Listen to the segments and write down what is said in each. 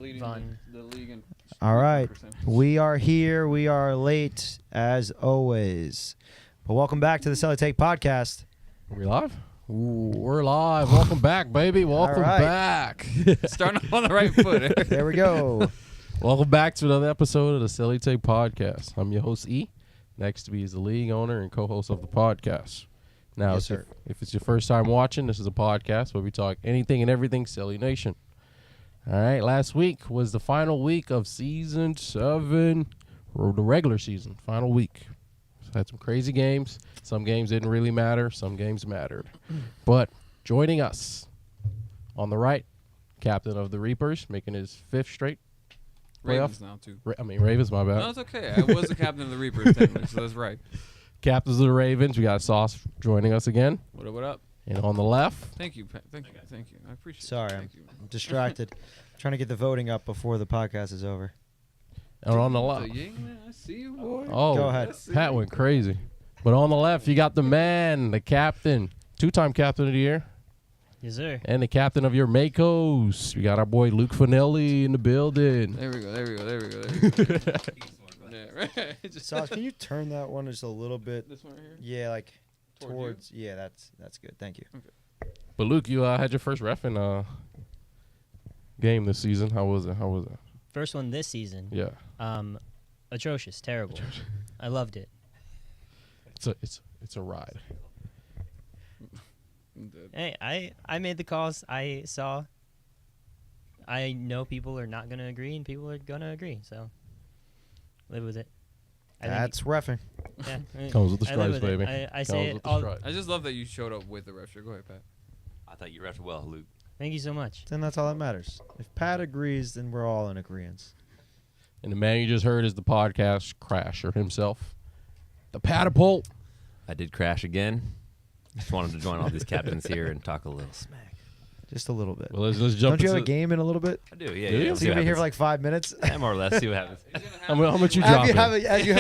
leading the league in All right. percentage. We are here. We are late, as always. But welcome back to the CeleTake podcast. Are we live? Ooh, we're live. Welcome back, baby. Welcome right. back. Starting off on the right foot. There we go. Welcome back to another episode of the CeleTake podcast. I'm your host, E. Next to me is the league owner and co-host of the podcast. Now, Yes, sir. if it's your first time watching, this is a podcast where we talk anything and everything Celly Nation. All right, last week was the final week of Season 7, or the regular season, final week. Had some crazy games. Some games didn't really matter. Some games mattered. But joining us on the right, captain of the Reapers, making his 5th straight Ravens playoff. now, too. Ravens, my bad. No, it's okay. I was the captain of the Reapers, technically, so that's right. Captains of the Ravens, we got Sauce joining us again. What up, what up? And on the left, Thank you. Thank you. Thank you. I appreciate Sorry, it. I'm Thank you. distracted. Trying to get the voting up before the podcast is over. and on the So, left. yeah, man, I see you, boy. Oh, Go ahead. Pat went crazy. But on the left, you got the man, the captain, 2-time captain of the year, Yes, sir. and the captain of your Makos. We got our boy Luke Finelli in the building. There we go. There we go. There we go. There we go. Yeah, right. Just Sauce, can you turn that one just a little bit? this one right here? Yeah, like Toward towards. Yeah, that's good. Thank you. But Luke, you had your first ref in game this season. How was it? First one this season. Yeah, Atrocious, terrible. I loved it. it's a ride. I'm dead. Hey, I made the calls. I know people are not gonna agree and people are gonna agree. So live with it. That's reffing. Comes with the I live stripes, with it. baby. I say Comes it with the all. stripes. I just love that you showed up with the ref shirt. Go ahead, Pat. I thought you refed well, Luke. Thank you so much. Then that's all that matters. If Pat agrees, then we're all in agreement. And the man you just heard is the podcast crasher himself, the Patapult. I did crash again. Just wanted to join all these captains here and talk a little smack. Just a little bit. Well, let's jump. Don't you have a into game in a little bit? I do, yeah. Do you? yeah. So We'll see you'll what be here for happens. like 5 minutes? Yeah, more or less. See what happens. How much you As dropping? you have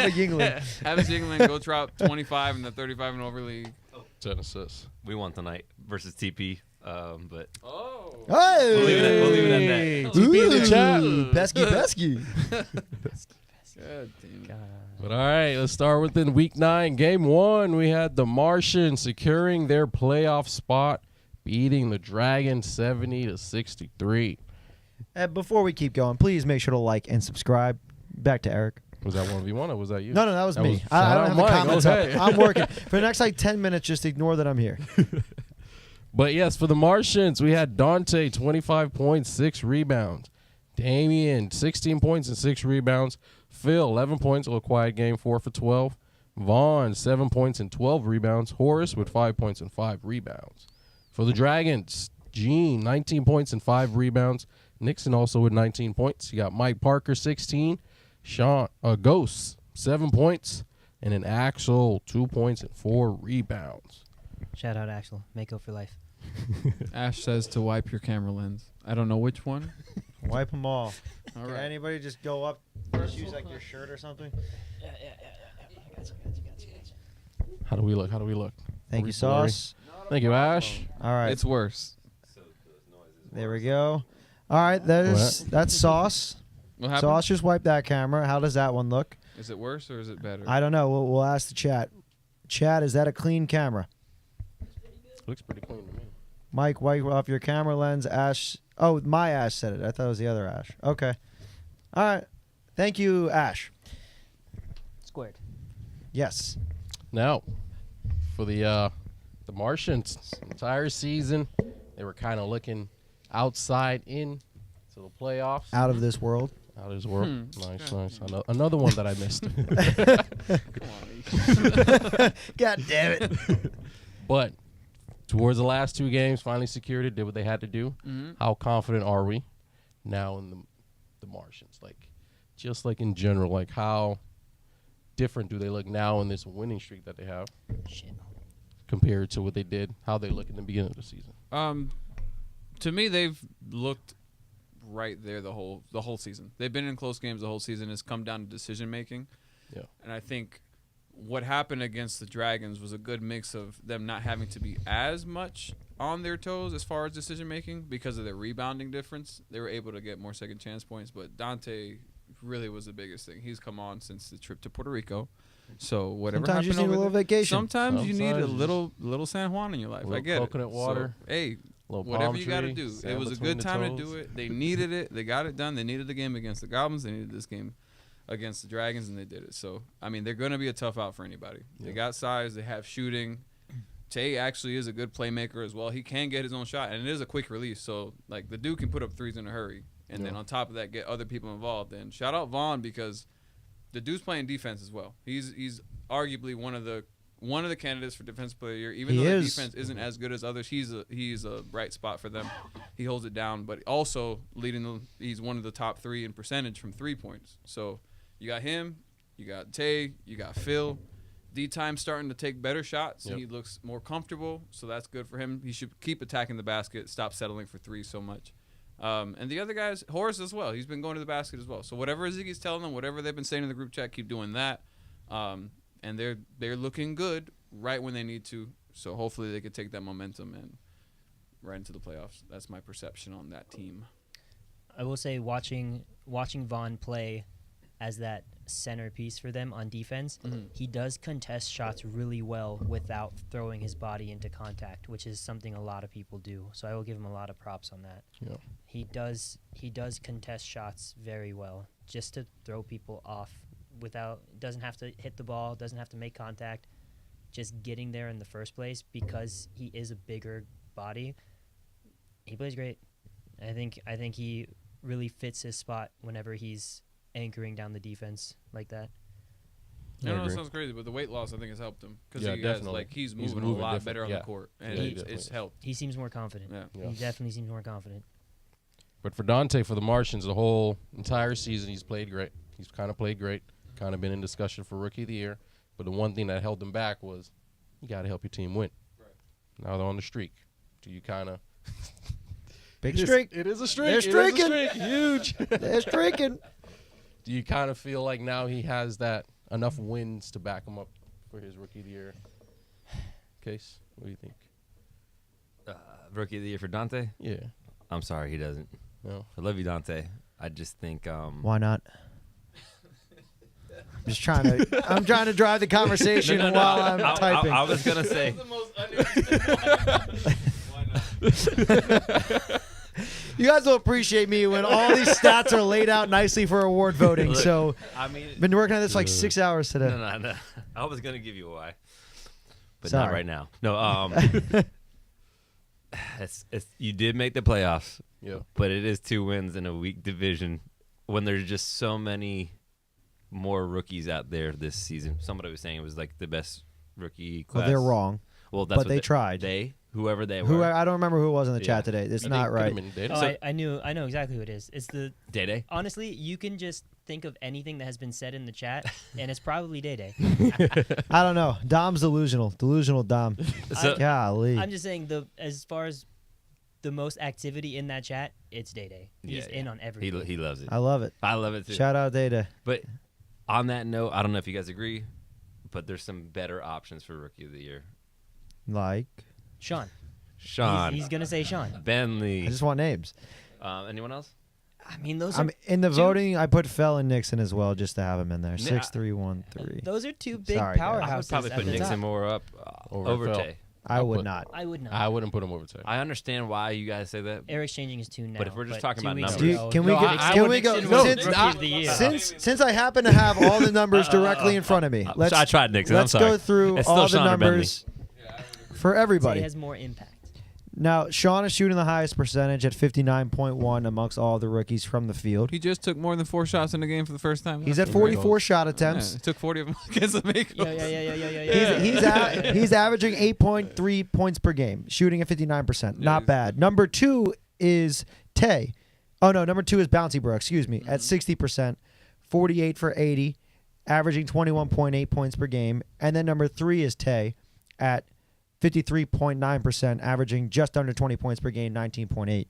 a Yingling. Have a Jingling go drop 25 in the 35 and over league. Genesis. We won tonight versus TP, but Oh. Hey! We'll leave it at that. TP in the chat. Ooh, pesky. God damn it. But all right, let's start with in week 9, game 1. We had the Martians securing their playoff spot, beating the Dragons 70-63. And before we keep going, please make sure to like and subscribe. Back to Eric. Was that 1v1 or was that you? No, that was That me. was- I shout don't out have the Mike. comments Okay. up. I'm working. For the next 10 minutes, just ignore that I'm here. But yes, for the Martians, we had Dante, 25 points, 6 rebounds. Damian, 16 points and 6 rebounds. Phil, 11 points, a little quiet game, 4 for 12. Vaughn, 7 points and 12 rebounds. Horace with 5 points and 5 rebounds. For the Dragons, Gene, 19 points and 5 rebounds. Nixon also with 19 points. You got Mike Parker, 16. Ghost, 7 points. And an Axel, 2 points and 4 rebounds. Shout out Axel. Mako for life. Ash says to wipe your camera lens. I don't know which one. Wipe them all. All Can right. anybody just go up, just use like your shirt or something? Yeah. Gotcha. How do we look? Thank Are you, we blurry? Sauce. Thank you, Ash. All right, It's worse. there we go. All right, that's Sauce. What happened? Sauce just wiped that camera. How does that one look? Is it worse or is it better? I don't know. We'll ask the chat. Chat, is that a clean camera? Looks pretty clean to me. Mike, wipe off your camera lens. Ash. Oh, my Ash said it. I thought it was the other Ash. Okay. All right. Thank you, Ash. Squared. Yes. Now, for the Martians, entire season, they were kind of looking outside in to the playoffs. Out of this world. Out of this world. Hmm. Nice. Another one that I missed. Come on. God damn it. But towards the last 2 games, finally secured it, did what they had to do. Mhm. How confident are we now in the Martians? Like, just like in general, like how different do they look now in this winning streak that they have Shit. compared to what they did, how they look in the beginning of the season? To me, they've looked right there the whole season. They've been in close games the whole season. It's come down to decision making. Yeah. And I think what happened against the Dragons was a good mix of them not having to be as much on their toes as far as decision making because of their rebounding difference. They were able to get more second chance points, but Dante really was the biggest thing. He's come on since the trip to Puerto Rico. So whatever Sometimes you happened need a over little there, vacation. sometimes you need a Sometimes little San Juan in your life. little I get coconut it. water, So, hey, little whatever palm you got to tree, do. sand It was a between good the time to toes. do it. They needed it. They got it done. They needed the game against the Goblins. They needed this game against the Dragons, and they did it. So, I mean, they're going to be a tough out for anybody. They Yeah. got size. They have shooting. Tay actually is a good playmaker as well. He can get his own shot, and it is a quick release. So, like, the dude can put up threes in a hurry. And then Yeah. on top of that, get other people involved. And shout out Vaughn because the dude's playing defense as well. He's arguably one of the candidates for defensive player of the year. Even He though the is. defense isn't as good as others, he's a bright spot for them. He holds it down, but also he's one of the top 3 in percentage from 3 points. So you got him, you got Tay, you got Phil. D-Time's starting to take better shots. Yep. He looks more comfortable, so that's good for him. He should keep attacking the basket, stop settling for 3 so much. And the other guys, Horace as well. He's been going to the basket as well. So whatever Ziggy's telling them, whatever they've been saying in the group chat, keep doing that. And they're looking good right when they need to. So hopefully they could take that momentum and right into the playoffs. That's my perception on that team. I will say watching Vaughn play as that centerpiece for them on defense, he does contest shots really well without throwing his body into contact, which is something a lot of people do. So I will give him a lot of props on that. Yeah. He does contest shots very well just to throw people off doesn't have to hit the ball, doesn't have to make contact, just getting there in the first place because he is a bigger body. He plays great. I think he really fits his spot whenever he's anchoring down the defense like that. I know it agree. sounds crazy, but the weight loss I think has helped him because Yeah, he has, definitely. he's He's moving a moving lot different. better on Yeah. the court, and Yeah, he it's definitely helped. He seems more confident. Yeah. Yeah. He definitely seems more confident. But for Dante, for the Martians, the whole entire season, he's played great. He's kind of played great. Kind of been in discussion for Rookie of the Year. But the one thing that held him back was you got to help your team win. Right. Now they're on the streak. Do you kind of Big streak. It is a streak. They're It is a streaking. streak. Huge. They're streaking. Do you kind of feel like now he has that enough wins to back him up for his Rookie of the Year case? What do you think? Rookie of the year for Dante? Yeah. I'm sorry, he doesn't. No. I love you, Dante. I just think Why not? I'm trying to drive the conversation No. while I'm typing. I was gonna say the most Why not? You guys will appreciate me when all these stats are laid out nicely for award voting. Look, So, I mean been working on this for like 6 hours today. no. I was gonna give you a why. But Sorry. not right now. No, it's you did make the playoffs, Yeah. but it is 2 wins in a weak division when there's just so many more rookies out there this season. Somebody was saying it was like the best rookie class. Well, they're wrong. Well, that's But what they tried. Whoever they Who were. I don't remember who it was in the Yeah. chat today. It's not right. Oh, I know exactly who it is. It's the Day. honestly, you can just think of anything that has been said in the chat, and it's probably Day Day. I don't know. Dom's delusional. Delusional Dom. So- Golly. I'm just saying as far as the most activity in that chat, it's Day Day. He's Yeah, in on everything. He loves it. I love it. I love it too. Shout out Data. But on that note, I don't know if you guys agree, but there's some better options for Rookie of the Year. Like, Sean. Sean, He's gonna say Sean. Bentley. I just want names. Anyone else? I mean, those are In the two- voting, I put Fell and Nixon as well, just to have him in there. Yeah. 6, 3, 1, 3. those are two big Sorry, guys. I would powerhouses probably at put the Nixon top. more up Over over Phil. Tay. I I'll would put- not. I would not. I wouldn't put him over Tay. I understand why you guys say that. Eric's changing his tune now. But if we're just talking 2 about weeks numbers- ago, Can we No, go? I Can would- we go? Nixon was Since, Rookie of the Year. since I happen to have all the numbers directly in front of me, let's I tried Nixon. let's I'm sorry. go through It's all still the Sean or Bentley. numbers for Tay everybody. has more impact. Now, Sean is shooting the highest percentage at 59.1 amongst all the rookies from the field. He just took more than 4 shots in the game for the first time. He's at There we go. 44 shot Yeah, attempts. he took 40 of them against the Makos. Yeah. He's averaging 8.3 points per game, shooting at 59%. Yeah, Not he's- bad. Number 2 is Tay. Oh, no, number 2 is Bouncy Bro, excuse me, at 60%, 48 for 80, averaging 21.8 points per game. And then number 3 is Tay at 53.9%, averaging just under 20 points per game, 19.8.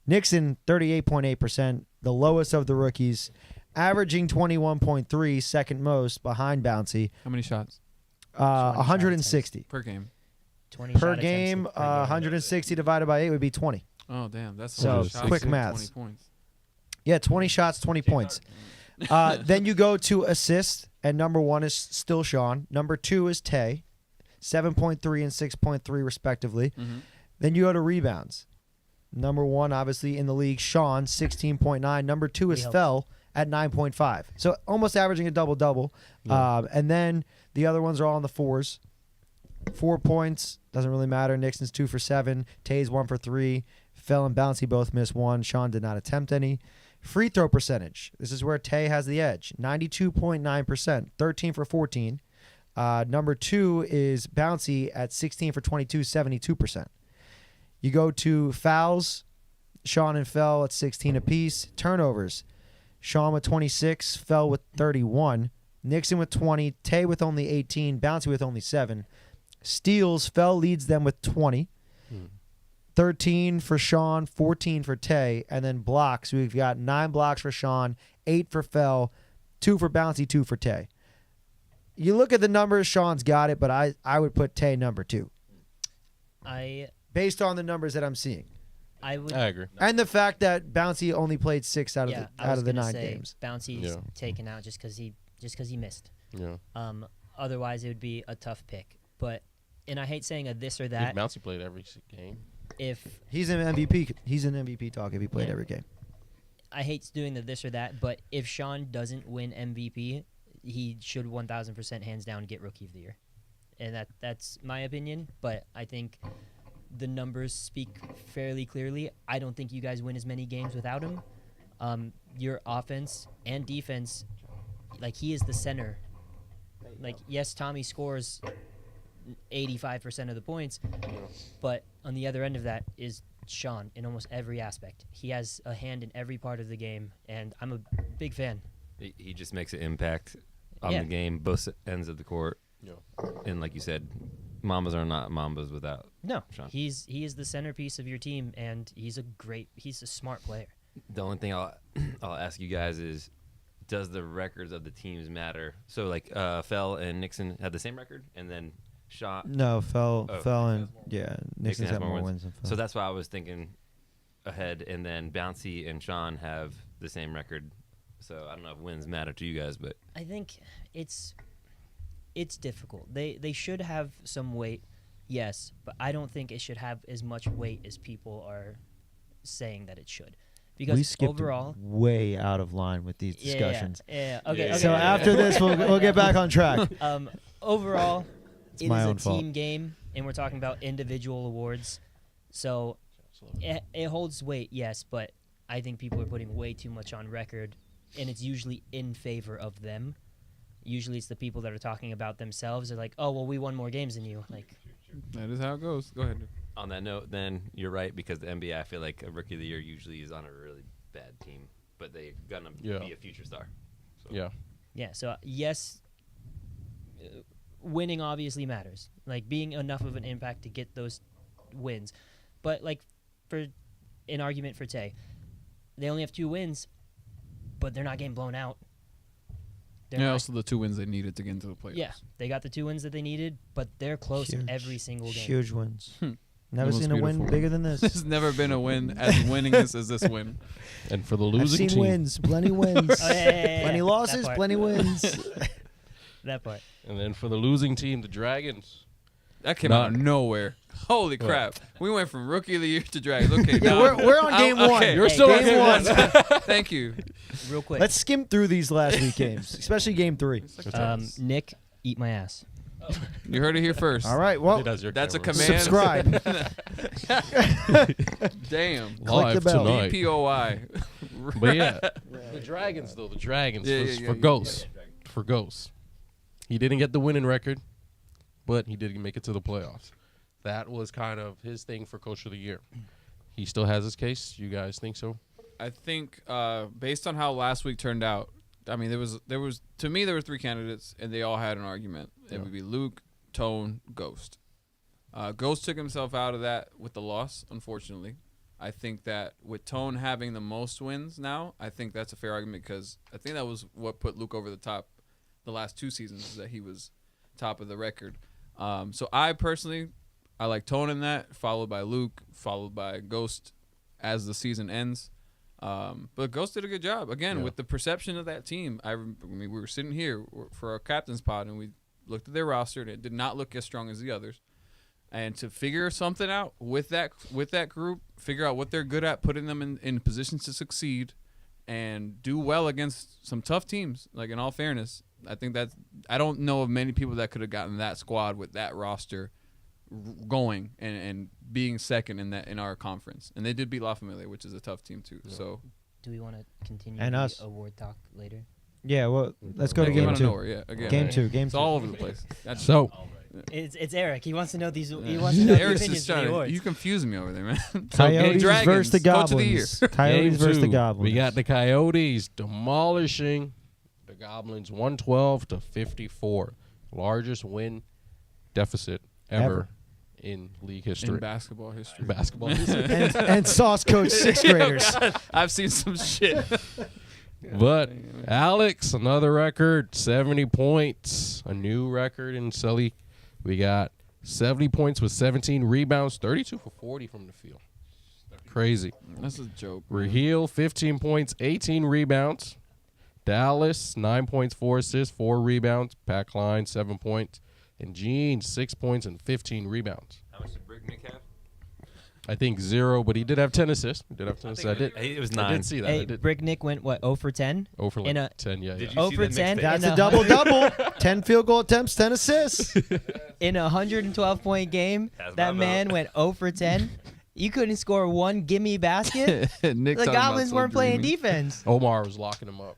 Nixon, 38.8%, the lowest of the rookies, averaging 21.3, second most behind Bouncy, How many shots 160. per game? 20 per shot attempts game. per game. 160 divided by 8 would be 20. Oh damn, that's So, a lot of shots. quick 20 maths. points. Yeah, 20 shots, 20 points. Then you go to assists, and number 1 is still Sean. Number 2 is Tay, 7.3 and 6.3 respectively. Mhm. Then you go to rebounds. Number 1, obviously, in the league, Sean, 16.9. Number 2 is helps. Fell at 9.5. So almost averaging a double-double. Yeah. And then the other ones are all in the 4s. 4 points, doesn't really matter. Nixon's 2 for 7. Tay's 1 for 3. Fell and Bouncy both missed 1. Sean did not attempt any. Free throw percentage. This is where Tay has the edge. 92.9%, 13 for 14. Number 2 is Bouncy at 16 for 22, 72%. You go to fouls. Sean and Fell at 16 apiece. Turnovers. Sean with 26, Fell with 31. Nixon with 20, Tay with only 18, Bouncy with only 7. Steals, Fell leads them with 20. 13 for Sean, 14 for Tay. And then blocks, we've got 9 blocks for Sean, 8 for Fell, 2 for Bouncy, 2 for Tay. You look at the numbers, Sean's got it, but I would put Tay number 2 I based on the numbers that I'm seeing. would. I agree. And the fact that Bouncy only played 6 out of yeah, the, out of the 9 say games. Bouncy's Yeah. taken out just because he missed. Yeah. Otherwise, it would be a tough pick. But and I hate saying a this or That that. Bouncy played every game. If He's an MVP. He's an MVP talk if he played Yeah. every game. I hate doing the this or that, but if Sean doesn't win MVP, he should 1,000% hands down get Rookie of the Year, and that's my opinion. But I think the numbers speak fairly clearly. I don't think you guys win as many games without him. Your offense and defense, like he is the center. Like yes, Tommy scores 85% of the points, but on the other end of that is Sean in almost every aspect. He has a hand in every part of the game, and I'm a big fan. He just makes an impact on Yeah. the game, both ends of the court. Yeah. And like you said, Mambas are not Mambas without No, Sean. he is the centerpiece of your team, and he's a smart player. The only thing I'll ask you guys is, does the records of the teams matter? So like Fell and Nixon had the same record, and then Sean. No, Fell Oh. and Nixon's has got more more wins. wins than Fell. So that's why I was thinking ahead, and then Bouncy and Sean have the same record. So I don't know if wins matter to you guys, but I think it's difficult. They should have some weight, yes, but I don't think it should have as much weight as people are saying that it should. Because we skipped overall, way out of line with these yeah, discussions. Yeah. Okay. Yeah. Okay. So okay. after this, we'll get back on track. Overall, It's it is my a own fault. team game, and we're talking about individual awards. So it holds weight, yes, but I think people are putting way too much on record, and it's usually in favor of them. Usually, it's the people that are talking about themselves. They're like, "Oh, well, we won more games than you." Like, That is how it goes. Go ahead. on that note, then you're right, because the NBA, I feel like a Rookie of the Year usually is on a really bad team, but they're gonna Yeah. be a future star. So. Yeah. yeah. So yes, winning obviously matters. Like being enough of an impact to get those wins, but like for an argument for Tay, they only have 2 wins, but they're not getting blown out. They're Yeah, not- also the 2 wins they needed to get into the playoffs. Yeah, they got the 2 wins that they needed, but they're close in Huge. every single game. Huge wins. Hmm. Never Almost seen a win beautiful. bigger than this. There's never been a win as winningest as this win. And for the I've losing seen team, wins, plenty wins. Oh, yeah. Plenty That losses, part. plenty wins. That part. and then for the losing team, the Dragons. That came out of nowhere. Holy What? crap. We went from Rookie of the Year to Dragons. Okay, Yeah, now we're on game one. okay. You're Hey, still game on one. Thank you. Real quick. Let's skim through these last week games, especially game 3. Nick, eat my ass. You heard it here first. All right, well, That's That's a command. subscribe. Damn. Live the bell. tonight. POI. But yeah, the Dragons though, the Dragons Yeah, for, yeah, yeah, for yeah. Ghost, for Ghost. He didn't get the winning record, but he did make it to the playoffs. That was kind of his thing for Coach of the Year. He still has his case. You guys think so? I think based on how last week turned out, I mean, there was to me there were 3 candidates and they all had an argument. It Yeah. would be Luke, Tone, Ghost. Ghost took himself out of that with the loss, unfortunately. I think that with Tone having the most wins now, I think that's a fair argument because I think that was what put Luke over the top the last 2 seasons, is that he was top of the record. So I personally, I like Tone in that, followed by Luke, followed by Ghost as the season ends. But Ghost did a good job again with the perception of that team. I mean, we were sitting here for our captain's pod, and we looked at their roster, and it did not look as strong as the others. And to figure something out with that group, figure out what they're good at, putting them in positions to succeed, and do well against some tough teams. Like, in all fairness, I think I don't know of many people that could have gotten that squad with that roster going and being second in our conference. And they did beat La Familia, which is a tough team too. So Do we want to continue And the us. award talk later? Yeah, well, let's go to Game game out of two. nowhere, yeah. Again, Game two. Game it's two. all over the place. So It's Eric. He wants to know these. He wants to know the Eric's opinions just of the trying to, awards. you confusing me over there, man. Coyotes Dragons, versus the coach of the year. Goblins. Coyotes Game versus the two, Goblins. We got the Coyotes demolishing the Goblins 112-54. Largest win deficit ever in league history. In basketball history. Basketball history. and Sauce coach sixth graders. I've seen some shit. But Alex, another record, 70 points. A new record in Sully. We got 70 points with 17 rebounds, 32 for 40 from the field. Crazy. That's a joke. Raheel, 15 points, 18 rebounds. Dallas, 9 points, 4 assists, 4 rebounds. Pat Klein, 7 points. And Gene, 6 points and 15 rebounds. How much did Bricknick have? I think 0, but he did have 10 assists. He did have 10 assists. It was I 9. did see that. Hey, I did. Bricknick went what 0 for 10 Oh, for like in a 10, yeah. Did yeah. you 0 see for that 10. mixtape? That's in a double-double. 10 field goal attempts, 10 assists. In a 112-point game. That's That my man vote. went 0 for 10. You couldn't score one gimme basket. Nick The talking about Goblins so weren't playing dreamy. defense. Omar was locking him up.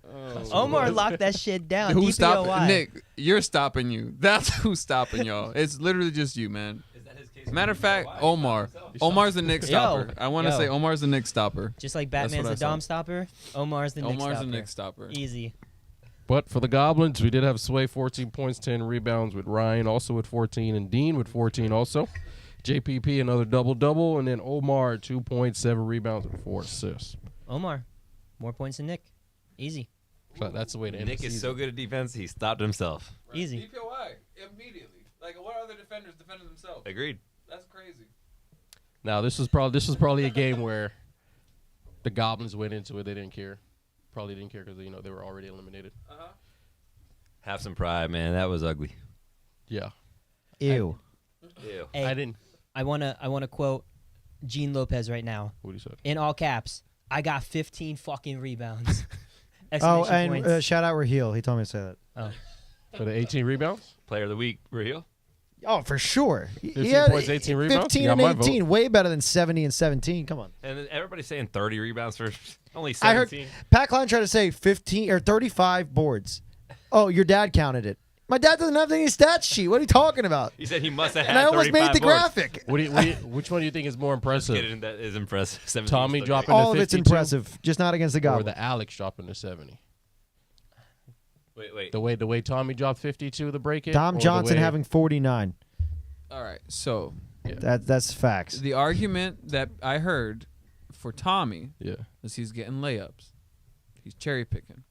Omar locked that shit down. Who's DPOY. stopping? Nick, you're stopping you. That's who's stopping y'all. It's literally just you, man. Is that his case? Matter of fact, Omar. Omar's the Nick stopper. I want to yo. say Omar's the Nick stopper. Just like That's Batman's what I the saw. Dom stopper, Omar's the Nick Omar's stopper. the Nick stopper. Easy. But for the Goblins, we did have Sway 14 points, 10 rebounds with Ryan also with 14 and Dean with 14 also. JPP another double-double, and then Omar 2 points, 7 rebounds with 4 assists. Omar, more points than Nick. Easy. So that's the way to end Nick the is season. so good at defense, he stopped himself. Easy. DPOY immediately. Like, what other defenders defended themselves? Agreed. That's crazy. Now this was probably a game where the Goblins went into it. They didn't care. Probably didn't care because they were already eliminated. Have some pride, man. That was ugly. Yeah, Ew. Ew. Hey, I didn't. I wanna quote Gene Lopez right now What do you say? in all caps. I got 15 fucking rebounds. Oh, Exclamation and points. shout out Raheel. He told me to say that. Oh. For the 18 rebounds? Player of the week, Raheel. Oh, for sure. 15 points, 18 rebounds? 15 You got and my vote. 18. Way better than 70 and 17. Come on. And then everybody's saying 30 rebounds for only I heard 17. Pat Klein tried to say 15 or 35 boards. Oh, your dad counted it. My dad doesn't have any stat sheet. What are you talking about? He said he must have had And I almost made 35 the boards. graphic. Which one do you think is more impressive? Kidding, that is impressive. 17 Tommy is dropping All to of it's 52? impressive, just not against the Or Goblins. the Alex dropping to 70? Wait. The way Tommy dropped 52, the break it? Dom or the Johnson way- having 49. All right, so That's facts. the argument that I heard for Tommy Yeah. is he's getting layups. He's cherry picking.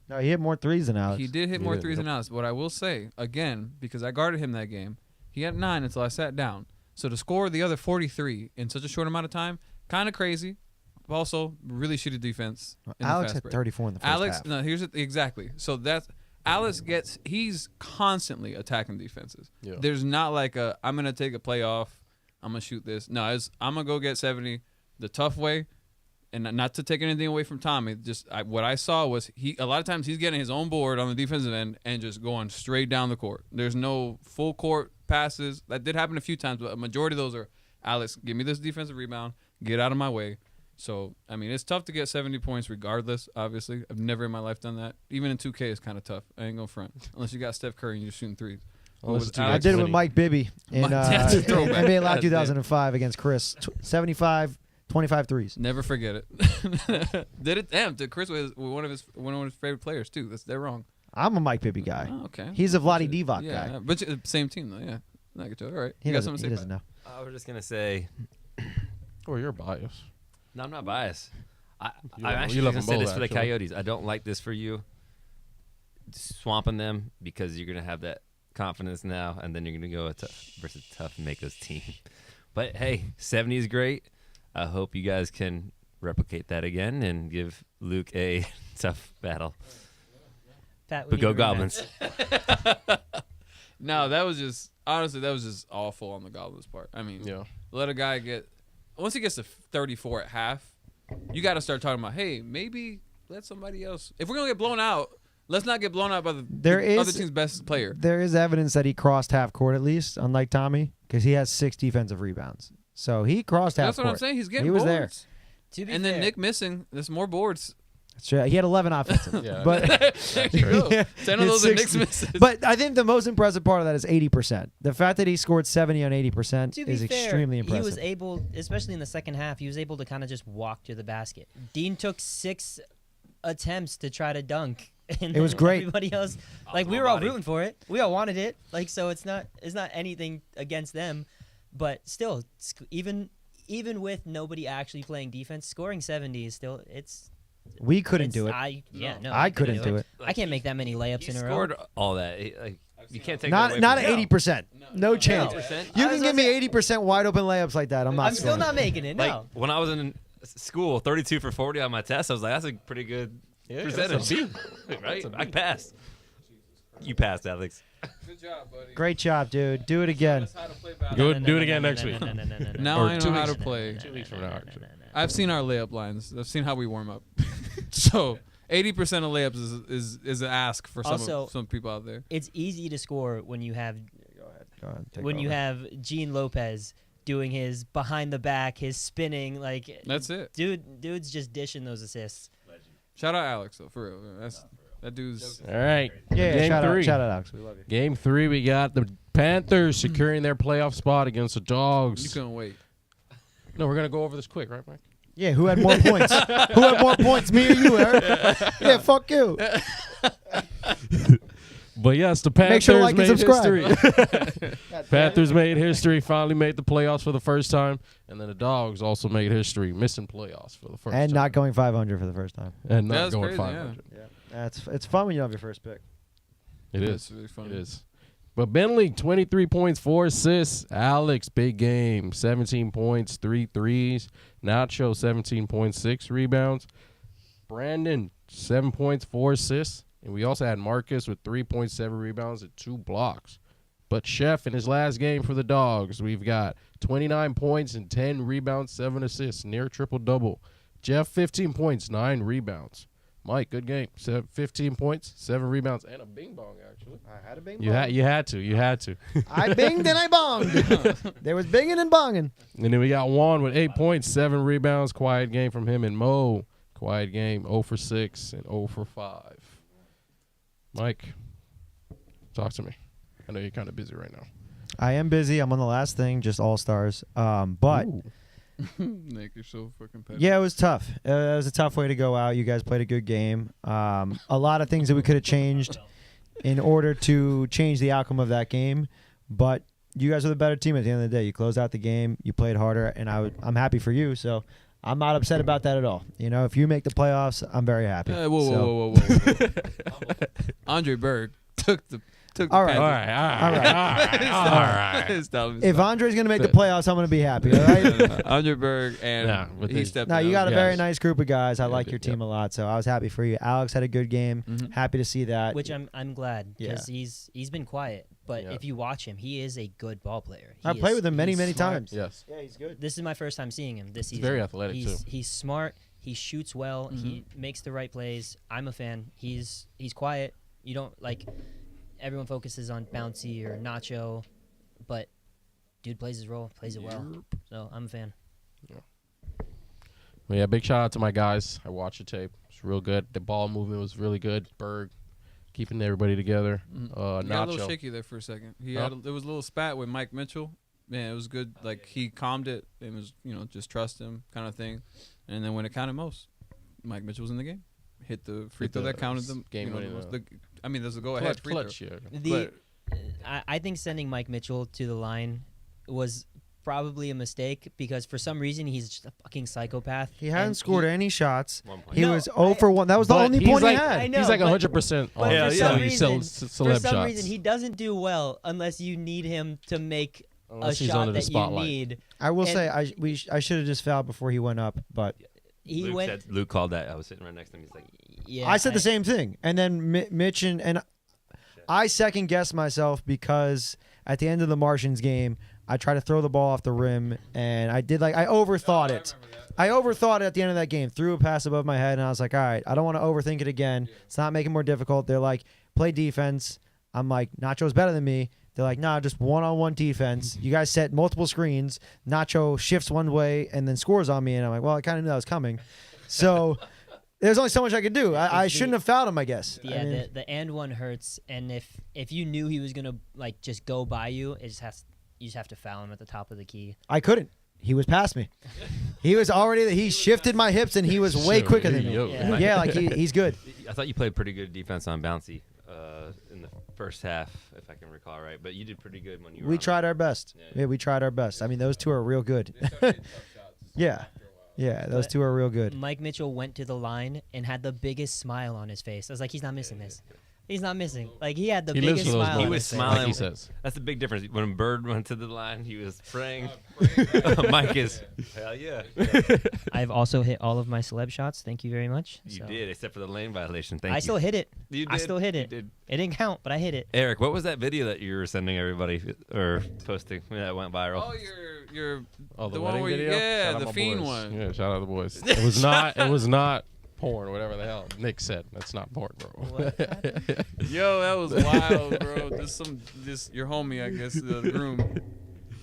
No, he hit more threes than Alex. He did hit He more did, threes yep. than Alex. What I will say, again, because I guarded him that game, he had 9 until I sat down. So to score the other 43 in such a short amount of time, kind of crazy. Also, really shitty defense. In the Alex fast had break. 34 in the first Alex, half. no, here's it exactly. So that's Alex he's constantly attacking defenses. Yeah. There's not like I'm gonna take a play off, I'm gonna shoot this. No, I'm gonna go get 70 the tough way, and not to take anything away from Tommy. Just what I saw was a lot of times he's getting his own board on the defensive end and just going straight down the court. There's no full court passes. That did happen a few times, but a majority of those are Alex, give me this defensive rebound, get out of my way. So, I mean, it's tough to get 70 points regardless, obviously. I've never in my life done that. Even in 2K, it's kind of tough. I ain't going to front. Unless you got Steph Curry and you're shooting threes. Unless With it's Alex- I did it with Winning. Mike Bibby in That's a throwback. NBA Live That's it. 2005 against Chris. 75, 25 threes. Never forget it. Did it? Damn, did Chris was one of his favorite players, too. They're wrong. I'm a Mike Bibby guy. Oh, okay. He's a Vlade Yeah, Divac yeah, guy. but same team, though, yeah. I get you. All right. He You got doesn't, something he to say? doesn't know. I was just going to say, Oh, you're biased. no, I'm not biased. I'm You love- actually you love going to them say this both, for the actually. Coyotes. I don't like this for you. Swamping them because you're going to have that confidence now, and then you're gonna go versus a tough Makos team. But hey, 70 is great. I hope you guys can replicate that again and give Luke a tough battle. Pat, But go Goblins. No, that was just honestly that was just awful on the Goblins' part. I mean, Yeah. let a guy once he gets to 34 at half, you got to start talking about, hey, maybe let somebody else. If we're gonna get blown out, let's not get blown out by the other team's best player. There is evidence that he crossed half court at least, unlike Tommy, because he has 6 defensive rebounds. So he crossed half That's court. what I'm saying. He's getting He was there. boards. To be And fair, then Nick missing. There's more boards. That's right. He had 11 offensive. Yeah. But There you go. Yeah. 10 of those are It's Nick's 60. misses. But I think the most impressive part of that is 80%. The fact that he scored 70 on 80% to be is fair, extremely impressive. He was able, especially in the second half, he was able to kind of just walk to the basket. Dean took 6 attempts to try to dunk. And It was great. Everybody else, like we were all rooting for it. We all wanted it. Like so, it's not anything against them, but still, even with nobody actually playing defense, scoring 70 is still We couldn't do it. I couldn't do it. I can't make that many layups He in a row. scored all that. You can't take that away Not from at him. 80%. No chance. 80%? You I can was give gonna me 80% wide open layups like that. I'm not I'm still scoring. not making it. Like No. when I was in school, 32 for 40 on my test, I was like, that's a pretty good percentage. That's a B. Right? I passed. You passed, Alex. Good job, buddy. Great job, dude. Do it again. Good. Do it again next week. Now Or I 2 know how weeks. to play. 2 weeks from now, actually. I've seen our layup lines. I've seen how we warm up. So 80% of layups is an ask for Also- some people out there. It's easy to score when you have Go ahead. Take when you over. have Gene Lopez doing his behind the back, his spinning, like That's it. dude's just dishing those assists. Shout out Alex though, for real. That dude's. All right. Yeah, Game shout 3. out, shout out, Alex. We love you. Game 3, we got the Panthers securing their playoff spot against the You Dogs. couldn't wait. No, we're gonna go over this quick, right, Mike? Yeah, who had more points? Who had more points, me or you, Eric? Yeah, fuck you. But yes, the Panthers Make sure to like and made subscribe. history. Panthers made history, finally made the playoffs for the first time, and then the Dogs also made history, missing playoffs for the first And time. not going 500 for the first time. and not That's going crazy, 500. It's fun when you have your first pick. It It's is. really funny. It is. But Bentley, 23 points, 4 assists. Alex, big game, 17 points, 3 threes. Nacho, 17 points, 6 rebounds. Brandon, 7 points, 4 assists. And we also had Marcus with 3.7 rebounds and 2 blocks. But Chef, in his last game for the Dogs, we've got 29 points and 10 rebounds, 7 assists, near triple-double. Jeff, 15 points, 9 rebounds. Mike, good game. 15 points, 7 rebounds, and a bing bong, actually. I had a bing You had to. I binged and I bonged. There was binging and bonging. And then we got Juan with 8 points, 7 rebounds. Quiet game from him and Mo. Quiet game, 0 for 6 and 0 for 5. Mike, talk to me. I know you're kind of busy right now. I am busy. I'm on the last thing, just All-Stars. But Ooh. Nick, you're so fucking petty. yeah, it was tough. It was a tough way to go out. You guys played a good game. A lot of things that we could have changed in order to change the outcome of that game. But you guys are the better team at the end of the day. You closed out the game. You played harder, and I'm happy for you. So I'm not upset about that at all. You know, if you make the playoffs, I'm very happy. Whoa. Andre Berg took the All right. Panthers. Stop. If Andre's going to make the playoffs, I'm going to be happy. All right? Andre Berg and Yeah, but he they- stepped No, in. you got a Yes. very nice group of guys. I Yeah, like they your did, team a lot, so I was happy for you. Alex had a good game. Mhm. Happy to see that. Which I'm glad because Yeah. he's been quiet, but Yeah. if you watch him, he is a good ball player. I He played is- with him many he's smart. times. Yes. Yeah, he's good. This is my first time seeing him this season. very athletic, he's, too. He's smart. He shoots well. He makes the right plays. I'm a fan. He's quiet. You don't like. Everyone focuses on Bouncy or Nacho, but dude plays his role, plays it well. So I'm a fan. Well, yeah, big shout out to my guys. I watched the tape. It's real good. The ball movement was really good. Berg keeping everybody together. He got a little Nacho. shaky there for a second. Huh? There was a little spat with Mike Mitchell. Man, it was good. Like he calmed it and was just trust him kind of thing. And then when it counted most, Mike Mitchell was in the game. Hit the free Hit throw the that counted them. game winning, There's a go ahead free Clutch, throw. yeah. I think sending Mike Mitchell to the line was probably a mistake because for some reason he's just a fucking psychopath. He hadn't and scored any shots. 1 point. He No, was 0 for 1. That was the But only he's point like, he had. I know, he's like but- 100% But on Yeah, for yeah. some these reason, celeb for some shots. reason, he doesn't do well unless you need him to make Unless a he's shot under the that you spotlight. need. I will And- say I should have just fouled before he went up, but He Luke went. Luke called that. I was sitting right next to him. He's like, Yeah, I said the same thing. And then Mitch and I second guessed myself because at the end of the Martians game, I tried to throw the ball off the rim and I overthought it. I overthought it at the end of that game. Threw a pass above my head and I was like, all right, I don't want to overthink it again. It's not making it more difficult. They're like, play defense. I'm like, Nacho's better than me. They're like, nah, just one-on-one defense. You guys set multiple screens. Nacho shifts one way and then scores on me. And I'm like, well, I kind of knew that was coming. So there's only so much I could do. I shouldn't have fouled him, I guess. Yeah, I mean, the and one hurts, and if you knew he was gonna like just go by you, you just have to foul him at the top of the key. I couldn't. He was past me. He shifted my hips and he was way Sure, quicker than me. yo. Yeah. Yeah, like he's good. I thought you played pretty good defense on Bouncy in the first half, if I can recall right. But you did pretty good when you were We on tried our best. Yeah. Yeah, we tried our best. I mean, those two are real good. Yeah. Yeah, those But two are real good. Mike Mitchell went to the line and had the biggest smile on his face. I was like, he's not missing this. He's not missing. Like he had the He lives biggest for those smile. He on was his face. smiling. Like he says. That's the big difference. When Bird went to the line, he was praying. Mike is, hell yeah. I've also hit all of my celeb shots. Thank you very much. You So, did, except for the lane violation. Thank I you. still hit it. You I did. still hit You it. did. It didn't count, but I hit it. Eric, what was that video that you were sending everybody or posting that went viral? Oh, your Oh, the the one wedding where you, video? yeah, Shout out the my fiend boys. one. Yeah, shout out to the boys. It was not porn, whatever the hell Nick said. That's not porn, bro. Yo, that was wild, bro. This your homie, I guess, the groom.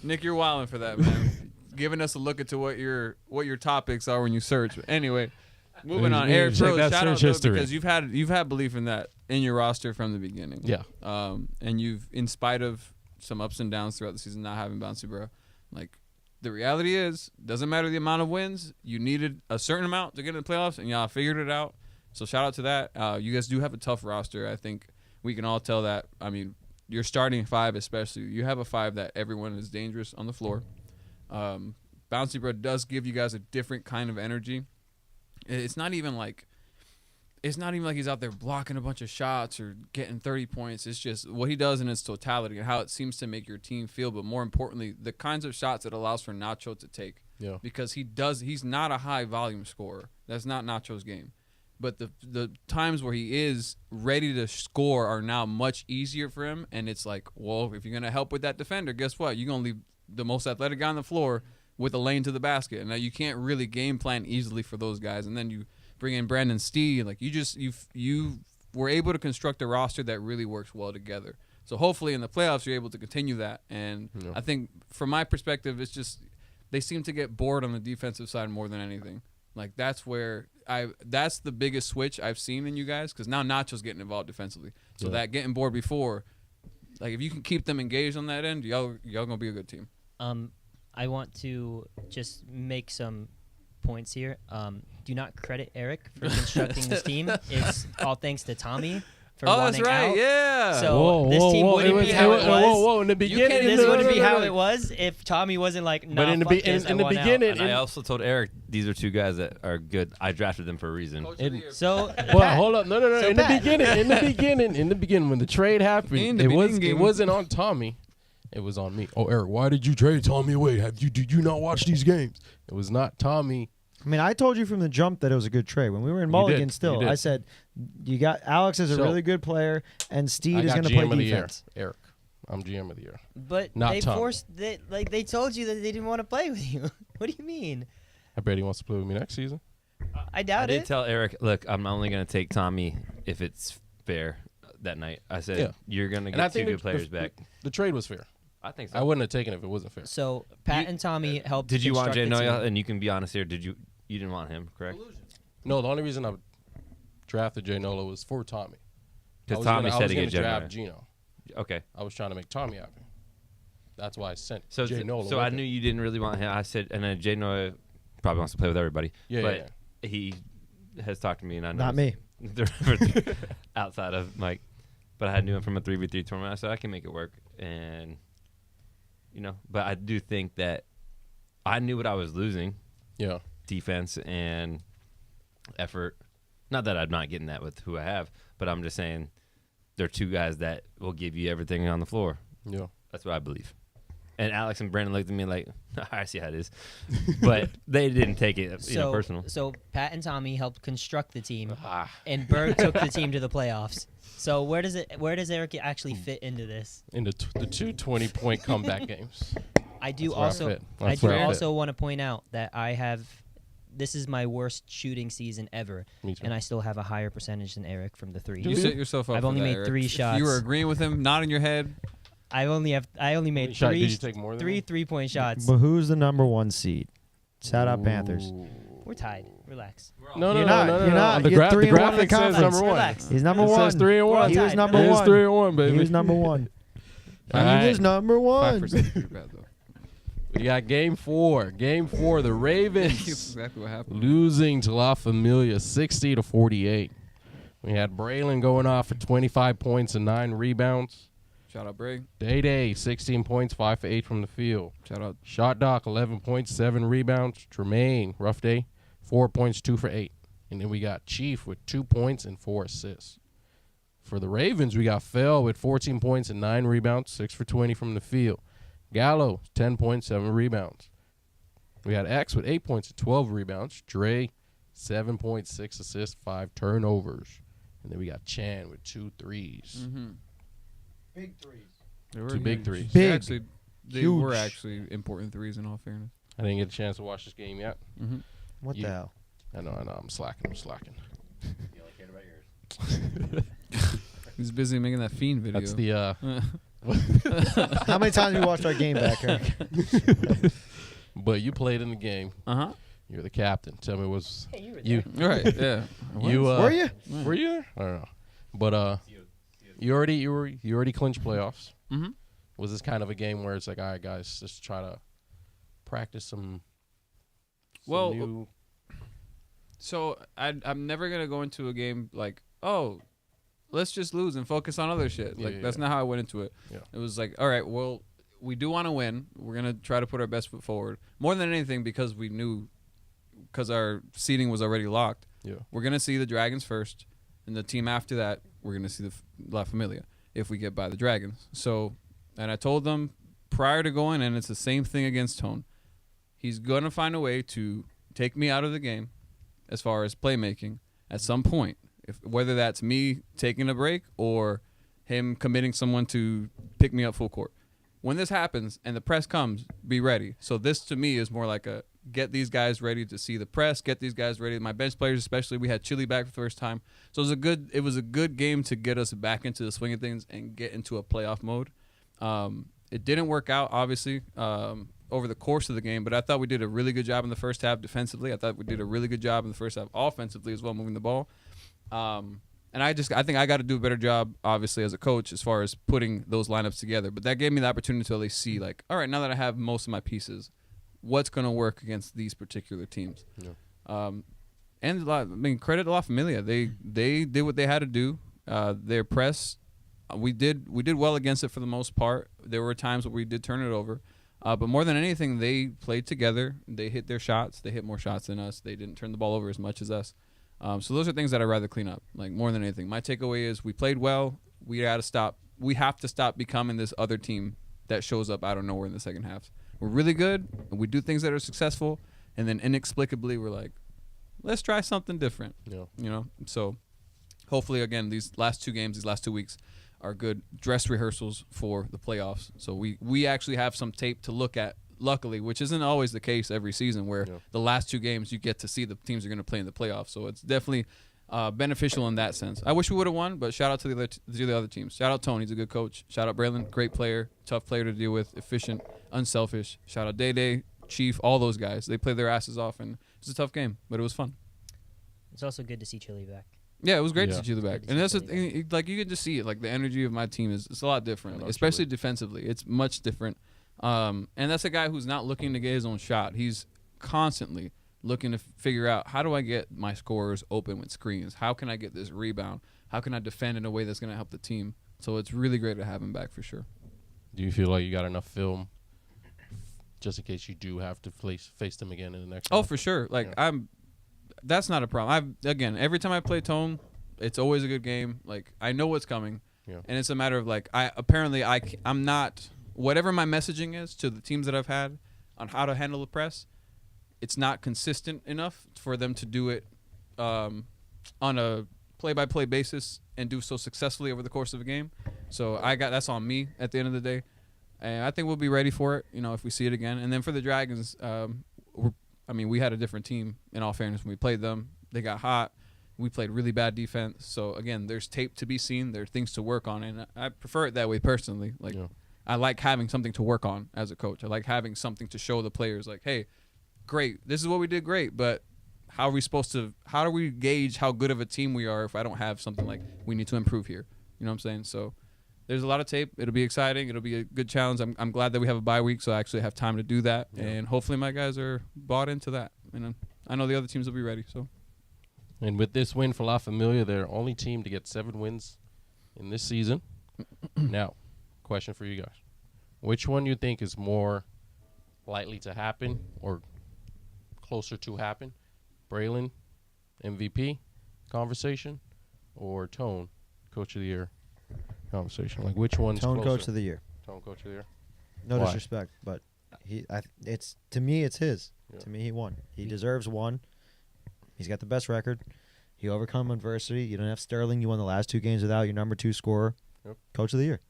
Nick, you're wilding for that, man. Giving us a look into what your topics are when you search. But anyway, moving on. Yeah, Eric, check bro, that shout out search though, history. because you've had belief in that in your roster from the beginning. Yeah. And you've, in spite of some ups and downs throughout the season, not having Bouncy, bro. Like, the reality is, doesn't matter the amount of wins. You needed a certain amount to get in the playoffs, and y'all figured it out. So shout out to that. You guys do have a tough roster. I think we can all tell that. I mean, your starting five especially. You have a five that everyone is dangerous on the floor. Bouncy Bro does give you guys a different kind of energy. It's not even like he's out there blocking a bunch of shots or getting 30 points. It's just what he does in its totality and how it seems to make your team feel. But more importantly, the kinds of shots it allows for Nacho to take. Yeah. Because he's not a high volume scorer. That's not Nacho's game. But the times where he is ready to score are now much easier for him. And it's like, well, if you're going to help with that defender, guess what? You're going to leave the most athletic guy on the floor with a lane to the basket. And now you can't really game plan easily for those guys. And then you bring in Brandon Stee. Like you were able to construct a roster that really works well together. So hopefully in the playoffs you're able to continue that. And Yeah. I think from my perspective, it's just they seem to get bored on the defensive side more than anything. Like that's the biggest switch I've seen in you guys because now Nacho's getting involved defensively. So Yeah. that getting bored before, like if you can keep them engaged on that end, y'all gonna be a good team. I want to just make some points here. Do not credit Eric for constructing this team. It's all thanks to Tommy for Oh, that's wanting right. out. Yeah. So this team wouldn't be how it was. Whoa, in the beginning. This wouldn't be how it was if Tommy wasn't like, nah, But in the fuck this, I in the want out. beginning, And I also told Eric these are two guys that are good. I drafted them for a reason. So well, Pat, hold up, no. So in the Pat. beginning, when the trade In happened, the it beginning. wasn't on Tommy, it was on me. Oh, Eric, why did you trade Tommy away? Did you not watch these games? It was not Tommy. I mean, I told you from the jump that it was a good trade. When we were in You Mulligan did. still, You did. I said, you got Alex is a So, really good player, and Steed I is got going to GM play of the year, defense. Eric. I'm GM of the year. but Not they Tommy. forced they told you that they didn't want to play with you. What do you mean? I bet he wants to play with me next season. I I doubt did it. tell Eric, look, I'm only going to take Tommy if it's fair that night. I said, Yeah. you're going to And I get two think good players back. The trade was fair. I think so. I wouldn't have taken it if it wasn't fair. So Pat and Tommy helped. Did you want Jay construct the Noya? team. And you can be honest here. You didn't want him, correct? No, the only reason I drafted Jay Nola was for Tommy. Because Tommy said to get Jay draft Noya. Gino. Okay. I was trying to make Tommy happy. That's why I sent So, Jay Nola. so I knew you didn't really want him. I said, and then Jay Noya probably wants to play with everybody. Yeah, but he has talked to me, and I know Not me. outside of Mike. But I knew him from a 3v3 tournament. I said I can make it work, and but I do think that I knew what I was losing. Yeah. Defense and effort. Not that I'm not getting that with who I have, but I'm just saying they're two guys that will give you everything on the floor. Yeah. That's what I believe. And Alex and Brandon looked at me like, I see how it is. But they didn't take it personal. So Pat and Tommy helped construct the team, Ah. and Berg took the team to the playoffs. So where does Eric actually fit into this? In the two 20-point comeback games. I do That's where I also fit. I That's do where I fit. also want to point out that this is my worst shooting season ever, Me too. and I still have a higher percentage than Eric from the three. You set yourself up. I've for only that, made Eric. 3 If shots. you were agreeing with him, nodding your head. I only made Shot, three. did you take more than three me? 3-point shots. But who's the number 1 seed? Shout out Panthers. Ooh. We're tied. Relax. No, no, You're no, not. no, no, You're no. not. The, You're 3-1 the in the graphic says conference. number 1. Relax. He's number It 1. says 3-1. He was tied. number It is 1. 3-1, baby. He was number 1. All He right. was number 1. 5% pretty bad though. We got game 4. Game 4, the That's Ravens exactly what happened. losing to La Familia 60-48. We had Braylon going off for 25 points and 9 rebounds. Shout out Bray. Day 16 points, 5 for 8 from the field. Shout out. Shot Doc 11 points, 7 rebounds. Tremaine, rough day, 4 points, 2 for 8. And then we got Chief with 2 points and 4 assists. For the Ravens, we got Fell with 14 points and 9 rebounds, 6 for 20 from the field. Gallo, 10 points, 7 rebounds. We had X with 8 points and 12 rebounds. Dre, 7.6 assists, 5 turnovers. And then we got Chan with 2 threes. Mm-hmm. Big threes. They were 2 big huge. threes. They Big. actually, they Huge. were actually important threes in all fairness. I didn't get a chance to watch this game yet. Mm-hmm. What You- the hell? I know, I'm slacking. He's busy making that fiend video. That's the How many times have you watched our game back, Eric? but you played in the game. Uh-huh. You're the captain. Tell me what's Hey, you were you there. Right, yeah. you Were you? were you there? I don't know. But you already clinched playoffs. Mm-hmm. Was this kind of a game where it's like, all right, guys, just try to practice some Well, new So I'm never gonna go into a game like, oh, let's just lose and focus on other shit. Yeah, Like yeah, that's yeah. not how I went into it. Yeah. It was like, all right, well, we do want to win. We're gonna try to put our best foot forward. More than anything, because we knew, because our seeding was already locked. Yeah. We're gonna see the Dragons first, and the team after that, we're gonna see the La Familia if we get by the Dragons. So, and I told them prior to going in, it's the same thing against Tone. He's gonna find a way to take me out of the game, as far as playmaking, at some point. If whether that's me taking a break or him committing someone to pick me up full court. When this happens and the press comes, be ready. So this to me is more like a get these guys ready to see the press, get these guys ready. My bench players especially, we had Chili back for the first time. So it was a good game to get us back into the swing of things and get into a playoff mode. It didn't work out, obviously, over the course of the game, but I thought we did a really good job in the first half defensively. I thought we did a really good job in the first half offensively as well, moving the ball. And I think I got to do a better job, obviously, as a coach as far as putting those lineups together. But that gave me the opportunity to at least see, like, all right, now that I have most of my pieces, what's going to work against these particular teams? Yeah. And credit to La Familia. They did what they had to do. Their press, we did well against it for the most part. There were times where we did turn it over. But more than anything, they played together. They hit their shots. They hit more shots than us. They didn't turn the ball over as much as us. So those are things that I'd rather clean up, like more than anything. My takeaway is we played well. We have to stop becoming this other team that shows up out of nowhere in the second half. We're really good. And we do things that are successful, and then inexplicably we're like, let's try something different. Yeah. You know. So hopefully, again, these last 2 games, these last 2 weeks, are good dress rehearsals for the playoffs. So we actually have some tape to look at. Luckily, which isn't always the case every season, where the last 2 games you get to see the teams are going to play in the playoffs. So it's definitely beneficial in that sense. I wish we would have won, but shout out to the other teams. Shout out Tony, he's a good coach. Shout out Braylon, great player, tough player to deal with, efficient, unselfish. Shout out Day, Chief, all those guys. They played their asses off, and it was a tough game, but it was fun. It's also good to see Chili back. Yeah, it was great Yeah. to see you back. Good to And see that's the Chili thing, like you can just see it. Like the energy of my team it's a lot different, Yeah, especially Chili. defensively. It's much different. And that's a guy who's not looking to get his own shot. He's constantly looking to figure out, how do I get my scorers open with screens? How can I get this rebound? How can I defend in a way that's going to help the team? So it's really great to have him back for sure. Do you feel like you got enough film just in case you do have to face them again in the next Oh, round? for sure. Like Yeah. that's not a problem. Again, every time I play Tone, it's always a good game. Like I know what's coming, Yeah. and it's a matter of like I'm not whatever my messaging is to the teams that I've had on how to handle the press. It's not consistent enough for them to do it on a play-by-play basis and do so successfully over the course of a game. So that's on me at the end of the day, and I think we'll be ready for it. If we see it again. And then for the Dragons, we had a different team. In all fairness, when we played them, they got hot. We played really bad defense. So again, there's tape to be seen. There are things to work on, and I prefer it that way personally. Like Yeah. I like having something to work on as a coach. I like having something to show the players. Like, hey, great, this is what we did great, but how do we gauge how good of a team we are if I don't have something like we need to improve here? You know what I'm saying? So there's a lot of tape. It'll be exciting. It'll be a good challenge. I'm glad that we have a bye week, so I actually have time to do that. Yeah. And hopefully my guys are bought into that. And I know the other teams will be ready. So And with this win for La Familia, they're only team to get 7 wins in this season. Now, question for you guys. Which one you think is more likely to happen or closer to happen? Braylon, MVP conversation, or Tone, Coach of the Year conversation? Like, which one's Tone closer? Coach of the Year. Tone Coach of the Year? No Why? disrespect, but to me it's his. Yeah. To me he won. He deserves one. He's got the best record. He overcome adversity. You don't have Sterling. You won the last 2 games without your number 2 scorer. Yep. Coach of the Year.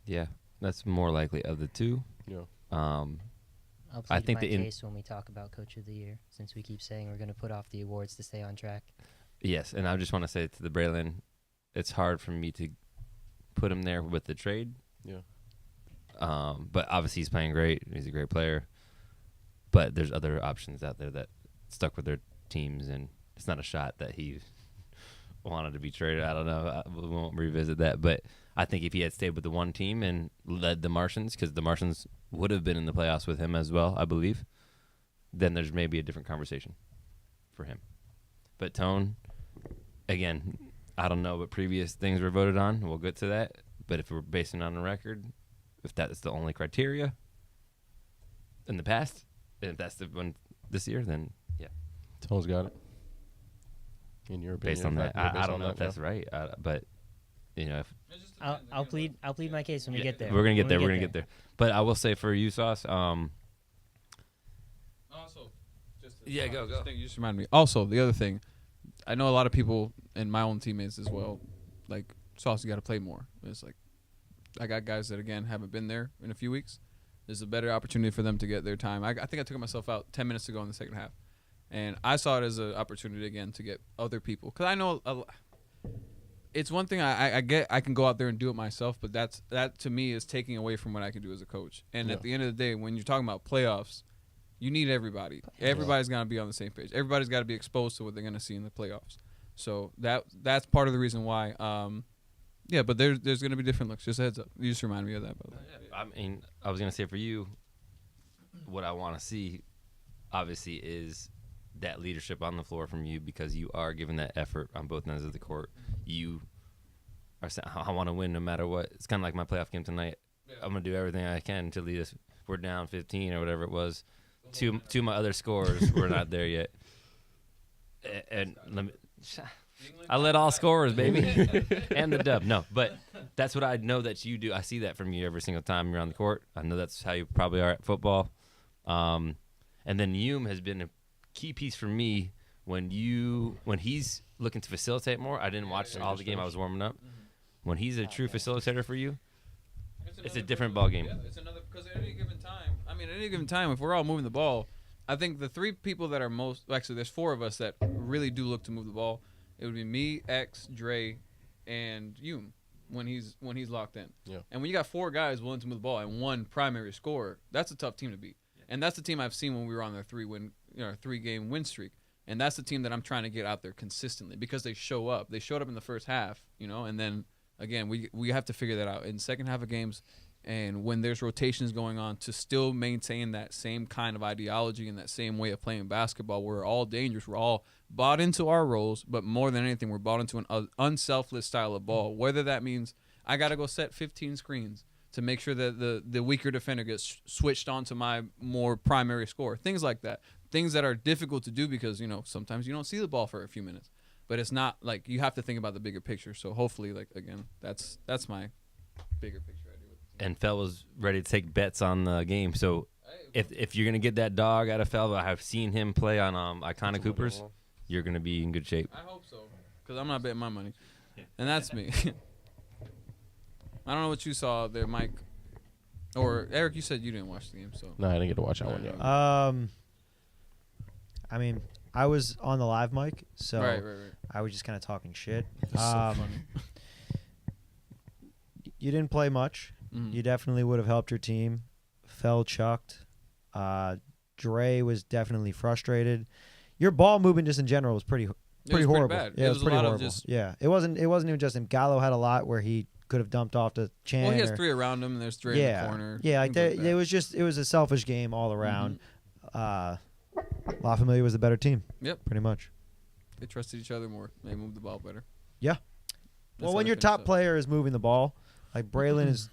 Yeah, that's more likely of the two. Yeah. I'll I plead think my the case when we talk about Coach of the Year, since we keep saying we're going to put off the awards to stay on track. Yes, and I just want to say to the Braylon, it's hard for me to put him there with the trade. Yeah. But obviously he's playing great. He's a great player. But there's other options out there that stuck with their teams, and it's not a shot that he wanted to be traded. I don't know. We won't revisit that. But I think if he had stayed with the one team and led the Martians, because the Martians would have been in the playoffs with him as well, I believe, then there's maybe a different conversation for him. But Tone, again, I don't know what previous things were voted on. We'll get to that. But if we're basing it on a record, if that's the only criteria in the past, and if that's the one this year, then yeah. Tone's got it. In your opinion, Based on that, I don't know if that's yeah. right, but if I'll plead my case when we get there. we're gonna get When there, we we're gonna get there. But I will say for you, Sauce, also, Yeah, go. You just reminded me. Also, the other thing, I know a lot of people and my own teammates as well. Like, Sauce, you got to play more. It's like I got guys that again haven't been there in a few weeks. There's a better opportunity for them to get their time. I think I took myself out 10 minutes ago in the second half, and I saw it as an opportunity again to get other people, because I know it's one thing I get. I can go out there and do it myself, but that to me is taking away from what I can do as a coach. And Yeah. at the end of the day, when you're talking about playoffs, you need everybody. Everybody's got to be on the same page. Everybody's got to be exposed to what they're going to see in the playoffs. So that's part of the reason why. Yeah, but there's going to be different looks. Just a heads up. You just remind me of that, by the way. I mean, I was gonna say for you, what I want to see, obviously, is that leadership on the floor from you, because you are giving that effort on both ends of the court. You are saying, I want to win no matter what. It's kind of like my playoff game tonight. I'm gonna do everything I can to lead us. We're down 15 or whatever it was. Two of my other scorers were not there yet, and let me. I led all scorers, baby, and the dub. No, but that's what I know that you do. I see that from you every single time you're on the court. I know that's how you probably are at football. And then Hume has been a key piece for me when he's looking to facilitate more. I didn't watch all the game. I was warming up. When he's a true facilitator for you, it's a different ball game. Yeah, it's another, because at any given time, if we're all moving the ball, I think the 3 people that are actually there's 4 of us that really do look to move the ball. It would be me, X, Dre, and Hume when he's locked in. Yeah. And when you got 4 guys willing to move the ball and 1 primary scorer, that's a tough team to beat. Yeah. And that's the team I've seen when we were on their 3-game win streak. And that's the team that I'm trying to get out there consistently, because they show up. They showed up in the first half, and then again we have to figure that out in the second half of games. And when there's rotations going on, to still maintain that same kind of ideology and that same way of playing basketball, we're all dangerous. We're all bought into our roles, but more than anything, we're bought into an unselfless style of ball. Whether that means I got to go set 15 screens to make sure that the weaker defender gets switched onto my more primary score. Things like that. Things that are difficult to do because, sometimes you don't see the ball for a few minutes. But it's not like you have to think about the bigger picture. So hopefully, again, that's my bigger picture idea. And Fel was ready to take bets on the game. So if you're going to get that dog out of Fel, I've seen him play on Iconic Coopers, you're going to be in good shape. I hope so, because I'm not betting my money. And that's me. I don't know what you saw there, Mike. Or, Eric, you said you didn't watch the game. So No, I didn't get to watch that one yet. I mean, I was on the live mic, so right. I was just kind of talking shit. It's so funny. You didn't play much. Mhm. You definitely would have helped your team. Fell chucked. Dre was definitely frustrated. Your ball movement just in general was pretty horrible. Bad. Yeah, it was a pretty lot horrible. of just. Yeah, it wasn't even just him. Gallo had a lot where he could have dumped off to Chan. Well, he has or- 3 around him, and there's 3 in the corner. Yeah, like things it was a selfish game all around. La Familia was the better team. Yep. Pretty much. They trusted each other more. They moved the ball better. Yeah. That's Well, how when they your finished top up. player is moving the ball, like Braylon is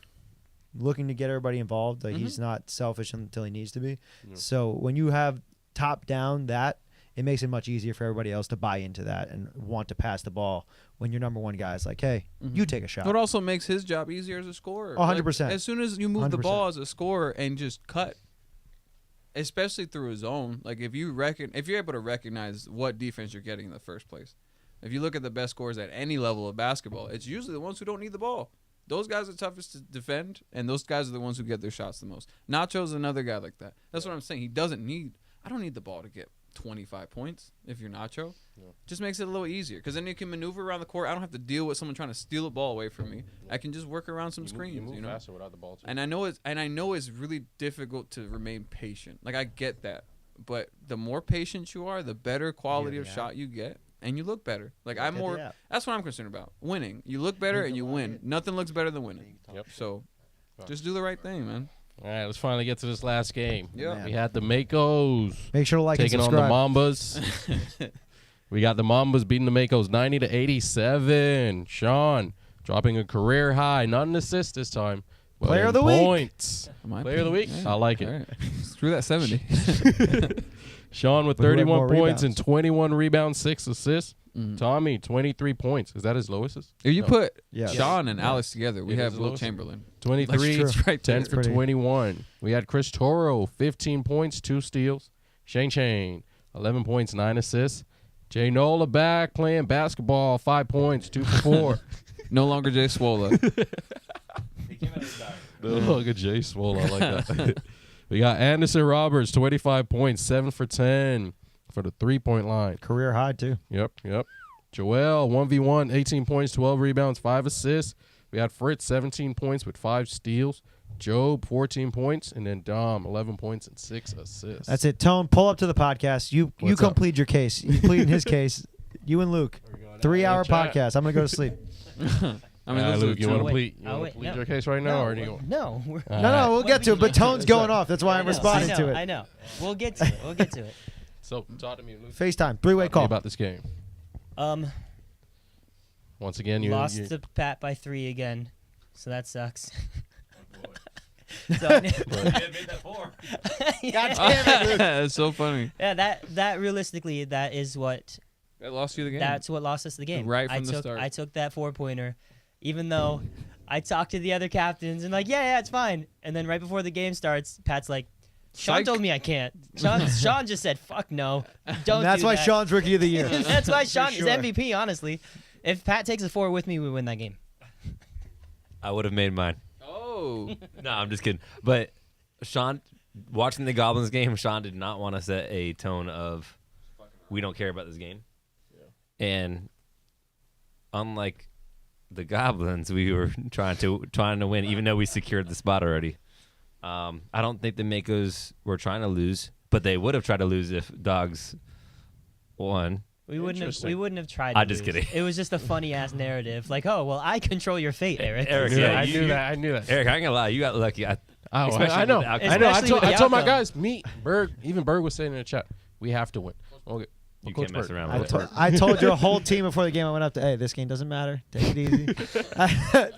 looking to get everybody involved. Like Mhm. he's not selfish until he needs to be. Yeah. So when you have top down that, it makes it much easier for everybody else to buy into that and want to pass the ball when your number one guy is like, hey, you take a shot. It also makes his job easier as a scorer. 100%. As soon as you move the 100%. ball as a scorer and just cut, especially through a zone, like if you're able to recognize what defense you're getting in the first place. If you look at the best scorers at any level of basketball, it's usually the ones who don't need the ball. Those guys are toughest to defend, and those guys are the ones who get their shots the most. Nacho's another guy like that. That's what I'm saying. I don't need the ball to get 25 points if you're Nacho. Yeah. Just makes it a little easier because then you can maneuver around the court. I don't have to deal with someone trying to steal the ball away from me. I can just work around some screens. You move faster without the ball, too. And I know it's really difficult to remain patient. Like I get that, but the more patient you are, the better quality of shot you get, and you look better. Like I'm more. That's what I'm concerned about. Winning. You look better and you win. Nothing looks better than winning. Yep. So, just do the right thing, man. All right, let's finally get to this last game. Yeah. We had the Makos Make sure to like taking and on the subscribe. Mambas. We got the Mambas beating the Makos 90-87. Sean dropping a career high, not an assist this time. But Player in of the week. points. Player of the week. I like it. All right. Screw that 70. Sean with But who had 31 more points and rebounds? 21 rebounds, 6 assists. Mhm. Tommy, 23 points. Is that his lowest? If you No. put Yes. Sean and Alex together, we It have is Will Lewis. Chamberlain. 23, That's right 10 there. for Pretty- 21. We had Chris Toro, 15 points, 2 steals. Shane, 11 points, 9 assists. Jay Nola back playing basketball, 5 points, 2 for 4. No longer Jay Swola. Look at Jay Swole. I like that. We got Anderson Roberts, 25 points, 7 for 10 for the 3-point line. Career high, too. Yep. Joel, 1v1, 18 points, 12 rebounds, 5 assists. We had Fritz, 17 points with 5 steals. Job, 14 points. And then Dom, 11 points and 6 assists. That's it. Tone, pull up to the podcast. You What's up? complete your case. You plead in his case. You and Luke. 3-hour Chat. podcast. I'm going to go to sleep. I mean, those Luke, are you want to wait. plead? You Oh, want wait, to plead no. your case right now? No, or do you no. No, we'll get to it. But Tone's going off. That's why I'm responding to I it. know. We'll get to it. So, talk to me, Luke. FaceTime. 3-way Talk to me call. about this game. Once again, you Lost you, to Pat by 3 again, so that sucks. So, made that 4. That's so funny. yeah, that realistically, that is what That lost you the game. that's what lost us the game. Right from the start. I took that 4-pointer, even though I talked to the other captains and like, yeah, it's fine. And then right before the game starts, Pat's like, Sean Psych. told me I can't. Sean just said, fuck no, don't. That's do why that. Sean's Rookie of the Year. That's why Sean sure. is MVP. Honestly, if Pat takes a 4 with me, we win that game. I would have made mine. Oh. No, I'm just kidding. But Sean, watching the Goblins game, Sean did not want to set a tone of we don't care about this game. And unlike the Goblins, we were trying to win, even though we secured the spot already. I don't think the Makos were trying to lose, but they would have tried to lose if Dogs won. We wouldn't have tried. I'm to just lose. kidding. It was just a funny ass narrative, like, oh well, I control your fate, Eric. Eric, I you- knew that. I knew that. Eric, I ain't gonna lie, you got lucky. Especially I know. with the I know. Especially with the I told my outcome. guys, Berg, even Berg was saying in the chat, we have to win. Okay. You Coach can't mess Burt. around I, with it. I told your whole team before the game I went up to, hey, this game doesn't matter. Take it easy.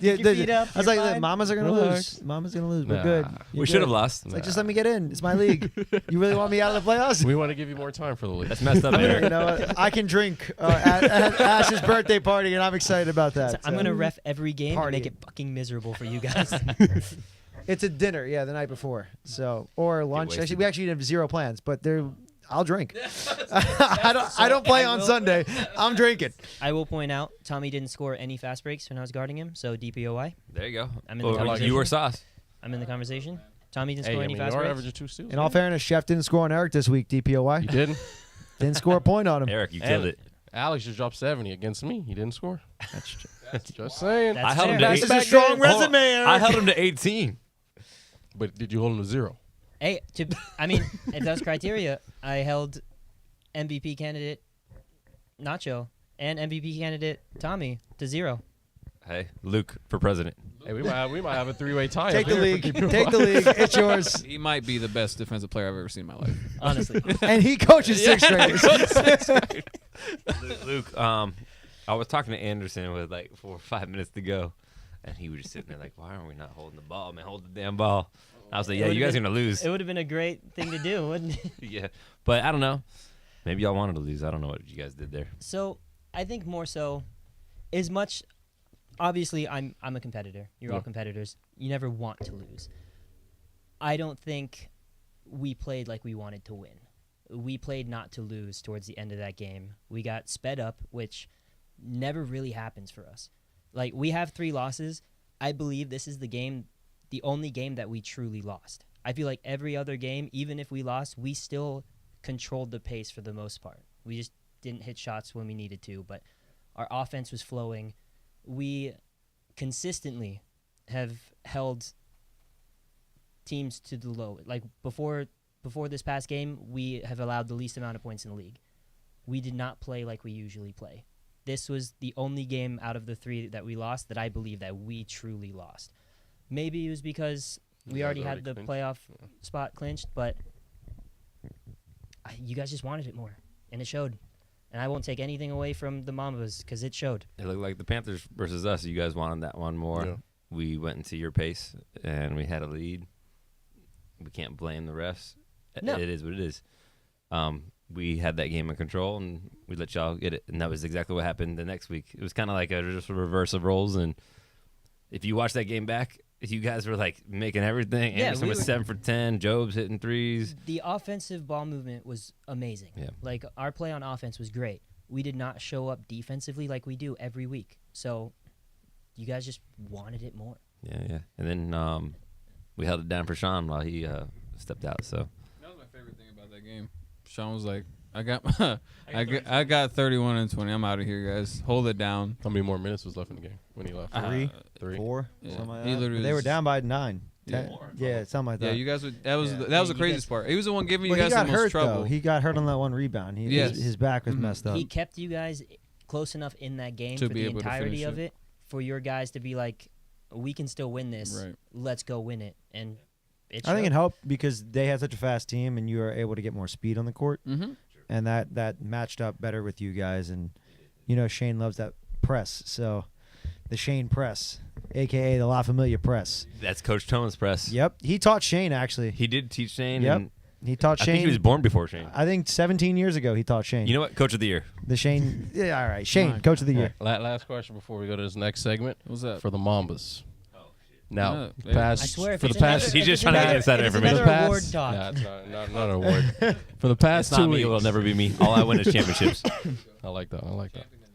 Yeah, your feet up, I was you're like, fine. Mamas are going to Relax. lose. Mamas going to lose. We're Nah. good. We should have lost. It's like, just let me get in. It's my league. You really want me out of the playoffs? We want to give you more time for the league. That's messed up, I mean, Eric. you know what? I can drink at Ash's birthday party, and I'm excited about that. So I'm gonna ref every game and make Party. it fucking miserable for you guys. It's a dinner, yeah, the night before. So or lunch. wasted. Actually, we actually have zero plans, but I'll drink. I don't play on Sunday. I'm drinking. I will point out Tommy didn't score any fast breaks when I was guarding him, so DPOY. There you go. I'm in the Or conversation. you were sauce. I'm in the conversation. Tommy didn't Hey, score I any mean, you fast are breaks. averaging 2 steals. In all fairness, Chef didn't score on Eric this week. DPOY You didn't? didn't score a point on him. Eric, you And killed it. Alex just dropped 70 against me. He didn't score. That's Just saying. That's I held him fair. to That's 8. a strong Hold on. resume, Eric. I held him to 18. But did you hold him to 0? Hey, I mean, if that was criteria, I held MVP candidate Nacho and MVP candidate Tommy to 0. Hey, Luke for president. Hey, we might have a 3-way tie. Take up the here league. for keeping Take the league. It's yours. He might be the best defensive player I've ever seen in my life. Honestly, And he coaches sixth graders. Luke, I was talking to Anderson with like 4 or 5 minutes to go, and he was just sitting there like, "Why aren't we not holding the ball, man? Hold the damn ball." I was like, It "Yeah, you would've guys are been- gonna lose." it would have been a great thing to do, wouldn't it? Yeah, but I don't know. Maybe y'all wanted to lose. I don't know what you guys did there. So I think more so, as much. Obviously, I'm a competitor. You're all Yeah. competitors. You never want to lose. I don't think we played like we wanted to win. We played not to lose towards the end of that game. We got sped up, which never really happens for us. Like, we have 3 losses. I believe this is the only game that we truly lost. I feel like every other game, even if we lost, we still controlled the pace for the most part. We just didn't hit shots when we needed to, but our offense was flowing. We consistently have held teams to the low. Like before this past game, we have allowed the least amount of points in the league. We did not play like we usually play. This was the only game out of the 3 that we lost that I believe that we truly lost. Maybe it was because we You guys already had already the clinched? playoff spot clinched, but you guys just wanted it more, and it showed. And I won't take anything away from the Mambas because it showed. It looked like the Panthers versus us. You guys wanted that one more. Yeah. We went into your pace, and we had a lead. We can't blame the refs. No. It is what it is. We had that game in control, and we let y'all get it. And that was exactly what happened the next week. It was kind of like just a reverse of roles. And if you watch that game back, you guys were like making everything. Yeah, Anderson we was were- 7 for 10. Job's hitting threes. The offensive ball movement was amazing. Yeah. Like, our play on offense was great. We did not show up defensively like we do every week. So you guys just wanted it more. Yeah. And then we held it down for Sean while he stepped out. So That was my favorite thing about that game. Sean was like, I got 31 and 20. I'm out of here, guys. Hold it down. How many more minutes was left in the game when he left? 3, 4, yeah. something like He that. literally They were was- down by 9. Yeah. 10, yeah, something like that. Yeah, you guys would. That was Yeah. that was the You craziest guys- part. He was the one giving you Well, he guys got the most hurt trouble. though. He got hurt on that one rebound. Yes. His back was Mhm. messed up. He kept you guys close enough in that game To for be the able to entirety finish of it. it for your guys to be like, we can still win this. Right. Let's go win it. And it I think it showed. helped because they had such a fast team, and you were able to get more speed on the court, Mm-hmm. and that matched up better with you guys. And you know Shane loves that press, so the Shane press, aka the La Familia press. that's Coach Tone's press. Yep, he taught Shane actually. He did teach Shane. Yep. And He taught I Shane. think he was born before Shane. I think 17 years ago he taught Shane. You know what? Coach of the year. the Shane. Yeah, all right, Shane, Fine. coach of the year. Last question before we go to this next segment What's that? for the Mambas. Now, Yeah, the baby. past I swear, if for the it's another- past He's if just it's trying to get another- inside if it's information. for another the award past, talk. nah, it's not an award. For the past It's 2 not me. weeks, It will never be me. All I win is championships. I like that.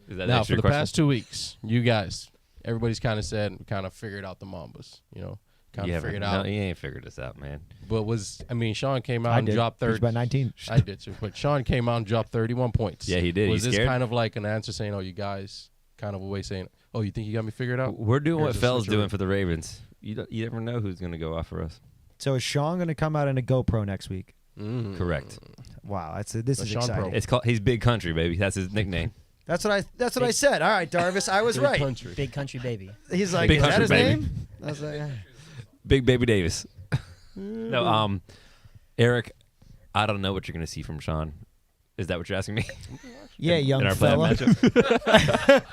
Is that Now, answer for your the question? past 2 weeks, you guys, everybody's kind of said, kind of figured out the Mambas. You know, kind You of haven't- figured out. No, he ain't figured this out, man. But Sean came out I and did. dropped He was 30. by 19. I did too. But Sean came out and dropped 31 points. Yeah, he did. Was You this scared? kind of like an answer saying, "Oh, you guys," kind of a way saying, "Oh, you think you got me figured out"? We're doing Here's what a Fell's switcheroo. doing for the Ravens. You never know who's going to go off for us. So is Sean going to come out in a GoPro next week? Mm. Correct. Wow, this The is Sean exciting. Pro. It's called. He's Big Country, baby. That's his nickname. That's what I said. All right, Darvis, I was Big right. country. Big country baby. He's like, Big is that country, his baby. name? I was like, Big Baby Davis. No, Eric, I don't know what you're going to see from Sean. Is that what you're asking me? Yeah, in young our fella. playoff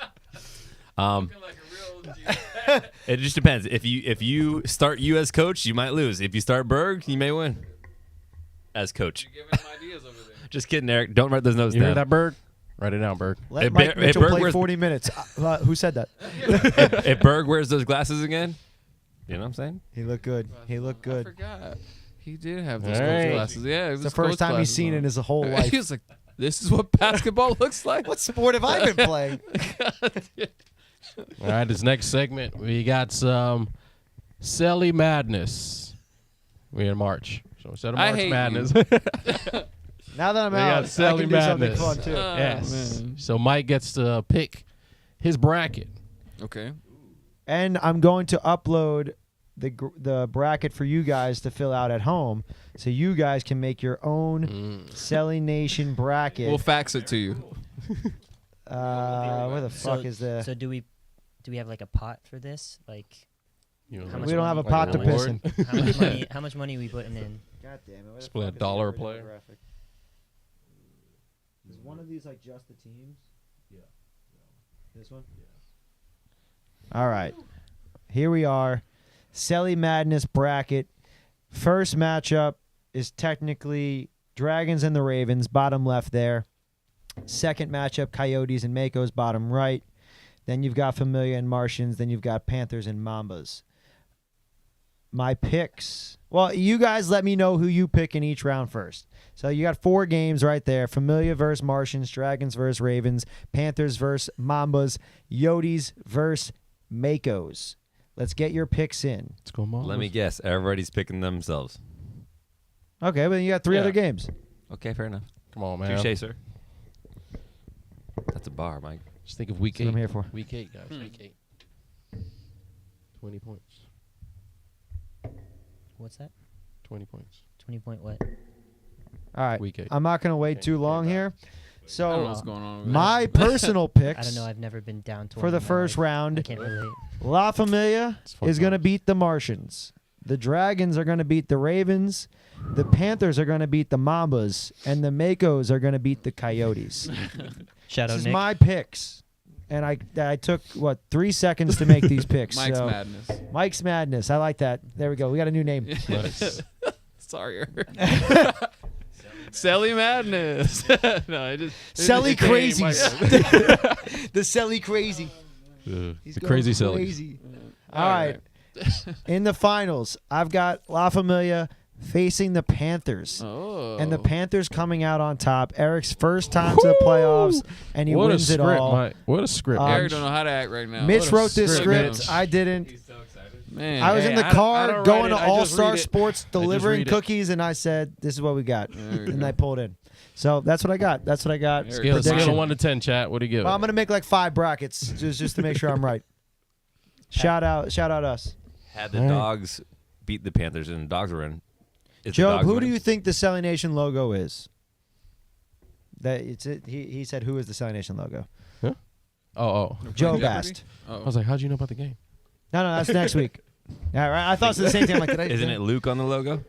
matchup? It just depends. If you start you as coach, you might lose. If you start Berg, you may win as coach. You're giving him ideas over there. Just kidding, Eric. Don't write those notes You hear down. that, Berg? Write it down, Berg. Let Hey, Mike hey, Mitchell Berg, play where's- 40 minutes. Who said that? If Berg wears those glasses again, you know what I'm saying? He looked good. He looked I good. forgot. He did have those All coach right. glasses. Yeah, it was It's the his coach first time he's glasses seen it on. in his whole life. He was like, "This is what basketball looks like." What sport have I been playing? All right, this next segment, we got some Celly Madness. We're in March. So instead of I March hate Madness. Now that I'm We out, got I Sally can do something Madness. fun too. Oh, yes. man. So Mike gets to pick his bracket. Okay. And I'm going to upload the bracket for you guys to fill out at home, so you guys can make your own Selly Nation bracket. We'll fax it to you. Where the fuck is the? So do we have like a pot for this? Like You know, How like- much We don't have a like pot to piss reward. in. how much money? How much money we putting in? God damn it! Where the Split fuck a is dollar the a player? graphic? Is one of these like just the teams? Yeah. This one? All right. Here we are. Selly Madness bracket. First matchup is technically Dragons and the Ravens, bottom left there. Second matchup, Coyotes and Makos, bottom right. Then you've got Familia and Martians. Then you've got Panthers and Mambas. My picks. Well, you guys let me know who you pick in each round first. So you got 4 games right there. Familia versus Martians, Dragons versus Ravens, Panthers versus Mambas, Coyotes versus Makos. Let's get your picks in. Let's go, Mom. Let me guess. Everybody's picking themselves. Okay, but you got 3 Yeah. other games. Okay, fair ugh. Come on, man. Touche, sir. That's a bar, Mike. Just think of week That's what 8. I'm here for. Week 8, guys. Week 8. 20 points. What's that? 20 points. 20-point what? All right. Week 8. I'm not going to wait too long here. I don't know So what's going on. Over my personal picks I don't know. I've never been down to for the first I round, can't relate. La Familia It's fun is going to times. beat the Martians. The Dragons are going to beat the Ravens. The Panthers are going to beat the Mambas. And the Makos are going to beat the Coyotes. Shout This out is Nick. my picks. And I took, 3 seconds to make these picks. Mike's so- madness. Mike's Madness. I like that. There we go. We got a new name. Nice. Sorry. Selly madness. No, I just Selly it came, Crazies. Mike. The Selly Crazy. The He's going crazy Celly. crazy. All right. In the finals, I've got La Familia facing the Panthers. Oh. And the Panthers coming out on top. Eric's first time to the playoffs, and he What wins a it script, all. Mike. What a script. Um, Eric don't know how to act right now. Mitch What a wrote this script, script. Mitch. I didn't. Man, I was in the I car don't going write to it. I All just Star read it. Sports, delivering read it. cookies, and I said, "This is what we got," There you and go. I pulled in. So that's what I got. That's what I got. Eric. Scale Prediction. of 1 to 10, chat. What do you give? Well, I'm it? gonna make like 5 brackets just to make sure I'm right. Shout out us. Had the All right. Dogs beat the Panthers and the Dogs were in. Is the Job, Dogs who do winning? you think the Selling Nation logo is? That it's it. He said, "Who is the Selling Nation logo?" Oh. Joe Jeopardy? asked. I Oh. was like, how'd you know about the game? No, that's next week. Yeah, right. I thought it was the same thing. I'm like, did I? Isn't it Luke on the logo?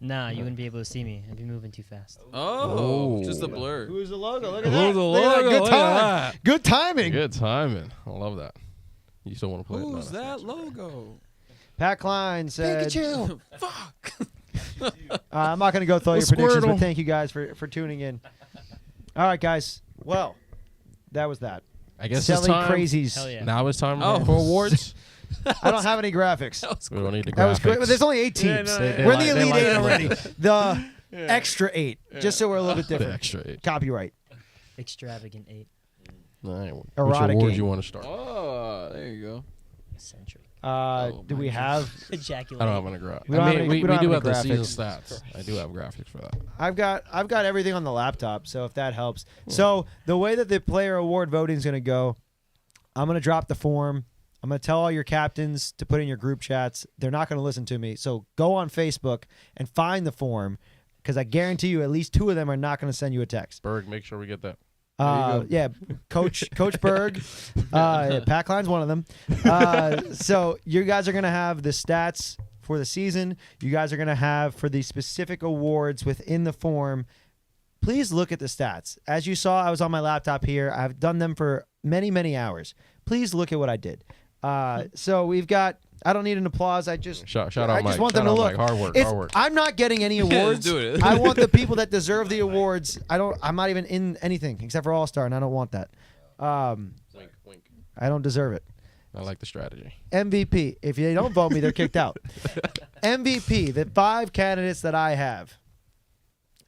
Nah, you wouldn't be able to see me. I'd be moving too fast. Oh, Oh. just a blur. Who's the logo? Look at Who's that. the Look at that. logo? Good Look at time. that. Good timing. Good timing. I love that. You still want to play it? Who's No, that that's not logo? Pat Klein said, Pikachu. Fuck. I'm not going to go through all your The predictions, but Squirtle. thank you guys for tuning in. All right, guys. Well, that was that. I guess it's Selling time. Crazies. Hell yeah. Now it's time Oh. for awards. I don't have any graphics. That was We don't need the That was graphics. great. But there's only 8 teams. no, They- We're in they the like- Elite they 8 like- already. The extra 8. Just so we're a little bit The different. extra 8. Copyright. Extravagant 8. All right. Which Erotic awards game. you want to start? Oh, there you go. Centric. Do we have? Ejaculate. I don't have any graphics. We don't I have mean, any- we we don't do have have any the season graphics. stats. I do have graphics for that. I've got everything on the laptop, so if that helps. So the way that the player award voting is going to go, I'm going to drop the form. I'm going to tell all your captains to put in your group chats. They're not going to listen to me. So go on Facebook and find the form, because I guarantee you at least 2 of them are not going to send you a text. Berg, make sure we get that. Yeah, Coach Berg, Pack Line's one of them. So you guys are going to have the stats for the season. You guys are going to have for the specific awards within the form please look at the stats. As you saw, I was on my laptop here. I've done them for many, many hours. Please look at what I did. So we've got. I don't need an applause. I just Shout out, I Mike. just want them Shout to out, look. Mike. Hard work. It's- Hard work. I'm not getting any awards. do it. I want the people that deserve the awards. I'm not even in anything except for All Star, and I don't want that. Wink, wink. I don't deserve it. I like the strategy. MVP. If they don't vote me, they're kicked out. MVP. The 5 candidates that I have,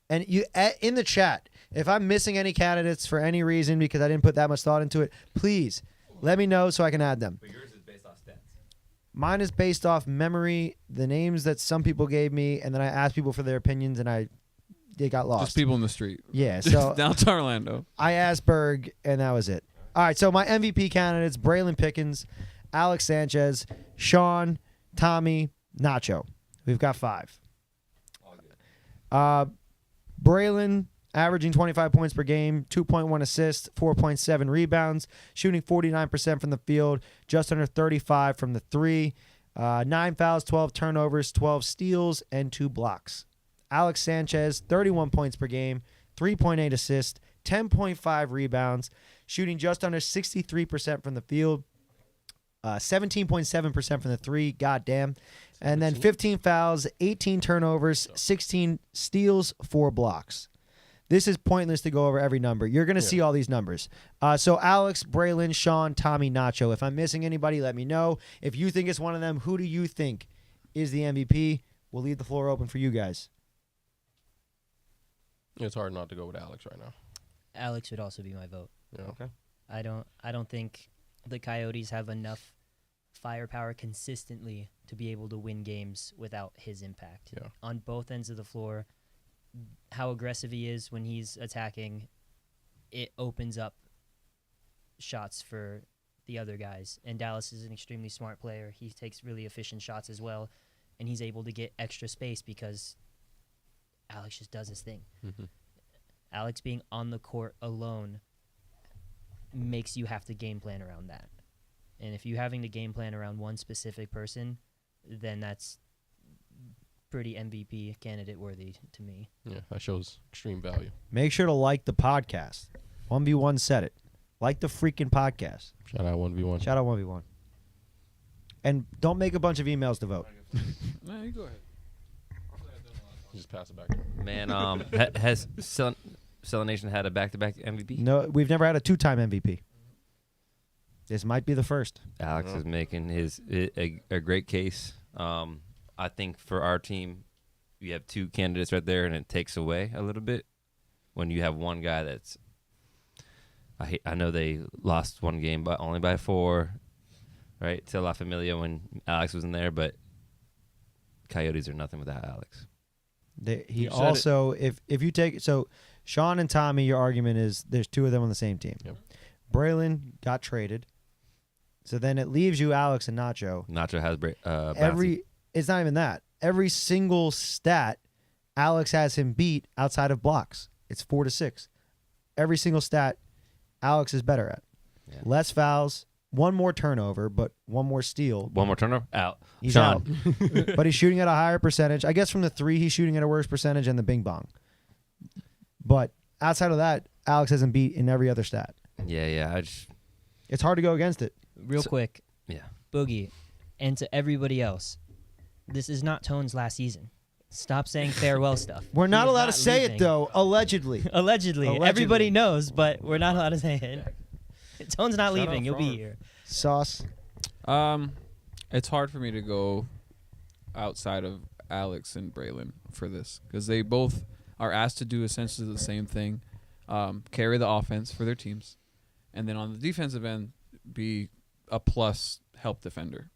and you in the chat. If I'm missing any candidates for any reason because I didn't put that much thought into it, please let me know so I can add them. But yours is based off stats. Mine is based off memory, the names that some people gave me, and then I asked people for their opinions, and they got lost. Just people in the street. Yeah, so Downtown Orlando. I asked Berg, and that was it. All right, so my MVP candidates: Braylon Pickens, Alex Sanchez, Sean, Tommy, Nacho. We've got 5. Braylon averaging 25 points per game, 2.1 assists, 4.7 rebounds, shooting 49% from the field, just under 35 from the 3, 9 fouls, 12 turnovers, 12 steals, and 2 blocks. Alex Sanchez, 31 points per game, 3.8 assists, 10.5 rebounds, shooting just under 63% from the field, 17.7% from the 3, goddamn. And then 15 fouls, 18 turnovers, 16 steals, 4 blocks. This is pointless to go over every number. You're going to see all these numbers. So Alex, Braylon, Sean, Tommy, Nacho. If I'm missing anybody, let me know. If you think it's one of them, who do you think is the MVP? We'll leave the floor open for you guys. It's hard not to go with Alex right now. Alex would also be my vote. Yeah. Okay. I don't think the Coyotes have enough firepower consistently to be able to win games without his impact. Yeah. On both ends of the floor, how aggressive he is when he's attacking, it opens up shots for the other guys. And Dallas is an extremely smart player. He takes really efficient shots as well, and he's able to get extra space because Alex just does his thing. Mm-hmm. Alex being on the court alone makes you have to game plan around that. And if you're having to game plan around one specific person, then that's pretty MVP candidate worthy to me. Yeah, that shows extreme value. Make sure to like the podcast. 1v1 said it. Like the freaking podcast. Shout out 1v1. Shout out 1v1. And don't make a bunch of emails to vote. No, you go ahead. Just pass it back. Man, has CeleNation had a back-to-back MVP? No, we've never had a 2-time MVP. This might be the first. Alex is making a great case. I think for our team, you have 2 candidates right there, and it takes away a little bit when you have one guy that's. I know they lost one game, but only by 4, right? To La Familia when Alex was in there, but Coyotes are nothing without Alex. He also, if you take so Sean and Tommy, your argument is there's 2 of them on the same team. Yep. Braylon got traded, so then it leaves you Alex and Nacho. Nacho has bouncy. It's not even that. Every single stat, Alex has him beat outside of blocks. It's 4-6. Every single stat, Alex is better at. Yeah. Less fouls, 1 more turnover, but 1 more steal. One more turnover out. He's Sean. out. But he's shooting at a higher percentage. I guess from the 3, he's shooting at a worse percentage and the bing bong. But outside of that, Alex has him beat in every other stat. Yeah. It's hard to go against it. Real quick, Yeah. Boogie, and to everybody else, this is not Tone's last season. Stop saying farewell stuff. We're not He is allowed to say leaving. it, though, allegedly. Allegedly. Allegedly. Everybody knows, but we're not allowed to say it. Tone's not Shout leaving. out You'll be Farm. here. Sauce. It's hard for me to go outside of Alex and Braylon for this because they both are asked to do essentially the same thing, carry the offense for their teams, and then on the defensive end, be a plus help defender.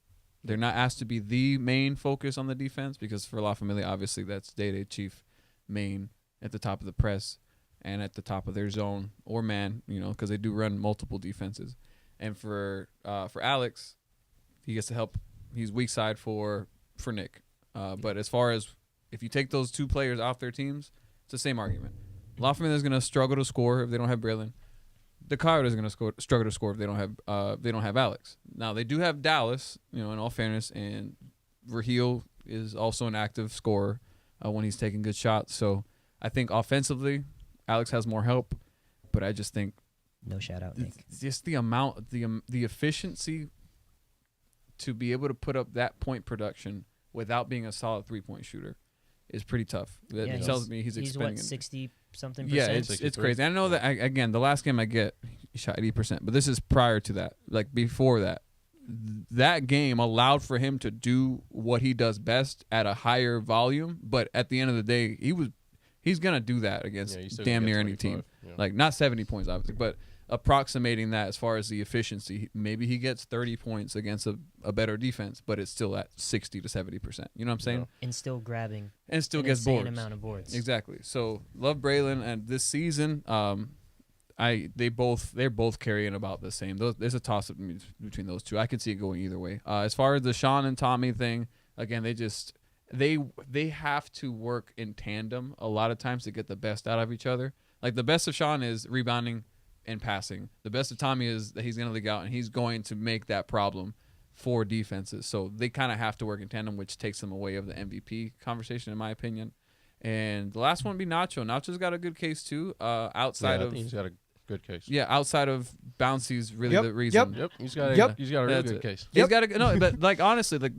They're not asked to be the main focus on the defense because for La Familia, obviously that's day-to-day chief main at the top of the press and at the top of their zone or man, because they do run multiple defenses. And for Alex, he gets to help. He's weak side for Nick. But as far as if you take those 2 players off their teams, it's the same argument. La Familia is going to struggle to score if they don't have Braylon. The Coyotes are going to struggle to score if they don't have Alex. Now they do have Dallas, in all fairness, and Raheel is also an active scorer when he's taking good shots. So I think offensively, Alex has more help, but I just think No shout out, Nick. just the amount, the efficiency to be able to put up that point production without being a solid 3-point shooter is pretty tough. That Yeah, tells me he's He's expending. what, 60 something Yeah, percent? it's 63. crazy. I know that again, the last game he shot 80%, but this is prior to that. Like before that, that game allowed for him to do what he does best at a higher volume. But at the end of the day, he's gonna do that against Yeah, he still damn gets near any 25, team. yeah. Like not 70 points obviously, but approximating that as far as the efficiency. Maybe he gets 30 points against a better defense, but it's still at 60 to 70%. You know what I'm saying? Yeah. And still grabbing And still an gets insane boards. amount of boards. Exactly. So love Braylon, and this season, they're both carrying about the same. There's a toss up between those two. I can see it going either way. As far as the Sean and Tommy thing, again, they have to work in tandem a lot of times to get the best out of each other. Like the best of Sean is rebounding and passing. The best of Tommy is that he's going to league out and he's going to make that problem for defenses. So they kind of have to work in tandem, which takes them away of the MVP conversation, in my opinion. And the last one would be Nacho. Nacho's got a good case too. Outside I of think he's got a good case. outside of Bouncy's really Yep, the reason. Yep, he's got a Yep. he's got a really That's good it. case. He's got to no, but like honestly, like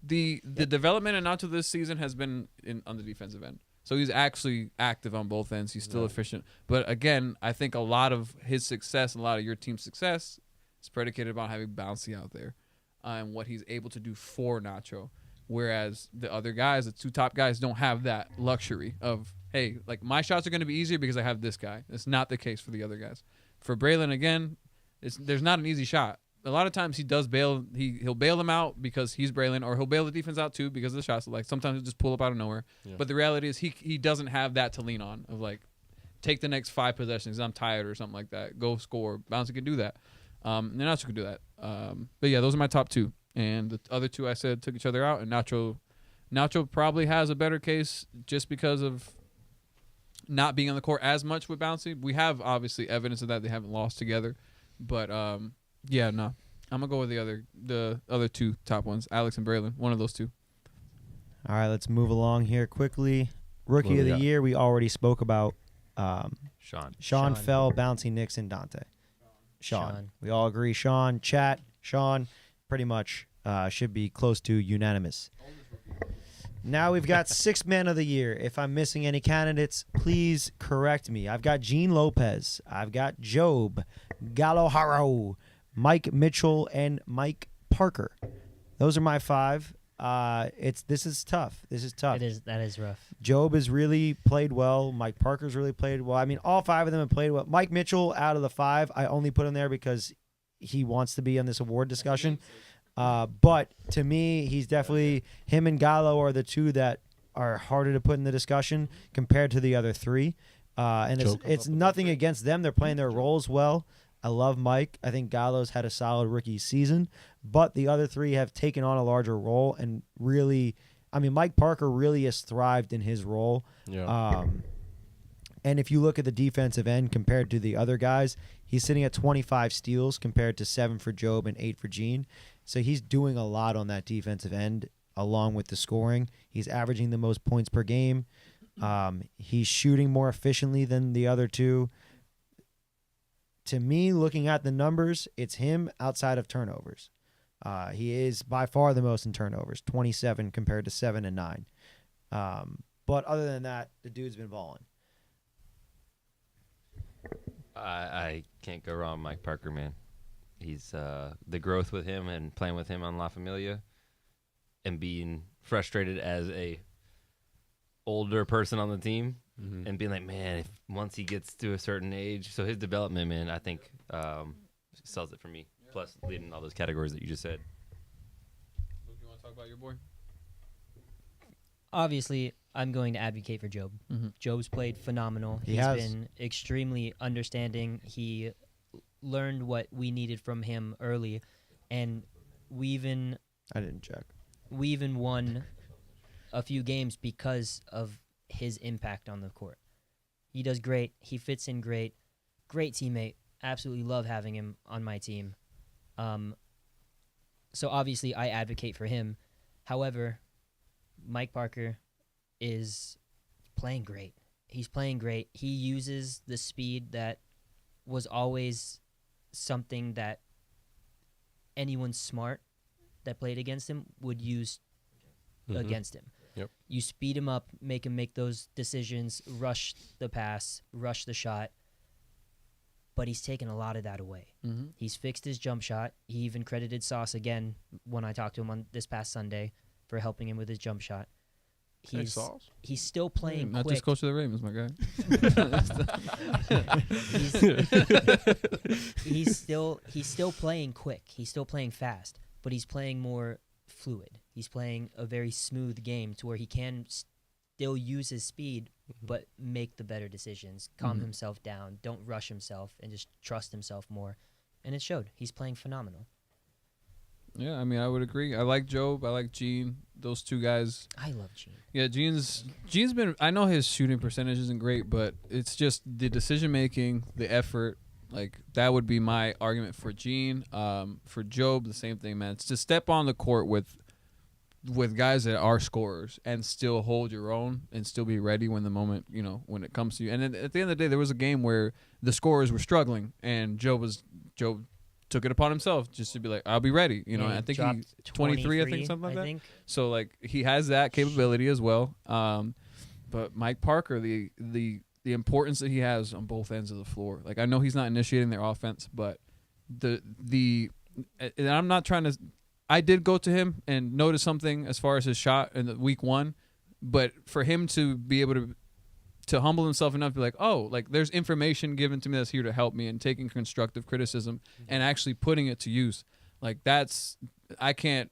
the development in Nacho this season has been on the defensive end. So he's actually active on both ends. He's still efficient. But again, I think a lot of his success, a lot of your team's success, is predicated upon having Bouncy out there and what he's able to do for Nacho. Whereas the other guys, the two top guys, don't have that luxury of, hey, like my shots are going to be easier because I have this guy. It's not the case for the other guys. For Braylon, again, there's not an easy shot. A lot of times he does bail. He'll bail them out because he's Braylon, or he'll bail the defense out too because of the shots. Like sometimes he'll just pull up out of nowhere. Yeah. But the reality is he doesn't have that to lean on of like take the next 5 possessions. I'm tired or something like that. Go score. Bouncy can do that. And Nacho can do that. But yeah, those are my top two. And the other two I said took each other out. And Nacho probably has a better case just because of not being on the court as much with Bouncy. We have obviously evidence of that. They haven't lost together. But yeah, no. I'm gonna go with the other two top ones, Alex and Braylon. One of those two. All right, let's move along here quickly. Rookie What of we the got? year, we already spoke about Sean. Sean Sean. Fell, Bouncy, Nixon, Dante. Sean. Sean. We all agree. Sean, chat, Sean, pretty much should be close to unanimous. Now we've got 6 men of the year. If I'm missing any candidates, please correct me. I've got Gene Lopez. I've got Job, Gallo Haro, Mike Mitchell, and Mike Parker. Those are my 5. This is tough. That is rough. Job has really played well. Mike Parker's really played well. I mean, all 5 of them have played well. Mike Mitchell, out of the 5, I only put him there because he wants to be on this award discussion. But to me, he's definitely, him and Gallo are the two that are harder to put in the discussion compared to the other 3. And it's nothing against them. They're playing their roles well. I love Mike. I think Gallo's had a solid rookie season, but the other 3 have taken on a larger role and really, I mean, Mike Parker really has thrived in his role. Yeah. And if you look at the defensive end compared to the other guys, he's sitting at 25 steals compared to 7 for Job and 8 for Gene. So he's doing a lot on that defensive end along with the scoring. He's averaging the most points per game. He's shooting more efficiently than the other 2. To me, looking at the numbers, it's him outside of turnovers. He is by far the most in turnovers, 27 compared to 7 and 9. But other than that, the dude's been balling. I can't go wrong with Mike Parker, man. He's the growth with him and playing with him on La Familia and being frustrated as a older person on the team and being like, man, if once he gets to a certain age, so his development, man, I think sells it for me. Plus leading all those categories that you just said. You want to talk about your boy? Obviously, I'm going to advocate for Job. Mm-hmm. Job's played phenomenal. He He's has. been extremely understanding. He learned what we needed from him early, and we even check. we even won a few games because of his impact on the court. He does great. He fits in great. Great teammate. Absolutely love having him on my team. So obviously I advocate for him. However, Mike Parker is playing great. He's playing great. He uses the speed that was always something that anyone smart that played against him would use against him. Yep. You speed him up, make him make those decisions, rush the pass, rush the shot. But he's taken a lot of that away. Mm-hmm. He's fixed his jump shot. He even credited Sauce again when I talked to him on this past Sunday for helping him with his jump shot. He's still playing Not quick. just coach of the Ravens, my guy. he's still playing quick. He's still playing fast, but he's playing more fluid. He's playing a very smooth game to where he can still use his speed, but make the better decisions, calm himself down, don't rush himself, and just trust himself more. And it showed. He's playing phenomenal. Yeah, I mean, I would agree. I like Job. I like Gene. Those two guys. I love Gene. Yeah, Gene's been. I know his shooting percentage isn't great, but it's just the decision making, the effort. Like that would be my argument for Gene. For Job, the same thing, man. It's to step on the court with guys that are scorers and still hold your own and still be ready when the moment, when it comes to you. And then at the end of the day, there was a game where the scorers were struggling, and Job took it upon himself just to be like, I'll be ready. I think he 23, I think, something like that. So like he has that capability as well. But Mike Parker, the importance that he has on both ends of the floor. Like I know he's not initiating their offense, but and I'm not trying to. I did go to him and notice something as far as his shot in the week 1, but for him to be able to humble himself enough to be like, oh, like there's information given to me that's here to help me, and taking constructive criticism and actually putting it to use. Like I can't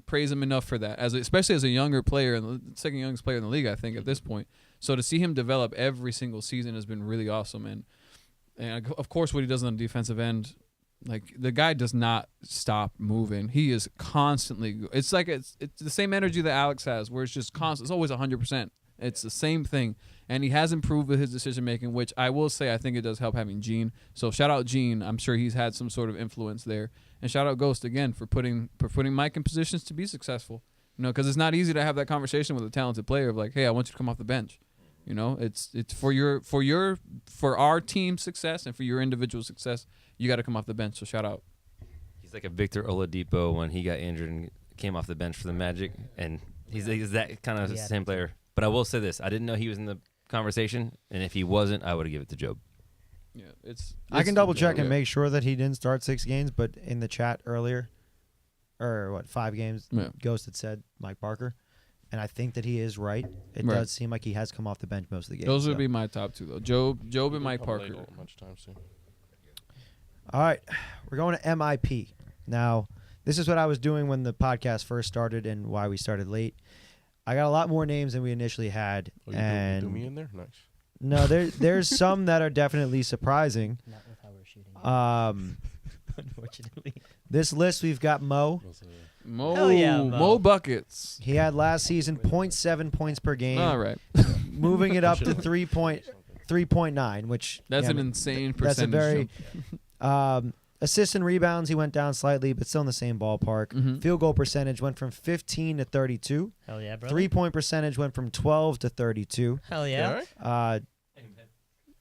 praise him enough for that, especially as a younger player and the second youngest player in the league, I think, at this point. So to see him develop every single season has been really awesome. And of course what he does on the defensive end, like the guy does not stop moving. He is constantly. It's like it's the same energy that Alex has, where it's just constant. It's always 100%. It's the same thing, and he has improved with his decision making, which I will say I think it does help having Gene. So shout out Gene. I'm sure he's had some sort of influence there, and shout out Ghost again for putting Mike in positions to be successful. Because it's not easy to have that conversation with a talented player of like, hey, I want you to come off the bench. It's for our team success and for your individual success. You got to come off the bench, so shout out. He's like a Victor Oladipo when he got injured and came off the bench for the Magic, and he's that kind of same player. But I will say this: I didn't know he was in the conversation, and if he wasn't, I would have given it to Job. Yeah, it's I can double check and make sure that he didn't start 6 games, but in the chat earlier, or 5 games, Ghost had said Mike Parker, and I think that he is right. It does seem like he has come off the bench most of the games. Those would be my top 2 though: Job and Mike Parker. All right, we're going to MIP. Now, this is what I was doing when the podcast first started and why we started late. I got a lot more names than we initially had. Oh, you and do me in there? Nice. No, there's some that are definitely surprising. Not with how we're shooting. Unfortunately. This list, we've got Mo. Hell yeah, Mo buckets. He had last season 0.7 points per game. All right. Moving it up to 3.9, which that's an insane percentage. That's a very assists and rebounds, he went down slightly, but still in the same ballpark. Mm-hmm. Field goal percentage went from 15 to 32. Hell yeah, bro. 3-point percentage went from 12 to 32. Hell yeah.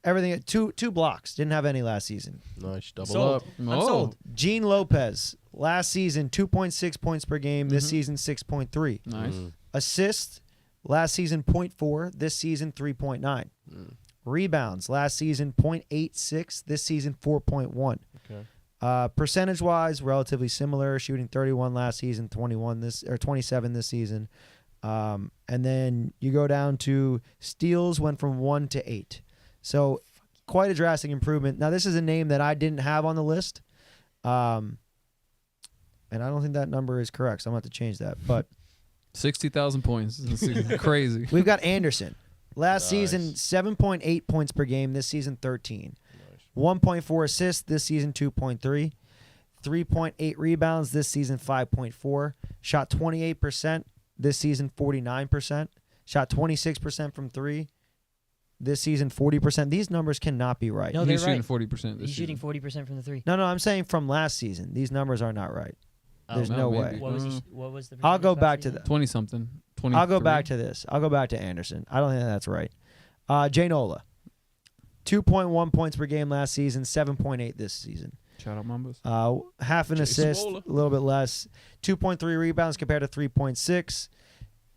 Everything two blocks. Didn't have any last season. Nice. Double Sold. up. I'm sold. Gene Lopez, last season 2.6 points per game. This season 6.3. Nice. Assists, last season 0.4. This season 3.9. Rebounds, last season 0.86. This season 4.1. Okay. Percentage-wise, relatively similar. Shooting 31 last season, 27 this season. And then you go down to steals, went from 1 to 8. So quite a drastic improvement. Now, this is a name that I didn't have on the list. And I don't think that number is correct, so I'm going to have to change that. But 60,000 points. It's crazy. We've got Anderson. Last season, 7.8 points per game. This season, 13. 1.4 assists. This season, 2.3. 3.8 rebounds. This season, 5.4. Shot 28%. This season, 49%. Shot 26% from 3. This season, 40%. These numbers cannot be right. No, He's they're shooting right. 40% this He's shooting season. 40% from the 3. No, I'm saying from last season. These numbers are not right. There's no maybe. way. What was the? I'll go percentage back last to season? that. 20-something. I'll go back to this. I'll go back to Anderson. I don't think that's right. Jay Nola, 2.1 points per game last season, 7.8 this season. Shout out Mambas. Half an Jay assist, Samola. a little bit less. 2.3 rebounds compared to 3.6.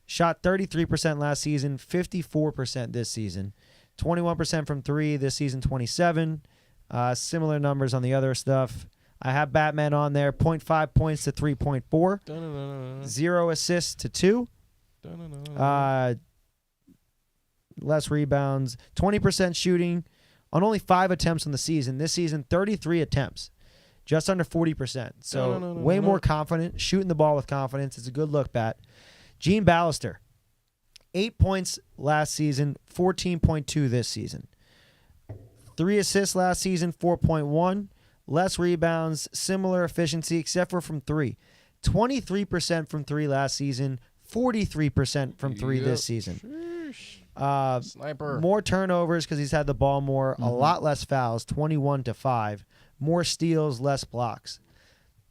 Shot 33% last season, 54% this season. 21% from three this season, 27. Similar numbers on the other stuff. I have Batman on there, 0.5 points to 3.4. Dun-dun-dun-dun. 0 assists to 2. Dun-dun-dun-dun. Less rebounds. 20% shooting on only 5 attempts on the season. This season, 33 attempts. Just under 40%. So way more confident. Shooting the ball with confidence. It's a good look bat. Gene Ballister, 8 points last season, 14.2 this season. 3 assists last season, 4.1. Less rebounds, similar efficiency except for from 3. 23% from 3 last season, 43% from 3 this season. Sniper. More turnovers because he's had the ball more. A lot less fouls, 21-5. More steals, less blocks.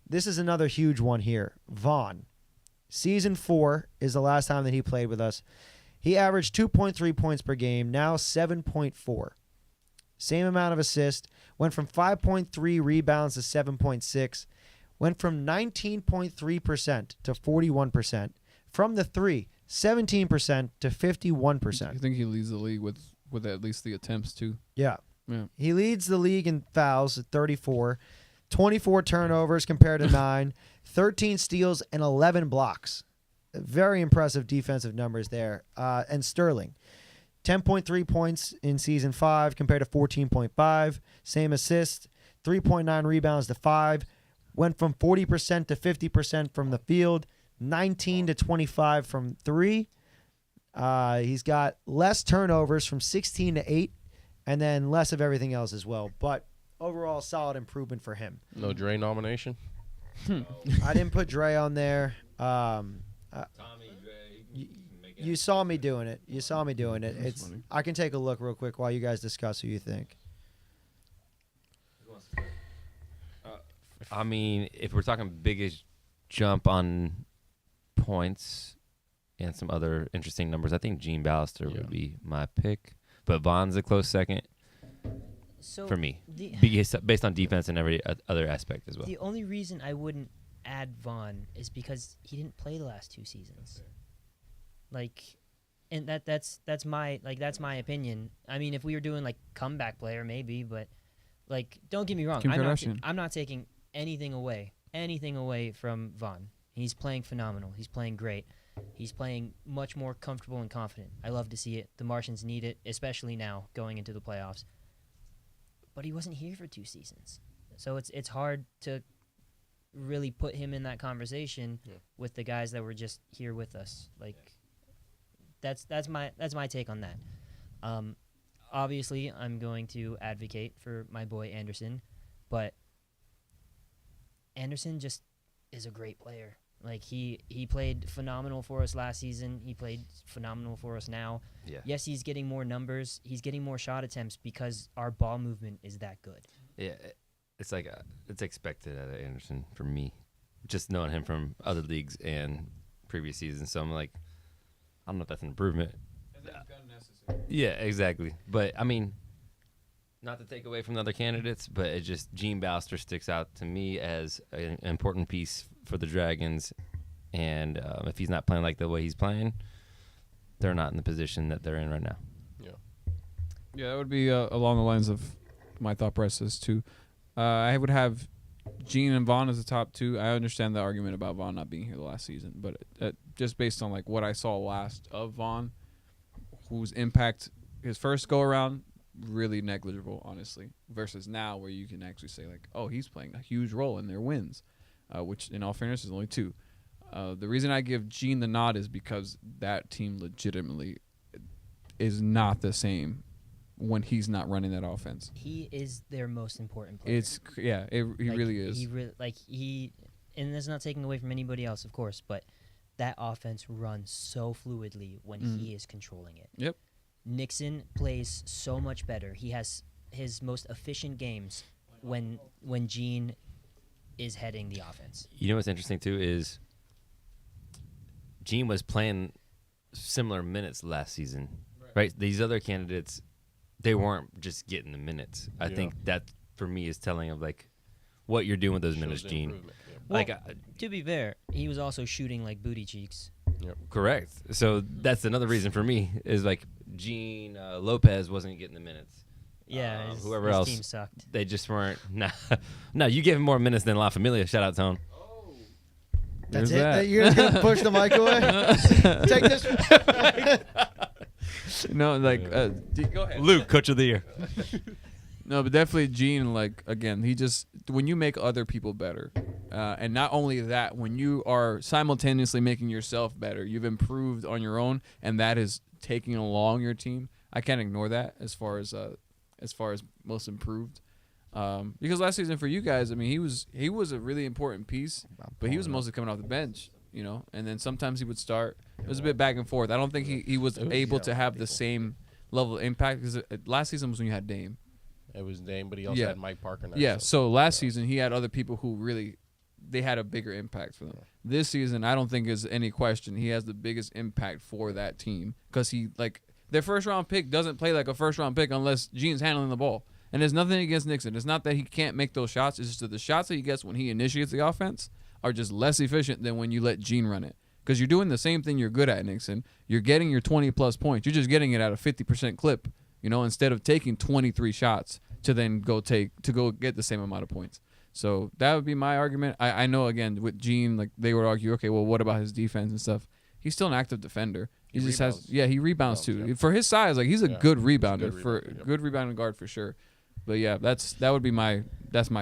This is another huge one here. Vaughn. Season 4 is the last time that he played with us. He averaged 2.3 points per game, now 7.4. Same amount of assists. Went from 5.3 rebounds to 7.6. Went from 19.3% to 41%. From the 3, 17% to 51%. I think he leads the league with at least the attempts too. Yeah. Yeah. He leads the league in fouls at 34. 24 turnovers compared to 9. 13 steals and 11 blocks. Very impressive defensive numbers there. And Sterling, 10.3 points in Season 5 compared to 14.5. Same assist. 3.9 rebounds to 5. Went from 40% to 50% from the field. 19 to 25 from 3. He's got less turnovers from 16 to 8. And then less of everything else as well. But overall, solid improvement for him. No Dre nomination. I didn't put Dre on there. You saw me doing it. That's funny. I can take a look real quick while you guys discuss who you think. I mean, if we're talking biggest jump on points and some other interesting numbers, I think Gene Ballister Yeah. would be my pick. But Vaughn's a close second So for me, the based on defense and every other aspect as well. the only reason I wouldn't add Vaughn is because he didn't play the last 2 seasons. Like, and that's my opinion. I mean, if we were doing like comeback player, maybe, but like, don't get me wrong, Kim Kardashian. I'm not taking anything away from Vaughn. He's playing phenomenal. He's playing great. He's playing much more comfortable and confident. I love to see it. The Martians need it, especially now going into the playoffs. But he wasn't here for 2 seasons, so it's hard to really put him in that conversation with the guys that were just here with us. Like, that's my take on that. Obviously, I'm going to advocate for my boy Anderson, but Anderson just is a great player. Like, he played phenomenal for us last season. He played phenomenal for us now. Yeah. Yes, he's getting more numbers. He's getting more shot attempts because our ball movement is that good. Yeah, it's like it's expected out of Anderson for me, just knowing him from other leagues and previous seasons. So I'm like, I don't know if that's an improvement. Yeah, exactly. But I mean, not to take away from the other candidates, but it just Gene Ballister sticks out to me as an important piece for the Dragons. And if he's not playing like the way he's playing, they're not in the position that they're in right now. Yeah, that would be along the lines of my thought process too. I would have Gene and Vaughn as the top 2. I understand the argument about Vaughn not being here the last season, but just based on like what I saw last of Vaughn, whose impact his first go around really negligible, honestly, versus now where you can actually say like, oh, he's playing a huge role in their wins, which in all fairness is only 2. The reason I give Gene the nod is because that team legitimately is not the same when he's not running that offense. He is their most important player. He really is. And that's not taking away from anybody else, of course, but that offense runs so fluidly when he is controlling it. Yep. Nixon plays so much better. He has his most efficient games when Gene is heading the offense. You know what's interesting too is Gene was playing similar minutes last season right? These other candidates, they weren't just getting the minutes. I Yeah. think that for me is telling of like what you're doing with those minutes, Shows Gene. improvement, yeah. Well, Like, to be fair, he was also shooting like booty cheeks. correct. So that's another reason for me is like Gene Lopez wasn't getting the minutes. Yeah, whoever his else. team sucked. They just weren't. No, you gave him more minutes than La Familia. Shout out, Tone. That's There's it. that. You're just gonna push the mic away. Take this. No, like go ahead. Luke, Coach of the Year. No, but definitely Gene. Like again, he just when you make other people better, and not only that, when you are simultaneously making yourself better, you've improved on your own, and that is taking along your team. I can't ignore that as far as most improved. Because last season for you guys, I mean, he was a really important piece, but he was mostly coming off the bench, you know. And then sometimes he would start. It was a bit back and forth. I don't think he was able to have the same level of impact because last season was when you had Dame. It was Dame, but he also Yeah. had Mike Parker. Now, Yeah. So last season he had other people who really they had a bigger impact for them. This season, I don't think is any question he has the biggest impact for that team because he like their first round pick doesn't play like a first round pick unless Gene's handling the ball. And there's nothing against Nixon. It's not that he can't make those shots. It's just that the shots that he gets when he initiates the offense are just less efficient than when you let Gene run it. Because you're doing the same thing you're good at, Nixon. You're getting your 20-plus points. You're just getting it at a 50% clip, you know, instead of taking 23 shots to then go get the same amount of points. So that would be my argument. I know, again, with Gene, like they would argue, okay, well, what about his defense and stuff? He's still an active defender. He just rebounds. he rebounds too. Yeah. For his size, like he's a good rebounder, good rebounding guard for sure. But yeah, that's my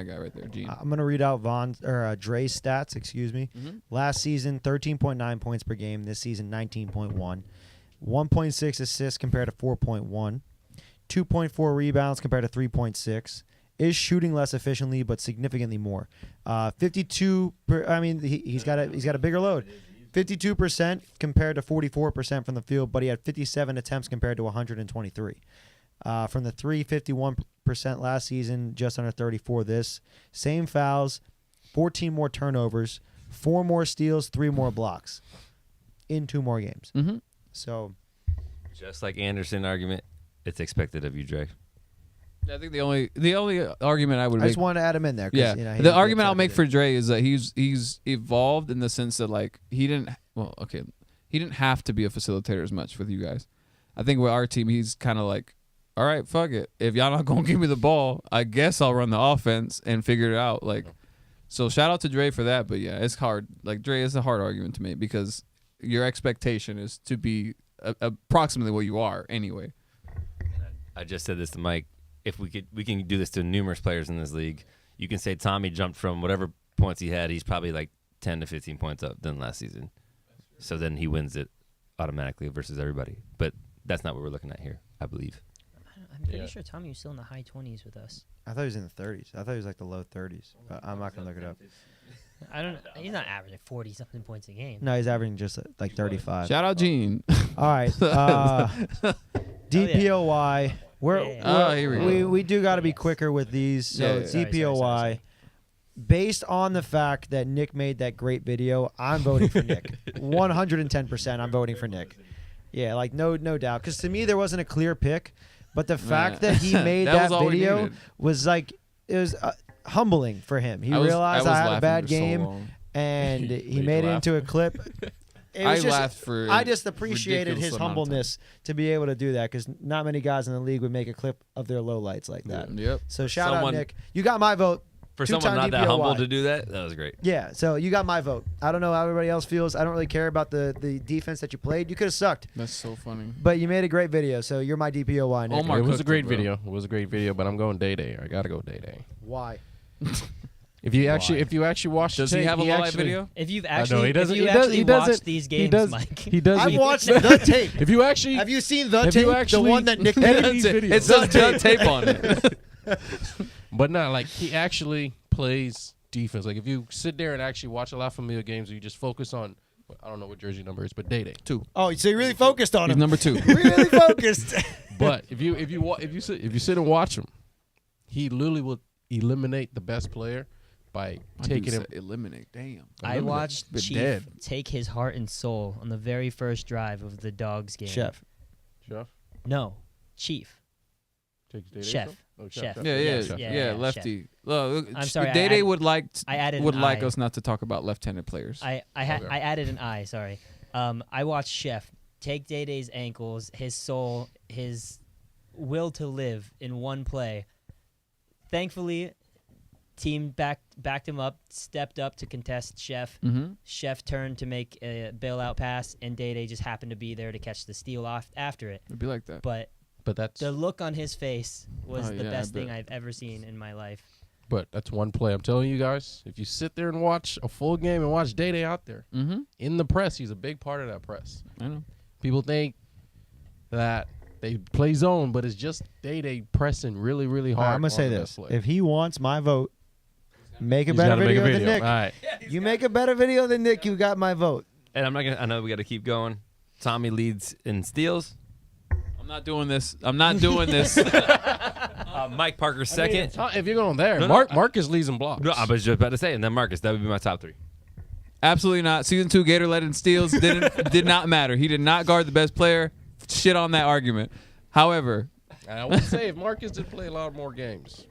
guy right there, Gene. I'm gonna read out Dre's stats. Excuse me. Last season, 13.9 points per game. This season, 19.1. 1.6 assists compared to 4.1. 2.4 rebounds compared to 3.6. Is shooting less efficiently, but significantly more. 52. He's got a bigger load. 52% compared to 44% from the field, but he had 57 attempts compared to 123. From the 51% last season, just under 34 this. Same fouls, 14 more turnovers, 4 more steals, 3 more blocks in 2 more games. Mm-hmm. So, Just like Anderson argument, it's expected of you, Dre. I think the only argument I would I make, just wanted to add him in there. 'Cause, yeah, you know, he the gets argument I'll make updated. for Dre is that he's evolved in the sense that like he didn't have to be a facilitator as much with you guys. I think with our team, he's kind of like, all right, fuck it. If y'all not gonna give me the ball, I guess I'll run the offense and figure it out. Like, so shout out to Dre for that. But yeah, it's hard. Like Dre is a hard argument to make because your expectation is to be approximately what you are anyway. I just said this to Mike. If we can do this to numerous players in this league. You can say Tommy jumped from whatever points he had. He's probably like 10 to 15 points up than last season. So then he wins it automatically versus everybody. But that's not what we're looking at here, I believe. I'm pretty sure Tommy was still in the high 20s with us. I thought he was in the 30s. I thought he was like the low 30s. But I'm not gonna look it up. I don't. He's not averaging 40 something points a game. No, he's averaging just like 35. Shout out Gene. All right. DPOY. Here we go. We do got to be quicker with these. So Yeah. DPOY. Sorry. Based on the fact that Nick made that great video, I'm voting for Nick. 110%. I'm voting for Nick. Yeah, like no doubt. Because to me, there wasn't a clear pick, but the fact that he made That that, was all we video needed. was like it was humbling for him. He I was realized I had a laughing bad for so game, long. and he Made made you it laugh. into a clip. It I was just, laughed for I just appreciated ridiculous his amount of time. humbleness to be able to do that because not many guys in the league would make a clip of their lowlights like that. Yep. So shout out Someone- Nick. You got my vote. For Two-time someone not that DPOY. humble to do that was great. Yeah, so you got my vote. I don't know how everybody else feels. I don't really care about the defense that you played. You could have sucked, That's so funny. but you made a great video, so you're my DPOY, Nick. Omar It was cooked a great it, bro. video. It was a great video, but I'm going Day Day. I gotta go Day Day. Why? If you actually watch, Does the he tape, have a low light actually- video? If you've I actually, know he doesn't. if you He does. actually He watched doesn't. these He games, does. Mike, He does. I've watched the tape. If you actually, Have you seen the Have you tape? actually- The one that Nick Any of made? these It videos. says duct tape on it. But not like he actually plays defense. Like if you sit there and actually watch a lot of Familia games, you just focus on. I don't know what jersey number is, but Day Day. 2. Oh, so you really focused on He's him. number 2. Really focused. But if you sit and watch him, he literally will eliminate the best player by taking him. Eliminate. Damn. I watched Been Chief dead. take his heart and soul on the very first drive of the Dogs game. Chef. Chef? No, Chief. Takes Day-Day Chef. stuff? Oh, Chef. Yeah, Chef. lefty. Look, I'm sorry, Day Day I would like added would an like I. us not to talk about left-handed players. I added an I. Sorry. I watched Chef take Day Day's ankles, his soul, his will to live in one play. Thankfully, team backed him up, stepped up to contest Chef. Mm-hmm. Chef turned to make a bailout pass, and Day Day just happened to be there to catch the steal off after it. It'd be like that. But that's the look on his face was Oh, the yeah, I best thing bet. I've ever seen in my life. one play. I'm telling you guys, if you sit there and watch a full game and watch Day Day out there Mm-hmm. in the press, he's a big part of that press. I know. People think that they play zone, but it's just Day Day pressing really, really hard. I'm gonna say on the this: best play. if he wants my vote, make a He's better gotta make a video than Nick. All right. You make a better video than Nick, you got my vote. And I'm not gonna. I know we got to keep going. Tommy leads in steals. I'm not doing this. I'm not doing this. Mike Parker I mean, second. if you're going there, No, no, Marcus leads in blocks. No, I was just about to say, and then Marcus. That would be my top 3. Absolutely not. Season 2 Gator led in steals did not matter. He did not guard the best player. Shit on that argument. However, I would say if Marcus did play a lot more games,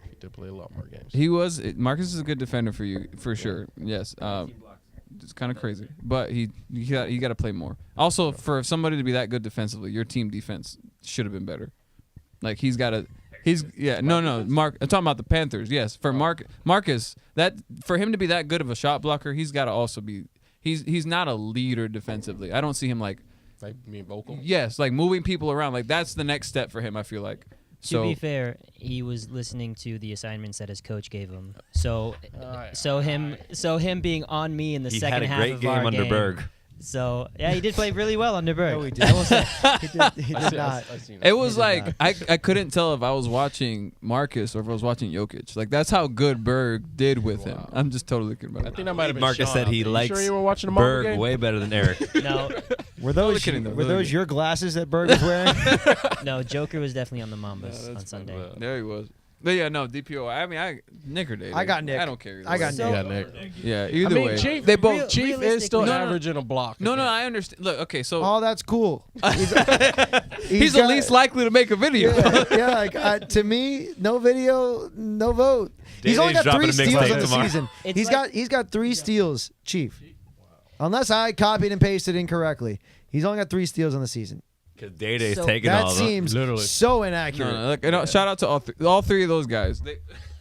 he did play a lot more games. Marcus is a good defender for you for sure. Yes. It's kind of crazy, but he got to play more. Also, for somebody to be that good defensively, your team defense should have been better. Like Mark. I'm talking about the Panthers. Yes, for Marcus, that for him to be that good of a shot blocker, he's got to also be. He's not a leader defensively. I don't see him like. Like me vocal. Yes, like moving people around. Like that's the next step for him. I feel like. To be fair, he was listening to the assignments that his coach gave him. So him being on me in the He second had a half great of game our under game. Berg. So yeah, he did play really well under Berg. No, he did. I will say. He did not. I've seen it. It was did like not. I couldn't tell if I was watching Marcus or if I was watching Jokic. Like that's how good Berg did with him. Wow. I'm just totally kidding I about it. think that might have been Marcus Sean said out he there. You likes sure you were watching the Mamba Berg game? way better than Eric. No, Were those kidding, though. were Totally those kidding. your glasses that Berg was wearing? no, Joker was definitely on the Mambas on that's Sunday. Well, There he was. But yeah, no DPO. I mean, Nick or Day. I got Nick. I don't care. Either I got way. So- Yeah, Nick. Yeah, I either mean, way. Chief, They both. Chief is still realistically- averaging a block. No, a no, game. I understand. Look, okay, so Oh, that's cool. he's He's the got- least likely to make a video. Yeah, like to me, no video, no vote. He's only Day-Day's got 3 dropping a mixtape steals on the tomorrow. season. It's He's got 3 steals, Chief. Unless I copied and pasted incorrectly, he's only got 3 steals on the season. Because Day Day's So taking That all of them. seems Literally. so No, inaccurate. no, look, shout out to all three of those guys.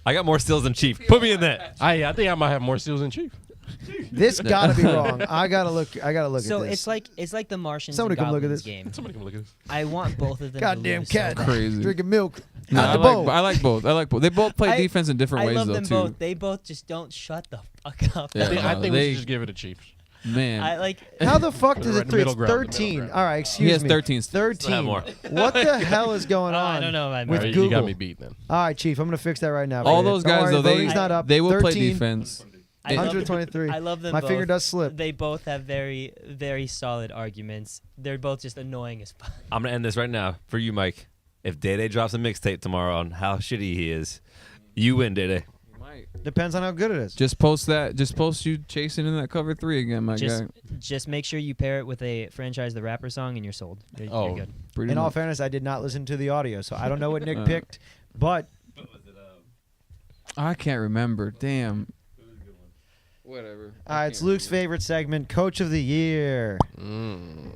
I got more steals than Chief. Put me in that. I think I might have more steals than Chief. This gotta be wrong. I gotta look. So So at this. it's like the Martians Somebody and come look at Goblins this. game. Somebody can look at this. I want both of them. Goddamn to lose cat. So bad. Crazy. Drinking milk. No, out I the bowl. like both. I like both. They both play I- defense in different I ways love though them too. both. They both just don't shut the fuck up. Yeah. I no, think we they- should just give it to Chief. Man, I like. How the fuck Put does it it right in the 3? It's middle ground, the middle 13. ground. All right, excuse he has me. 13 steals. 13. Have more. What the hell is going on? I don't know. With All right, Google. you got me beat then. All right, Chief. I'm gonna fix that right now. All for you. those Don't guys worry, though, voting's not up. they will play 13, defense. I love, 123. I love them My both. finger does slip. They both have very, very solid arguments. They're both just annoying as fuck. I'm going to end this right now for you, Mike. If Day Day drops a mixtape tomorrow on how shitty he is, you win, Day Day. Depends on how good it is. Just post that. Just post you chasing in that cover 3 again, my guy. Just make sure you pair it with a Franchise the Rapper song and you're sold. You're Oh. good. Pretty In all much. fairness, I did not listen to the audio, so I don't know what Nick picked. But I can't remember. Damn. Whatever. all right, it's Luke's favorite segment, Coach of the Year. Luke,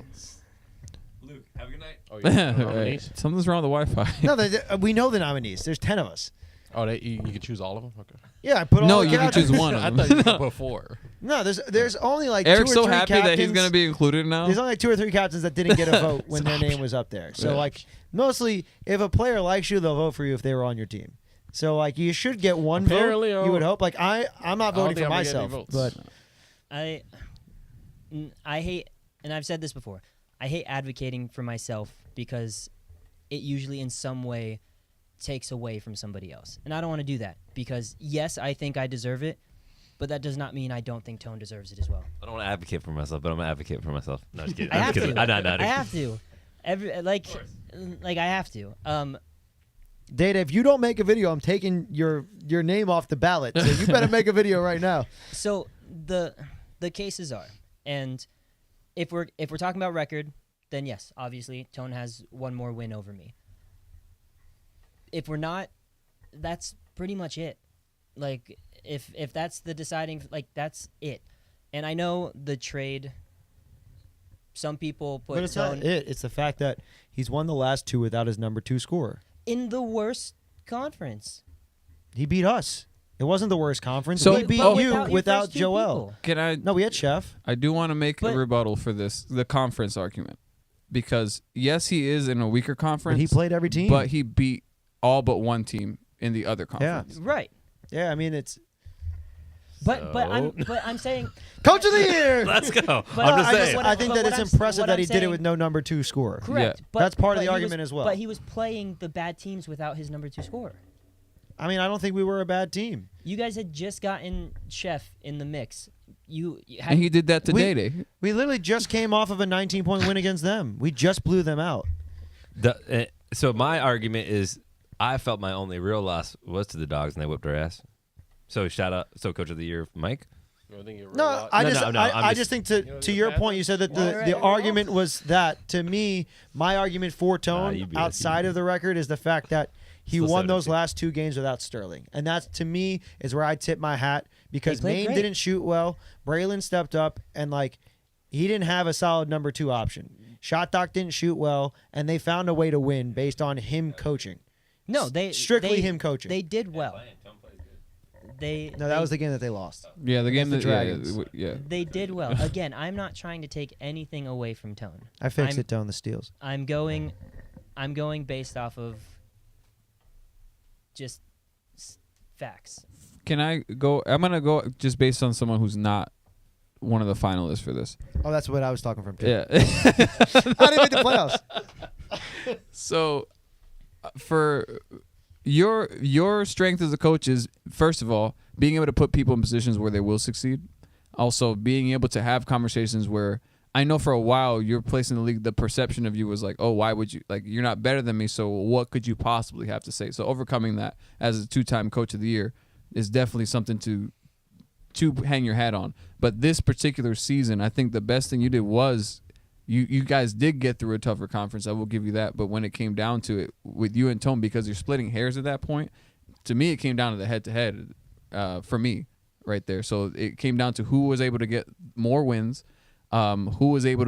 have a good night. Oh, Right. Something's wrong with the Wi-Fi. No, we know the nominees. There's 10 of us. Oh, you can choose all of them? Okay. Yeah, I put all No, the you can captains. choose one I of thought them. you could put 4. No, there's only like Eric's 2 or so 3 happy captains. that he's gonna be included now. There's only like 2 or 3 captains that didn't get a vote when their name was up there. So Yeah. like mostly, if a player likes you, they'll vote for you if they were on your team. So like you should get one Apparently, vote. You would hope. Like I'm not I don't voting think for I'm gonna get any myself, votes. but I hate, and I've said this before, I hate advocating for myself because it usually in some way takes away from somebody else. And I don't want to do that because, yes, I think I deserve it, but that does not mean I don't think Tone deserves it as well. I don't want to advocate for myself, but I'm going to advocate for myself. No, just kidding. I have to. No. I have to. Like I have to. Data, if you don't make a video, I'm taking your name off the ballot. So you better make a video right now. So the cases are, and if we're talking about record, then yes, obviously Tone has one more win over me. If we're not, that's pretty much it. Like, if that's the deciding, like, that's it. And I know the trade, some people put But it's Tone not it. It's the fact that he's won the last 2 without his number 2 scorer. in the worst conference. He beat us. It wasn't the worst conference. So- we beat But you your without first two Joel. people. Can I? No, we had Chef. I do want to make But- a rebuttal for the conference argument, because yes, he is in a weaker conference, But he played every team. but he beat all but one team in the other conference. Right. Yeah, I mean, it's But I'm saying Coach of the Year. Let's go. But I'm just I, saying. just, I think But that what it's I'm- impressive what that I'm he did it saying- with no number 2 scorer. correct. Yeah. But, That's part of but the he argument was- as well. But he was playing the bad teams without his number 2 scorer. I mean, I don't think we were a bad team. You guys had just gotten Chef in the mix. You had, And he did that to We- Day. We literally just came off of a 19-point win against them. We just blew them out. So my argument is, I felt my only real loss was to the Dogs, and they whipped our ass. So shout out, Coach of the Year, Mike. No, I No, just, no, no, I I'm just just- think You know, to the your point, Panthers- you said that Well, the right, argument was that, to me, my argument for Tone you beat us, outside you of the record is the fact that he Still won those 17. last 2 games without Sterling. And that, to me, is where I tip my hat, because played Maine great. didn't shoot well. Braylon stepped up, and, like, he didn't have a solid number 2 option. Shot Doc didn't shoot well, and they found a way to win based on him coaching. no, they Strictly they- him coaching. They did well. No, that was the game that they lost. Yeah, the game the that Dragons. yeah. They did well. Again, I'm not trying to take anything away from Tone. I fixed I'm- it, Tone, the steals. I'm going based off of just facts. Can I go? I'm gonna go just based on someone who's not one of the finalists for this. Oh, that's what I was talking from, too. Yeah. I didn't make the playoffs. So, for your strength as a coach is, first of all, being able to put people in positions where they will succeed. Also, being able to have conversations where I know for a while your place in the league, the perception of you was like, oh, why would you, like, you're not better than me, so what could you possibly have to say? So overcoming that as a 2-time Coach of the Year is definitely something to hang your hat on. But this particular season, I think the best thing you did was you guys did get through a tougher conference. I will give you that. But when it came down to it with you and Tone, because you're splitting hairs at that point, to me it came down to the head-to-head for me right there. So it came down to who was able to get more wins, who was able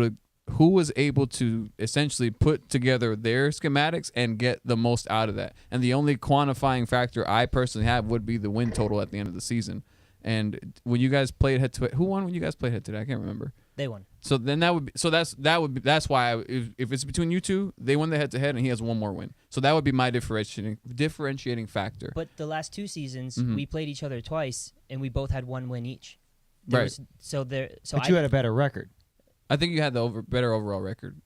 to essentially put together their schematics and get the most out of that. And the only quantifying factor I personally have would be the win total at the end of the season. And when you guys played head-to-head, who won when you guys played head-to-head? I can't remember. They won. So then that's why if it's between you two, they win the head-to-head and he has one more win. So that would be my differentiating factor. But the last 2 seasons, Mhm. we played each other twice, and we both had 1 win each. Right. So But you had a better record. I think you had the better overall record.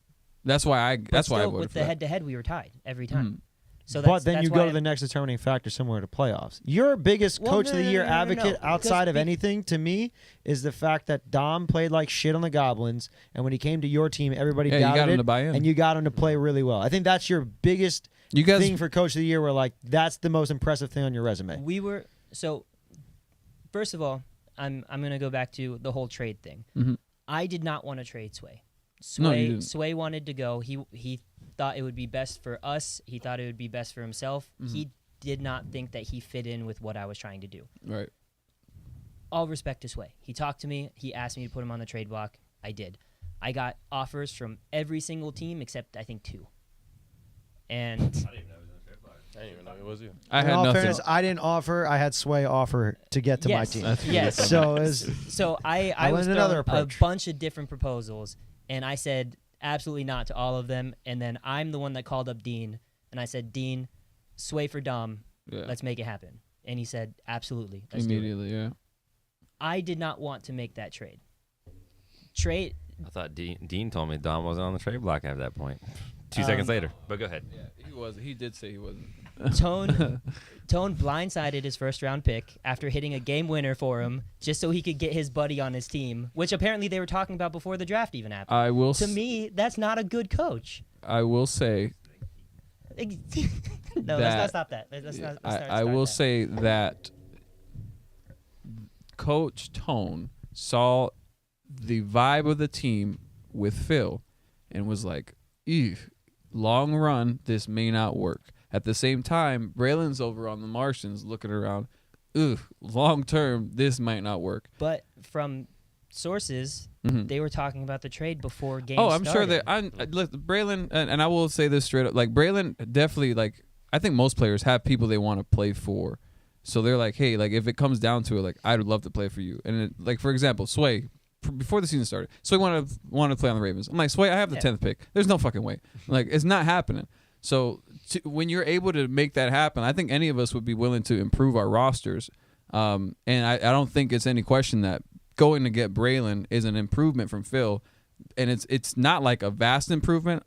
That's why I but still, voted with for the that. head-to-head, we were tied every time. Mhm. So But then that's you go why to the next determining factor similar to playoffs. Your biggest Well, Coach no, of the no, Year no, no, no, advocate no. outside of Because anything to me is the fact that Dom played like shit on the Goblins, and when he came to your team, everybody Yeah, you doubted got him it, to buy in. and you got him to play really well. I think that's your biggest You guys, thing for Coach of the Year, where like that's the most impressive thing on your resume. we were so. First of all, I'm gonna go back to the whole trade thing. Mhm. I did not want to trade Sway. No, you didn't. Sway wanted to go. He thought it would be best for us. He thought it would be best for himself. Mm-hmm. He did not think that he fit in with what I was trying to do. right. All respect to Sway. He talked to me. He asked me to put him on the trade block. I did. I got offers from every single team except I think 2. And I didn't even know it was you. I In had all nothing. fairness, I didn't offer. I had Sway offer to get to my yes, team. yes. So it was, So I went was another thrown a approach. bunch of different proposals, and I said absolutely not to all of them. And then I'm the one that called up Dean, and I said, Dean, Sway for Dom, Yeah. let's make it happen. And he said, absolutely, let's do it. Immediately, yeah. I did not want to make that trade. Trade. I thought Dean told me Dom wasn't on the trade block at that point. 2 seconds later, but go ahead. Yeah, he was. He did say he wasn't. Tone blindsided his first round pick after hitting a game winner for him just so he could get his buddy on his team, which apparently they were talking about before the draft even happened. I will. To me, that's not a good coach. I will say. No, let's not stop that. Let's not start I will that. say that Coach Tone saw the vibe of the team with Phil and was like, ew, long run, this may not work. At the same time, Braylon's over on the Martians looking around, long term, this might not work. But from sources, they were talking about the trade before game I'm started. sure that look, Braylon, and I will say this straight up, like Braylon definitely, like, I think most players have people they want to play for. So they're like, hey, like if it comes down to it, like I'd love to play for you. And it, like for example, Sway, before the season started, Sway wanted to play on the Ravens. I'm like, Sway, I have the 10th pick. There's no fucking way. Like it's not happening. So when you're able to make that happen, I think any of us would be willing to improve our rosters. And I don't think it's any question that going to get Braylon is an improvement from Phil. And it's not like a vast improvement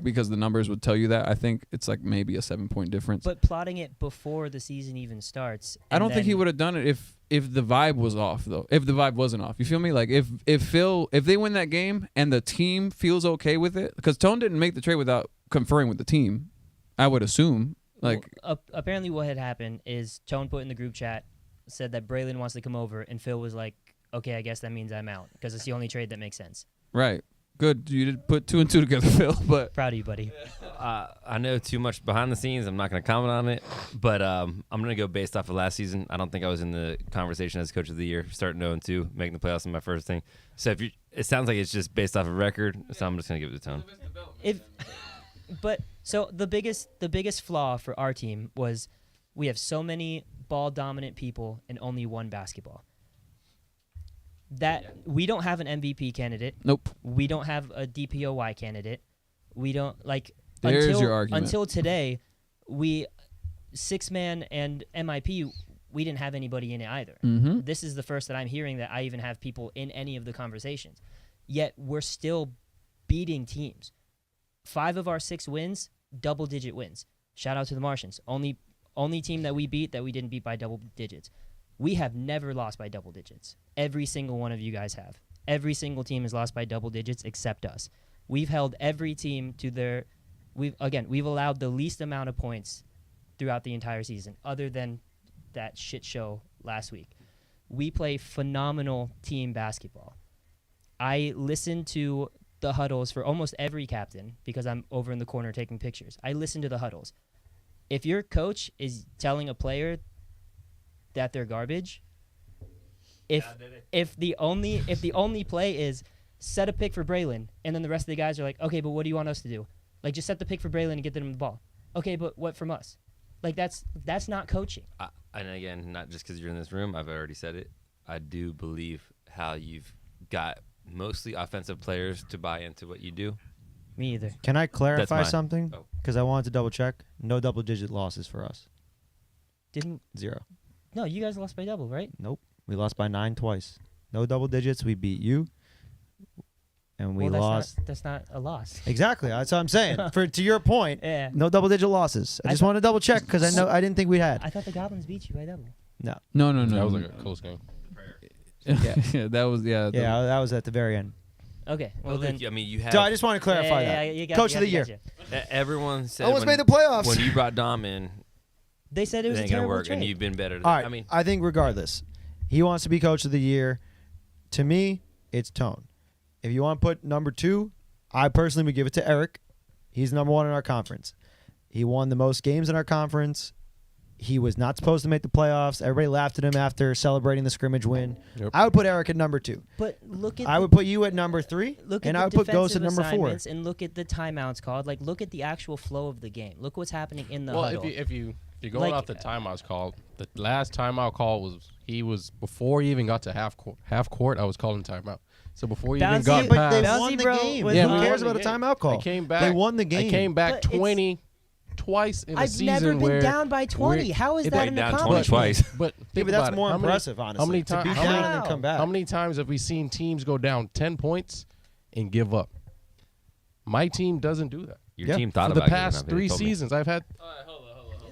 because the numbers would tell you that. I think it's like maybe a 7-point difference. But plotting it before the season even starts. I don't think he would have done it if the vibe was off though. If the vibe wasn't off, you feel me? Like if they win that game and the team feels okay with it, because Tone didn't make the trade without conferring with the team. I would assume. Like apparently, what had happened is Tone put in the group chat said that Braylon wants to come over, and Phil was like, "Okay, I guess that means I'm out because it's the only trade that makes sense." Right. Good. You did put 2 and 2 together, Phil. But Proud of you, buddy. I know too much behind the scenes. I'm not going to comment on it, but I'm going to go based off of last season. I don't think I was in the conversation as coach of the year, starting 0-2, making the playoffs in my first thing. So it sounds like it's just based off of record. So I'm just going to give it to Tone. So the biggest flaw for our team was we have so many ball dominant people and only one basketball. We don't have an MVP candidate. Nope. We don't have a DPOY candidate. We don't There's your argument. Until today, 6-man and MIP, we didn't have anybody in it either. Mm-hmm. This is the first that I'm hearing that I even have people in any of the conversations. Yet we're still beating teams. 5 of our 6 wins, double-digit wins. Shout out to the Martians. Only team that we beat that we didn't beat by double digits. We have never lost by double digits. Every single one of you guys have. Every single team has lost by double digits except us. We've held every team to their... We've allowed the least amount of points throughout the entire season, other than that shit show last week. We play phenomenal team basketball. I listen to the huddles for almost every captain because I'm over in the corner taking pictures. I listen to the huddles. If your coach is telling a player that they're garbage, if the only play is set a pick for Braylon, and then the rest of the guys are like, okay, but what do you want us to do? Like, just set the pick for Braylon and get them the ball. Okay, but what from us? Like, that's not coaching. And again, not just because you're in this room, I've already said it. I do believe how you've got mostly offensive players to buy into what you do. Me either. Can I clarify mine. something? Oh. Because I wanted to double check. No double-digit losses for us. Didn't 0. No, you guys lost by double, right? Nope. We lost by 9 twice. No double digits. We beat you. And we lost. That's not a loss. Exactly. That's what I'm saying. To your point, Yeah. no double-digit losses. I just want to double check because I didn't think we had. I thought the Goblins beat you by double. No. No. That was like a close game. Yeah, that was Yeah, that was at the very end. Okay. Well, then. I mean, you have So I just want to clarify that. Coach of the year. everyone said Almost when, made the playoffs. when you brought Dom in, They said it was it a ain't gonna terrible work, trade. and you've been better. All right. I mean, I think regardless, he wants to be coach of the year. To me, it's Tone. If you want to put number 2, I personally would give it to Eric. He's number 1 in our conference. He won the most games in our conference. He was not supposed to make the playoffs. Everybody laughed at him after celebrating the scrimmage win. Yep. I would put Eric at number 2. But look at. I would put you at number 3, Look and at I would the put Ghost at defensive number 4. assignments and look at the timeouts called. Like, look at the actual flow of the game. Look what's happening in the Well, huddle. if you're going off the timeouts called, the last timeout call was before he even got to half court. I was calling timeout. So before he even got Bouncy- But they past, won the bro game. was Who we cares won about the a game. timeout call? They came back. They won the game. They came back But it's- 20 twice in the I've season. never been where down by 20. we're- How is it- that Wait, an down 20 accomplishment? twice. But Yeah, think but that's about it. more How many- impressive, honestly. How many to be times? down and come back. How many times have we seen teams go down 10 points and give up? My team doesn't do that. your Yeah. team thought For the about giving past up, they 3 told me. seasons, I've had.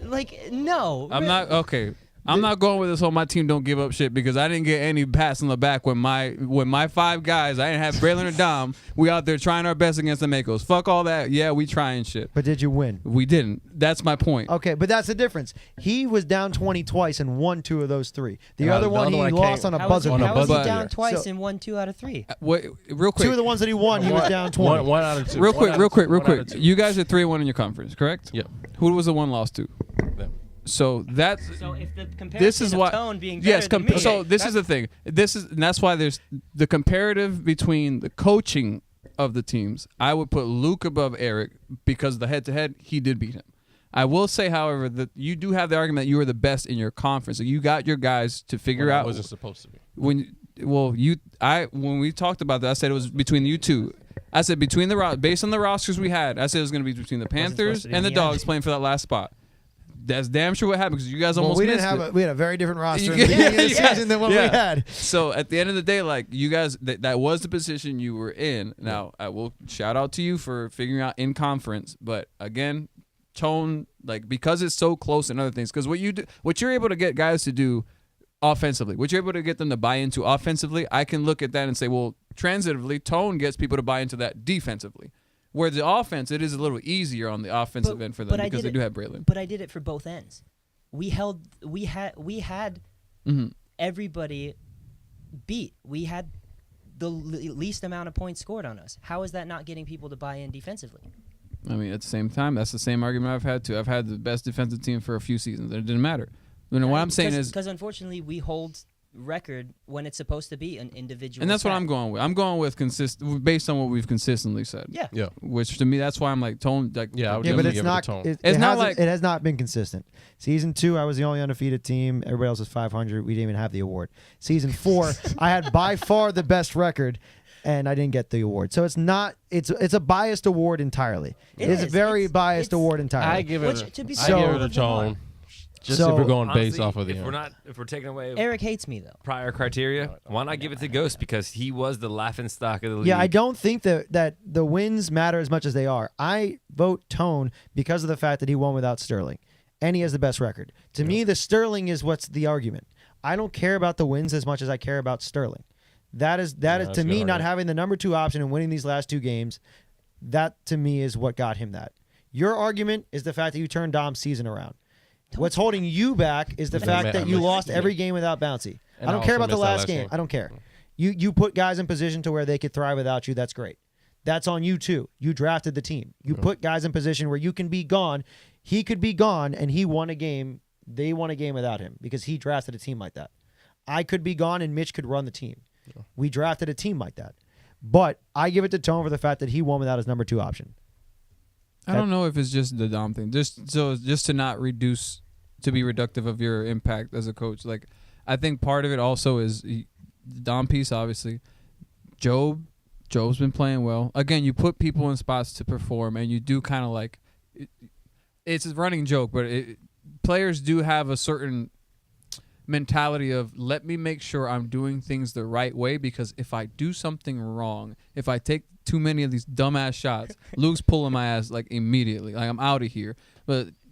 Like, no. I'm not okay. I'm not going with this whole my team don't give up shit because I didn't get any pats on the back when my 5 guys, I didn't have Braylon or Dom. We out there trying our best against the Makos. Fuck all that. Yeah, we trying shit. But did you win? We didn't. That's my point. Okay, but that's the difference. He was down 20 twice and won 2 of those 3. The And other the one other he one lost came- on a How buzzer. was he, on a how was he buzzer down beater. twice So- and won 2 out of 3? Real quick. 2 of the ones that he won, he was down 20. One out of 2. Real One quick, out real of quick, two. real One out quick. of two. You guys are 3-1 in your conference, correct? Yep. Who was the one lost to? Yep. So that's So if the comparison this is of why tone being yes. better than me, So this is the thing. And that's why there's the comparative between the coaching of the teams. I would put Luke above Eric because the head-to-head he did beat him. I will say, however, that you do have the argument that you were the best in your conference. So you got your guys to figure Well, out that wasn't supposed to be. when we talked about that. I said it was between you two. I said between based on the rosters we had. I said it was going to be between the supposed Panthers to be and the in the end. Dogs playing for that last spot. That's damn sure what happened because you guys Well, almost we didn't missed have it. we had a very different roster at Yeah, the beginning of the yeah, season than what yeah. we had. So at the end of the day, like you guys, that was the position you were in. Now I will shout out to you for figuring out in conference, but again, tone like because it's so close and other things. Because what you're able to get guys to do offensively, what you're able to get them to buy into offensively, I can look at that and say, well, transitively, tone gets people to buy into that defensively. Where the offense, it is a little easier on the offensive end for them because they do have Braylon. But I did it for both ends. We had Mm-hmm. everybody beat. We had the least amount of points scored on us. How is that not getting people to buy in defensively? I mean, at the same time, that's the same argument I've had too. I've had the best defensive team for a few seasons, and it didn't matter. What I'm saying is, because unfortunately we hold record when it's supposed to be an individual. and that's what stat. I'm going with. I'm going with based on what we've consistently said. Yeah. Yeah. Which to me, that's why I'm like tone. Like, Yeah, I would Yeah, but definitely it's give it a not. tone. It's not hasn't- like- it has not been consistent. Season 2, I was the only undefeated team. Everybody else was 500. We didn't even have the award. Season 4, I had by far the best record, and I didn't get the award. So it's not. It's a biased award entirely. It It is a is. very It's- biased it's- award entirely. I give Which, it. to be I fair, give all it a of them are. tone. Just So- if we're going based Honestly, off of the. if we're taking away Eric hates me though. prior criteria, why not give it to Ghost because he was the laughing stock of the league. Yeah, I don't think that the wins matter as much as they are. I vote Tone because of the fact that he won without Sterling, and he has the best record. To me, the Sterling is what's the argument. I don't care about the wins as much as I care about Sterling. That is that's to a me good not argument. having the number 2 option and winning these last 2 games. That to me is what got him that. Your argument is the fact that you turned Dom's season around. What's holding you back is the And fact I that you missed- lost yeah. every game without Bouncy. And I don't I care also about the missed that last last game. game. I don't care. You put guys in position to where they could thrive without you. That's great. That's on you too. You drafted the team. You put guys in position where you can be gone. He could be gone, and he won a game. They won a game without him because he drafted a team like that. I could be gone, and Mitch could run the team. We drafted a team like that. But I give it to Tone for the fact that he won without his number 2 option. I don't know if it's just the Dom thing. Just to not reduce, to be reductive of your impact as a coach. Like, I think part of it also is the Dom piece. Obviously, Job's been playing well. Again, you put people in spots to perform, and you do kind of like. It's a running joke, but players do have a certain mentality of let me make sure I'm doing things the right way because if I do something wrong, if I take too many of these dumbass shots, Luke's pulling my ass like immediately. Like I'm out of here.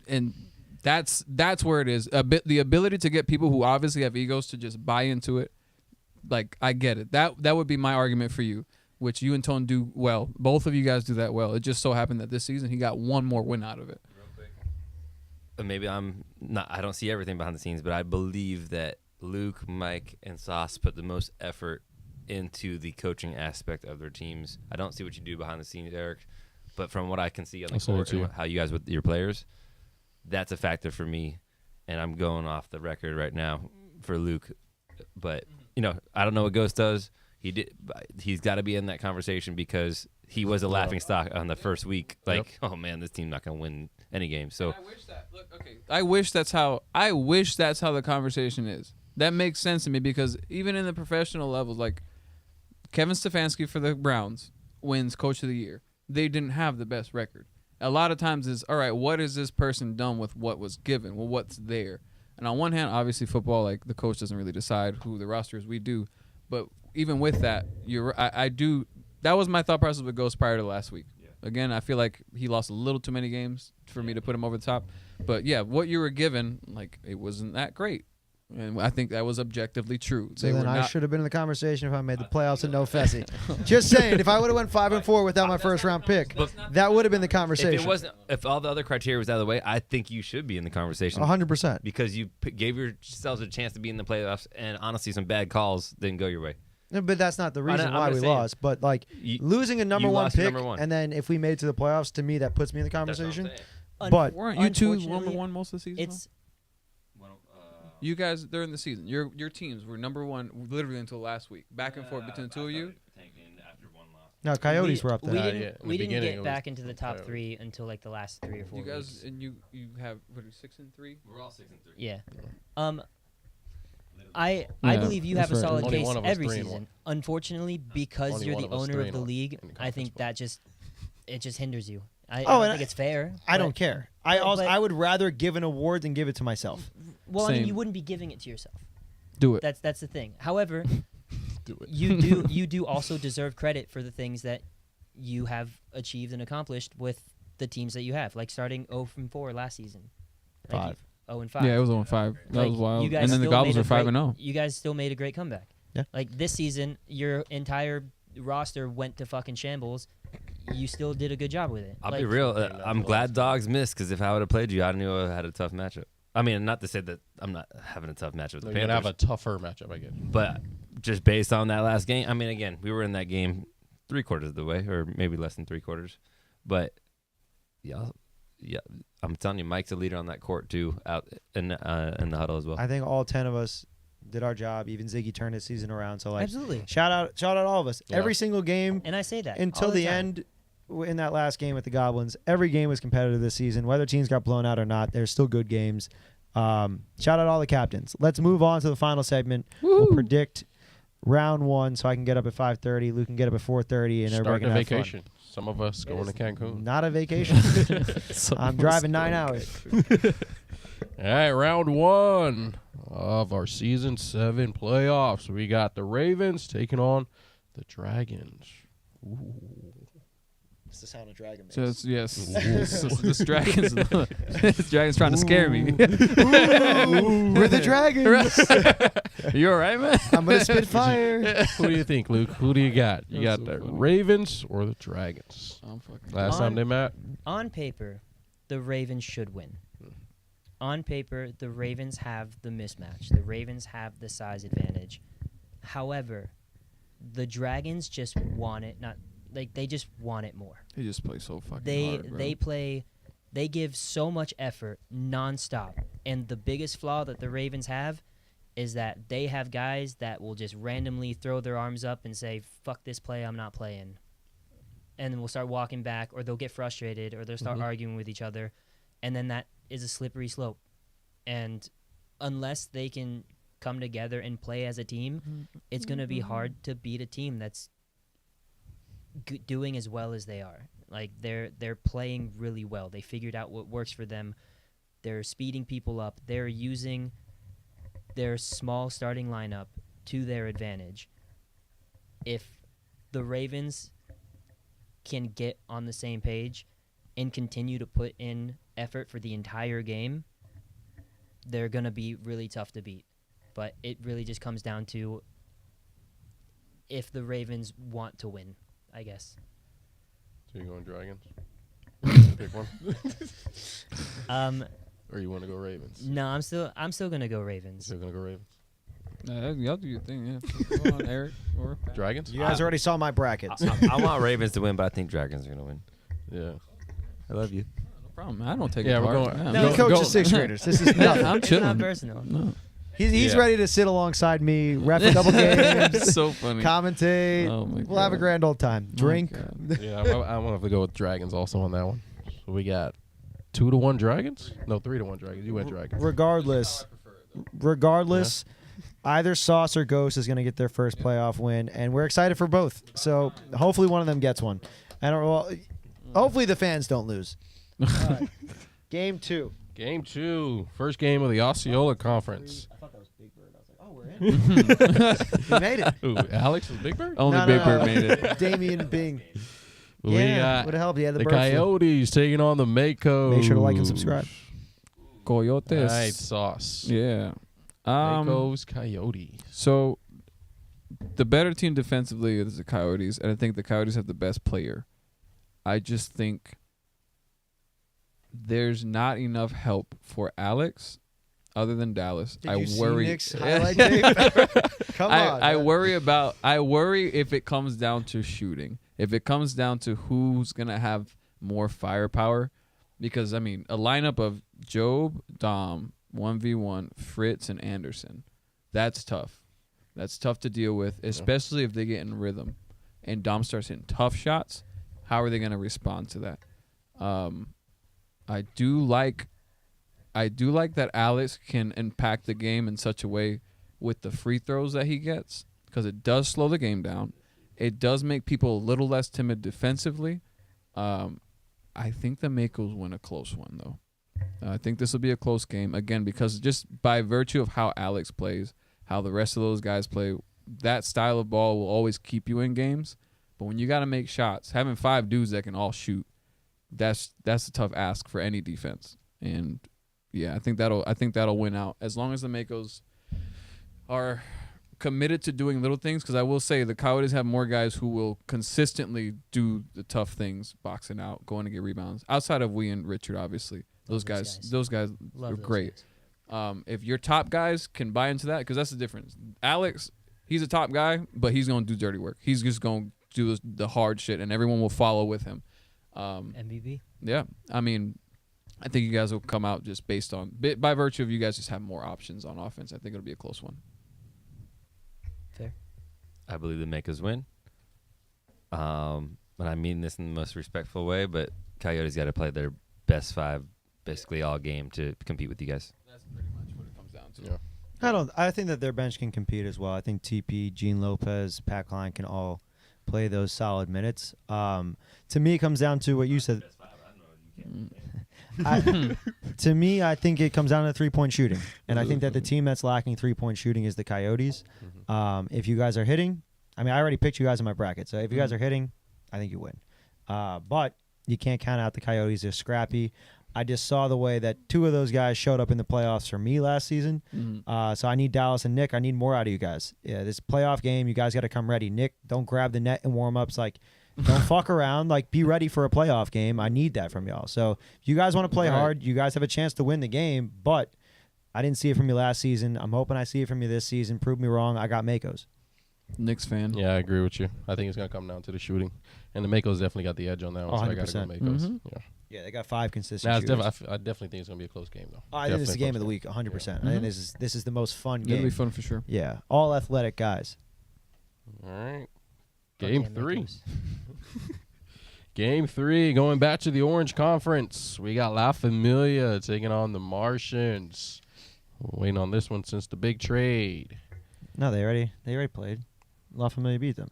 And that's where it is. The ability to get people who obviously have egos to just buy into it. Like I get it. That would be my argument for you, which you and Tone do well. Both of you guys do that well. It just so happened that this season he got one more win out of it. Maybe I'm not. I don't see everything behind the scenes, but I believe that Luke, Mike, and Sauce put the most effort into the coaching aspect of their teams. I don't see what you do behind the scenes, Eric, but from what I can see on the court and how you guys with your players, that's a factor for me. And I'm going off the record right now for Luke, but I don't know what Ghost does. He's got to be in that conversation because he was a laughing stock on the first week. Like, oh man, this team's not gonna win any game. So I wish that. Look, okay. I wish that's how the conversation is. That makes sense to me because even in the professional levels, like Kevin Stefanski for the Browns wins Coach of the Year. They didn't have the best record. A lot of times is all right. What has this person done with what was given? Well, what's there? And on one hand, obviously football, like the coach doesn't really decide who the roster is. We do, but even with that, I do. That was my thought process with Ghost prior to last week. Yeah. Again, I feel like he lost a little too many games for me to put him over the top. But yeah, what you were given, like it wasn't that great. And I think that was objectively true. So They then were I not. should have been in the conversation if I made the playoffs and no Fessy. Just saying, if I would have went 5-4 without my first round pick, that would have been the conversation. If all the other criteria was out of the way, I think you should be in the conversation 100%. because you gave yourselves a chance to be in the playoffs, and honestly, some bad calls didn't go your way. No, but that's not the reason I'm why just we saying. lost. But like You- losing a number you one lost pick, number one. and then if we made it to the playoffs, to me that puts me in the conversation. saying. But Weren't you two Unfortunately, number one most of the season? It's You guys during the season, your teams were number one literally until last week. Back and forth between the two of you. no, Coyotes were up we there. didn't, yeah, in the we didn't beginning it get was back into the the top Coyotes. 3 until like the last 3 or 4 You guys weeks. and you have what are you, 6-3? We're all 6-3. Yeah. I believe you have a that's right. solid Only case one of us every 3-1. season. Unfortunately, because Only you're one the of us owner of the 3-1 league, in the I think conference that just hinders you. I Oh, don't and think it's fair. I but- don't care. I but- would rather give an award than give it to myself. Well, I mean, Same. you wouldn't be giving it to yourself. Do it. That's the thing. However, Do it. you do also deserve credit for the things that you have achieved and accomplished with the teams that you have, like starting 0-4 last season. Like 0-5. Yeah, it was on 5. That Like, was wild. you guys And then the still Goblins made are a 5-0. You guys still made a great comeback. Yeah. Like this season, your entire roster went to fucking shambles. You still did a good job with it. I'll Like, be real. Yeah, I'm that's glad Dogs missed because if I would have played you, I knew I had a tough matchup. I mean, not to say that I'm not having a tough matchup with No, the you're gonna have Panthers, a tougher matchup, I guess. but just based on that last game, I mean, again, we were in that game 3/4 of the way, or maybe less than 3/4. But yeah, I'm telling you, Mike's a leader on that court too, out in the huddle as well. I think all 10 of us did our job. Even Ziggy turned his season around. So like, absolutely. shout out all of us. Yeah. Every single game And I say that until all the time. end. In that last game with the Goblins, every game was competitive this season. Whether teams got blown out or not, there's still good games. Shout out all the captains. Let's move on to the final segment. We'll predict round 1 so I can get up at 5:30. Luke can get up at 4:30, and everybody Starting can a have fun. vacation. Some of us going to Cancun. Not a vacation. I'm driving 9 hours. All right, round 1 of our season 7 playoffs. We got the Ravens taking on the Dragons. It's the sound of dragon. So it's, yes. So this dragon's this dragon's trying to scare me. We're the dragons. You all right, man? I'm gonna spit fire. Who do you think, Luke? Who do you got? You That's got so the funny. Ravens or the Dragons? I'm fucking. Last time they met, On paper, the Ravens should win. On paper, the Ravens have the mismatch. The Ravens have the size advantage. However, the Dragons just want it. They just want it more. They just play so fucking They hard, bro. they give so much effort nonstop. And the biggest flaw that the Ravens have is that they have guys that will just randomly throw their arms up and say, "Fuck this play, I'm not playing." And then we'll start walking back, or they'll get frustrated, or they'll start arguing with each other, and then that is a slippery slope. And unless they can come together and play as a team, it's going to be hard to beat a team that's doing as well as they are. Like they're playing really well. They figured out what works for them. They're speeding people up. They're using their small starting lineup to their advantage. If the Ravens can get on the same page and continue to put in effort for the entire game, they're going to be really tough to beat. But it really just comes down to if the Ravens want to win, I guess. so you going Dragons? Pick one, or you want to go Ravens? No, I'm still gonna go Ravens. Still gonna go Ravens. Y'all do your thing, yeah. Go on, Eric or Pat. Dragons? You guys already saw my brackets. I want Ravens to win, but I think Dragons are gonna win. Yeah. I love you. No problem, man. I don't take Yeah, it we're hard. going- Yeah, No, I'm he go- coaches sixth graders. This is nothing. I'm It's chilling. not personal. No. He's Yeah. ready to sit alongside me, ref a couple games, So funny. commentate. Oh my We'll have a God. grand old time. Oh my Drink. God. Yeah, I'm gonna have to go with Dragons also on that one. So we got 2-1 Dragons? No, 3-1 Dragons. You went Dragons. Regardless, either Sauce or Ghost is going to get their first playoff win, and we're excited for both. So hopefully one of them gets one. I don't. Well, hopefully the fans don't lose. All right. Game 2. Game 2, first game of the Osceola Conference. I thought that was Big Bird. I was like, oh, we're in. We made it. Ooh, Alex was Big Bird? Only No, Big no, Bird no. made it. Damien and Bing. We Yeah, got would have helped. Yeah, the the bird flu. Coyotes taking on the Makos. Make sure to like and subscribe. Coyotes. Nice sauce. Yeah. Makos, Coyotes. So the better team defensively is the Coyotes, and I think the Coyotes have the best player. I just think there's not enough help for Alex other than Dallas. Did I you worry. see Nick's highlight tape? Come on. I man. worry if it comes down to shooting. If it comes down to who's gonna have more firepower, because I mean a lineup of Job, Dom, 1v1, Fritz, and Anderson, that's tough. That's tough to deal with, especially if they get in rhythm, and Dom starts hitting tough shots. How are they gonna respond to that? I do like that Alex can impact the game in such a way with the free throws that he gets, because it does slow the game down. It does make people a little less timid defensively. I think the Makos win a close one, though. I think this will be a close game, again, because just by virtue of how Alex plays, how the rest of those guys play, that style of ball will always keep you in games. But when you got to make shots, having 5 dudes that can all shoot, that's a tough ask for any defense. And yeah, I think that'll win out as long as the Makos are committed to doing little things. Because I will say the Coyotes have more guys who will consistently do the tough things, boxing out, going to get rebounds. Outside of we and Richard, obviously, those guys Love are those great. guys. If your top guys can buy into that, because that's the difference. Alex, he's a top guy, but he's going to do dirty work. He's just going to do the hard shit, and everyone will follow with him. MVP. Yeah, I mean, I think you guys will come out just based on by virtue of you guys just have more options on offense. I think it'll be a close one. Fair. I believe the Makos win. And I mean this in the most respectful way, but Coyotes got to play their best 5 basically all game to compete with you guys. That's pretty much what it comes down to. Yeah. I think that their bench can compete as well. I think TP, Gene Lopez, Pat Klein can all play those solid minutes. To me, it comes down to what you said. To me, I think it comes down to 3-point shooting, and I think that the team that's lacking 3-point shooting is the Coyotes. If you guys are hitting, I mean, I already picked you guys in my bracket, so if you guys are hitting, I think you win. But you can't count out the Coyotes. They're scrappy. I just saw the way that 2 of those guys showed up in the playoffs for me last season. So I need Dallas and Nick. I need more out of you guys. Yeah, this playoff game, you guys got to come ready. Nick, don't grab the net in warm-ups. Like, don't fuck around. Like, be ready for a playoff game. I need that from y'all. So if you guys want to play hard, you guys have a chance to win the game. But I didn't see it from you last season. I'm hoping I see it from you this season. Prove me wrong. I got Makos. Knicks fan. Yeah, I agree with you. I think it's going to come down to the shooting. And the Makos definitely got the edge on that one, so I got to go 100%. Makos. Yeah. Yeah, they got 5 consistent Nah, shooters. I definitely think it's going to be a close game, though. I think this is the game of the Definitely week, 100%. Yeah. I think this is the most fun game. It'll be fun for sure. Yeah, all athletic guys. All right. Fuck Game yeah, 3. Makos. Game 3, going back to the Orange Conference. We got La Familia taking on the Martians. Waiting on this one since the big trade. No, they already played. La Familia beat them.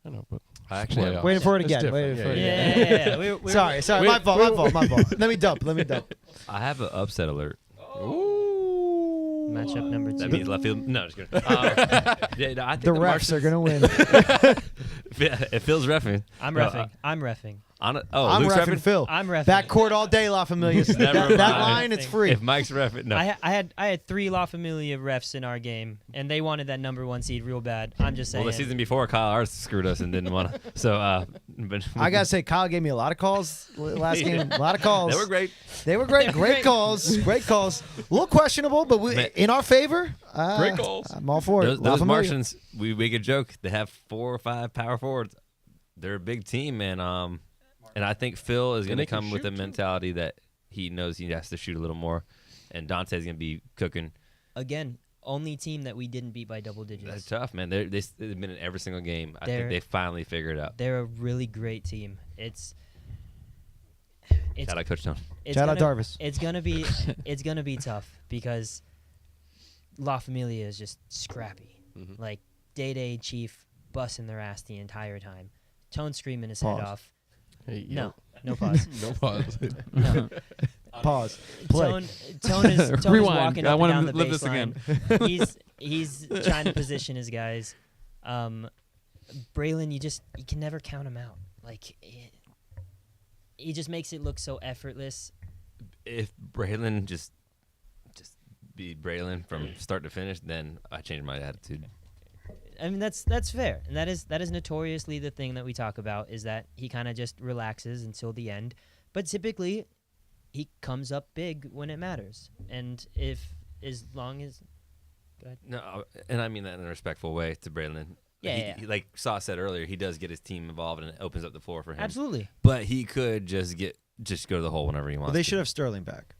I know, but I actually have, Playoffs. Waiting for it It's again. different. Waiting for it Yeah, again. Yeah. Sorry. we- My fault. Let me dump. I have an upset alert. Ooh. Matchup number 2. That means left field. No, just kidding. Yeah, no, I think The the refs are Martians- going to win. Yeah, it feels reffing. I'm No, reffing. I'm reffing. I'm Luke's reffing Phil. I'm reffing. Backcourt all day, La Familia. Never that mind. line, it's free. If Mike's reffing, no. I had 3 La Familia refs in our game, and they wanted that number 1 seed real bad. I'm just saying. Well, the season before, Kyle Arts screwed us and didn't want to. So, but I got to say, Kyle gave me a lot of calls last game. A lot of calls. they were great. They were great. Great calls. Great calls. A little questionable, but Man. in our favor. Great calls. I'm all for it. Those, La those Familia. Martians, we make a joke. They have 4 or 5 power forwards. They're a big team, and I think Phil is going to they can come with shoot, a too. mentality that he knows he has to shoot a little more, and Dante's going to be cooking. Again, only team that we didn't beat by double digits. That's tough, man. They've been in every single game. I They're- think they finally figured it out. They're a really great team. It's Shout out Coach Tone. Shout out gonna- Darvis. It's gonna be tough because La Familia is just scrappy. Mhm. Like Day Chief busting their ass the entire time. Tone screaming his Pause. head off. Hey, No pause. no pause. No. Pause. Play. Tone is Rewind. walking I up wanna and down the live this baseline. He's trying to position his guys. Braylon, you can never count him out. Like he just makes it look so effortless. If Braylon just be Braylon from start to finish, then I changed my attitude. I mean, that's fair, and that is notoriously the thing that we talk about, is that he kind of just relaxes until the end. But typically, he comes up big when it matters, and as long as, go ahead. No, and I mean that in a respectful way to Braylon. Yeah. He, like Saw said earlier, he does get his team involved, and it opens up the floor for him. Absolutely. But he could just go to the hole whenever he wants. Well, they should have Sterling back.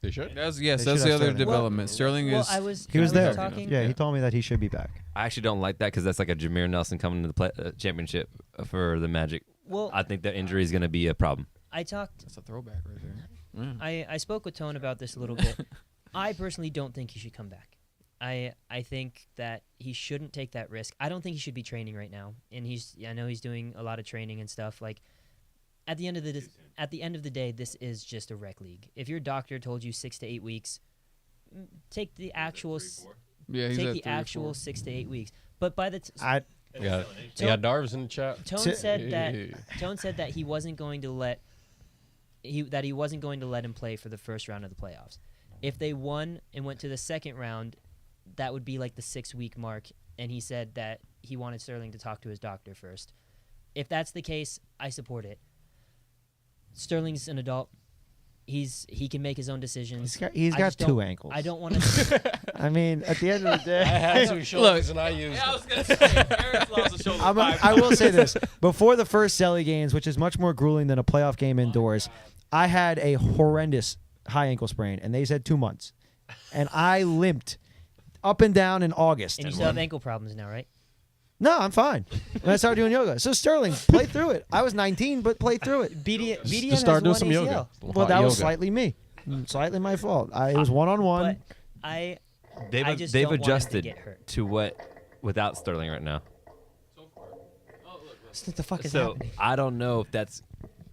They should. That's They that's should the have other Sterling. development. Sterling Well, is. He was there. Talking, Yeah, he told me that he should be back. I actually don't like that because that's like a Jameer Nelson coming to the championship for the Magic. Well, I think that injury is going to be a problem. I talked. That's a throwback right there. Yeah. I spoke with Tone about this a little bit. I personally don't think he should come back. I think that he shouldn't take that risk. I don't think he should be training right now. And I know he's doing a lot of training and stuff. Like, at the end of the day, this is just a rec league. If your doctor told you 6 to 8 weeks, take the actual Yeah, he's take at the 3 or 4. actual 6 to 8 weeks. But by the Yeah, Darv's in the chat. Tone said that he wasn't going to let him play for the first round of the playoffs. If they won and went to the second round, that would be like the 6-week mark, and he said that he wanted Sterling to talk to his doctor first. If that's the case, I support it. Sterling's an adult. He can make his own decisions. He's I got just don't- 2 ankles. I don't want to. I mean, at the end of the day, I had two shoulders and I used Yeah, I them. was gonna say Eric's lost a shoulder. I will say this. Before the first Celly games, which is much more grueling than a playoff game indoors, I had a horrendous high ankle sprain, and they said 2 months. And I limped up and down in August. And you still have ankle problems now, right? No, I'm fine. When I started doing yoga. So Sterling, play through it. I was 19, but play through it. BDN Just has start doing one some ACL. yoga. Well, that was slightly me. Slightly my fault. It was one-on-one. But I They've just they've don't want him to adjusted get hurt. to what without Sterling right now. What the fuck is So happening? I don't know if that's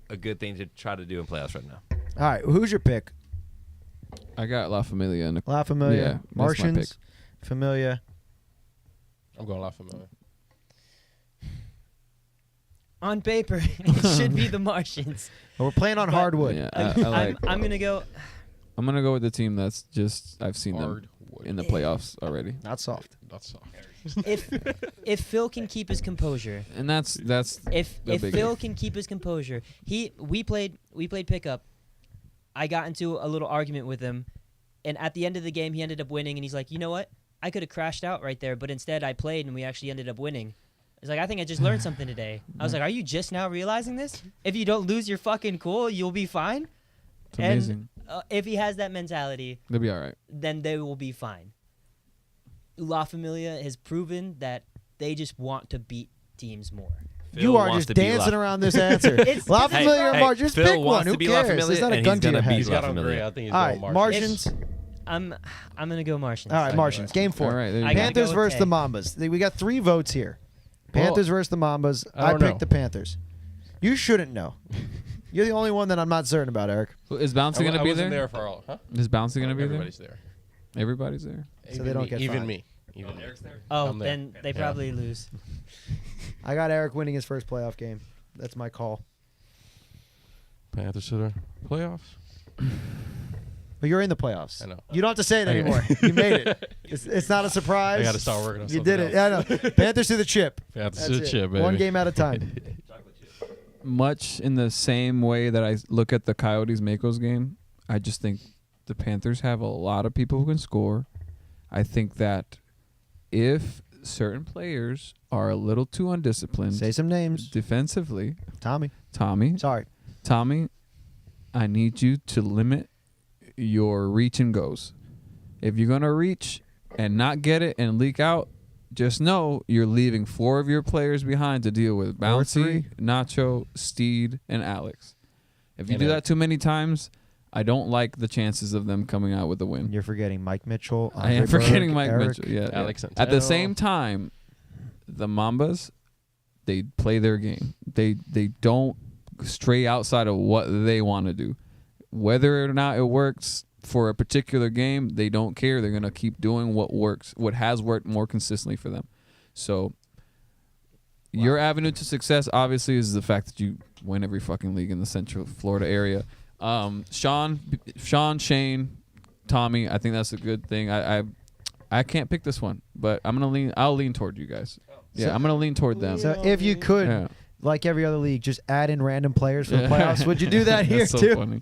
a good thing to try to do in playoffs right now. All right, who's your pick? I got La Familia in the. La Familia, Yeah, that's my Martians, Familia. I'm going La Familia. On paper, it should be the Martians. Well, we're playing on But- hardwood. Yeah, I like. I'm gonna go. I'm gonna go with the team that's just I've seen them Hardwood. in the playoffs already, Not soft. That's soft. If Phil can keep his composure, and that's if The big Phil if. can keep his composure, we played pickup. I got into a little argument with him, and at the end of the game, he ended up winning. And he's like, you know what? I could have crashed out right there, but instead I played, and we actually ended up winning. He's like, I think I just learned something today. I was like, are you just now realizing this? If you don't lose your fucking cool, you'll be fine. it's amazing. And if he has that mentality, They'll be all right. then they will be fine. La Familia has proven that they just want to beat teams more. You are just dancing around this answer. It's- La Hey, Familia or hey, Martians? Just Phil pick one. wants Who to be La cares? Familia, There's not a and gun he's to your gonna head. beat He's La got to Familia. agree. I think he's All going right, Martians. Martians. I'm gonna go Martians. All right, I Martians. Game 4. All right, there you I go. gotta Panthers go with versus the Tay. Mambas. We got 3 votes here. Well, Panthers versus the Mambas. I I don't picked know. the Panthers. You shouldn't know. You're the only one that I'm not certain about, Eric. Is Bouncy gonna I be wasn't there? there for all. Huh? Is Bouncy gonna be Everybody's there. there? Everybody's there. So they don't get even fined. me. Even me. Oh, I'm there. then they Yeah. probably lose. I got Eric winning his first playoff game. That's my call. Panthers to the playoffs. But you're in the playoffs. I know. You don't have to say it Okay. anymore. You made it. It's not a surprise. I got to start working on You something did it. else. Yeah, I know. Panthers to the chip. Panthers That's to the it. chip, baby. One game at a time. Much in the same way that I look at the Coyotes Makos game, I just think the Panthers have a lot of people who can score. I think that if certain players are a little too undisciplined Say some names. defensively, Tommy. Tommy, I need you to limit your reach and goes. If you're going to reach and not get it and leak out, just know you're leaving 4 of your players behind to deal with Bouncy, 3. Nacho, Steed, and Alex. If you And do Eric. that too many times, I don't like the chances of them coming out with a win. You're forgetting Mike Mitchell. I am Andre forgetting Berg, Mike Eric. Mitchell. Yeah, Alex yeah. At the Centeno. same time, the Mambas, they play their game. They don't stray outside of what they want to do. Whether or not it works for a particular game, they don't care. They're going to keep doing what works, what has worked more consistently for them. So your avenue to success, obviously, is the fact that you win every fucking league in the Central Florida area. Sean, Shane, Tommy. I think that's a good thing. I can't pick this one, but I'll lean toward you guys. Yeah, So- I'm gonna lean toward them. So if you could, Yeah. like every other league, just add in random players for the playoffs, would you do that here That's so too? funny.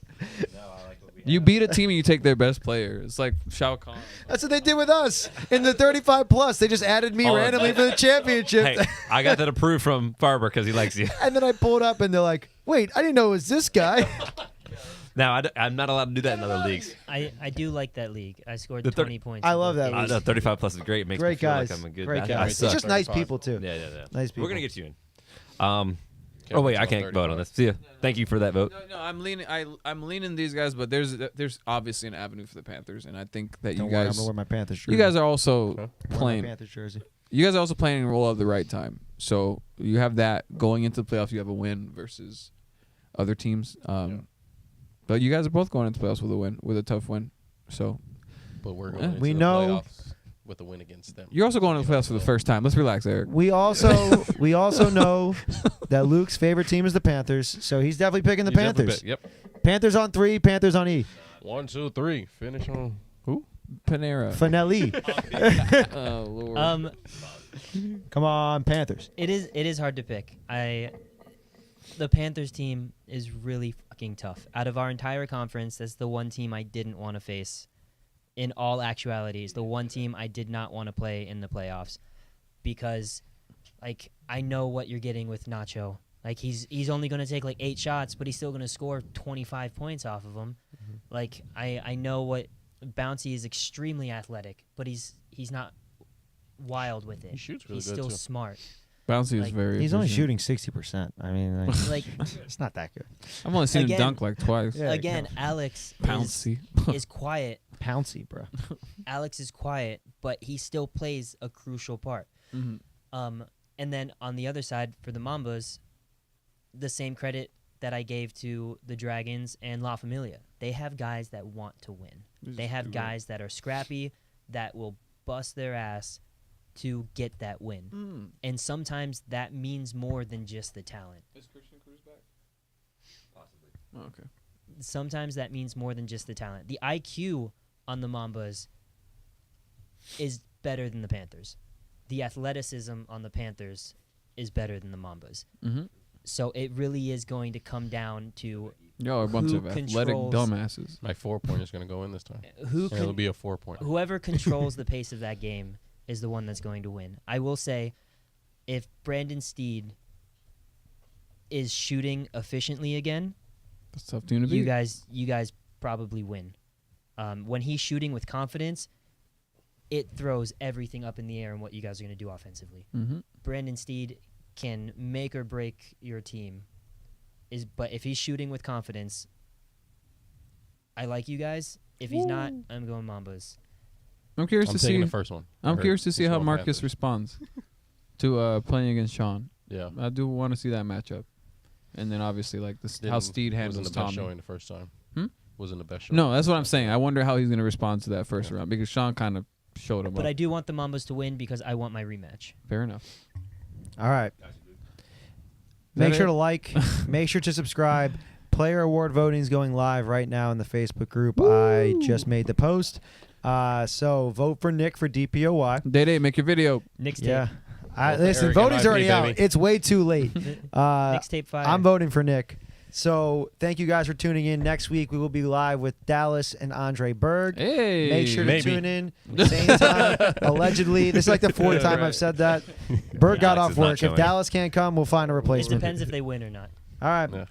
You beat a team and you take their best player. It's like Shao Kahn. That's what they did with us in the 35 plus. They just added me Oh, randomly for the championship. Hey, I got that approved from Farber because he likes you. And then I pulled up and they're like, wait, I didn't know it was this guy. Now, I'm not allowed to do that in other leagues. I do like that league. I scored The 20 points. I in love both that games. league. No, 35 plus is great. It makes me Great feel guys. like I'm a good Great basketball- guys. I It's suck. just nice 35. people too. Yeah. Nice people. We're gonna get you in. Oh wait, I can't vote on this. See ya. Thank you for that vote. No, I'm leaning. I'm leaning these guys, but there's obviously an avenue for the Panthers, and I think that Don't you worry, I'm guys gonna wear my Panthers jersey. you guys are also I'm wearing my playing. Panthers jersey. You guys are also playing and roll at the right time. So you have that going into the playoffs. You have a win versus other teams. But you guys are both going into the playoffs with a win, with a tough win. So But we're Yeah. going into We the know- playoffs with a win against them. you're also going to the playoffs for the first time. Let's relax, Eric. We also know that Luke's favorite team is the Panthers, so he's definitely picking the You definitely Panthers. bet. Yep. Panthers on 3, Panthers on E. 1, 2, 3. Finish on who? Panera. Finelli. Oh Lord. Come on, Panthers. It is hard to pick. The Panthers team is really fucking tough. Out of our entire conference, that's the one team I didn't want to face. In all actualities, the one team I did not want to play in the playoffs, because, like, I know what you're getting with Nacho. Like, he's only going to take like 8 shots, but he's still going to score 25 points off of them. Like, I know what Bouncy is extremely athletic, but he's not wild with it. He shoots really he's good, still too. smart. Bouncy is like, very. He's only efficient. shooting 60%. I mean, like, Like, it's not that good. I've only seen him Again- dunk like twice. Yeah, again, Alex Pouncy. is quiet. Pouncy, bro. Alex is quiet, but he still plays a crucial part. Mhm. And then on the other side, for the Mambas, the same credit that I gave to the Dragons and La Familia. They have guys that want to win. They have guys that are scrappy, that will bust their ass to get that win. And sometimes that means more than just the talent. Is Christian Cruz back? Possibly. Oh, okay. Sometimes that means more than just the talent. The IQ on the Mambas is better than the Panthers. The athleticism on the Panthers is better than the Mambas. Mm-hmm. So it really is going to come down to Y'all are a bunch Who of athletic controls- dumbasses. My 4-point is going to go in this time. who And it'll can, be a 4-point. whoever controls the pace of that game is the one that's going to win. I will say, if Brandon Steed is shooting efficiently again, That's a tough team to beat. you guys probably win. When he's shooting with confidence, it throws everything up in the air and what you guys are going to do offensively. Mm-hmm. Brandon Steed can make or break your team. But if he's shooting with confidence, I like you guys. If he's not, I'm going Mambas. I'm curious I'm to taking see. the first one. I I'm heard curious to see he's how going Marcus Panthers. responds to playing against Sean. Yeah. I do want to see that matchup, and then obviously like how Didn't- Steed handles wasn't the best Tommy. showing the first time. Hmm? Wasn't the best showing. No, that's what I'm saying. I wonder how he's gonna respond to that first round because Sean kind of showed him But up. I do want the Mambas to win because I want my rematch. Fair enough. All right. that Make sure it? to like. Make sure to subscribe. Player award voting is going live right now in the Facebook group. I just made the post. So vote for Nick for DPOY. Day, make your video. Nick's Yeah. tape. Listen, Eric voting's and IP, already out. baby. It's way too late. Nick's tape fire. I'm voting for Nick. So thank you guys for tuning in. Next week we will be live with Dallas and Andre Berg. Hey, Make sure to Maybe. tune in. Same time, allegedly. This is like the fourth time I've said that. Berg got Alex off is not work. If showing. Dallas can't come, we'll find a It replacement. depends if they win or not. All right. Yeah.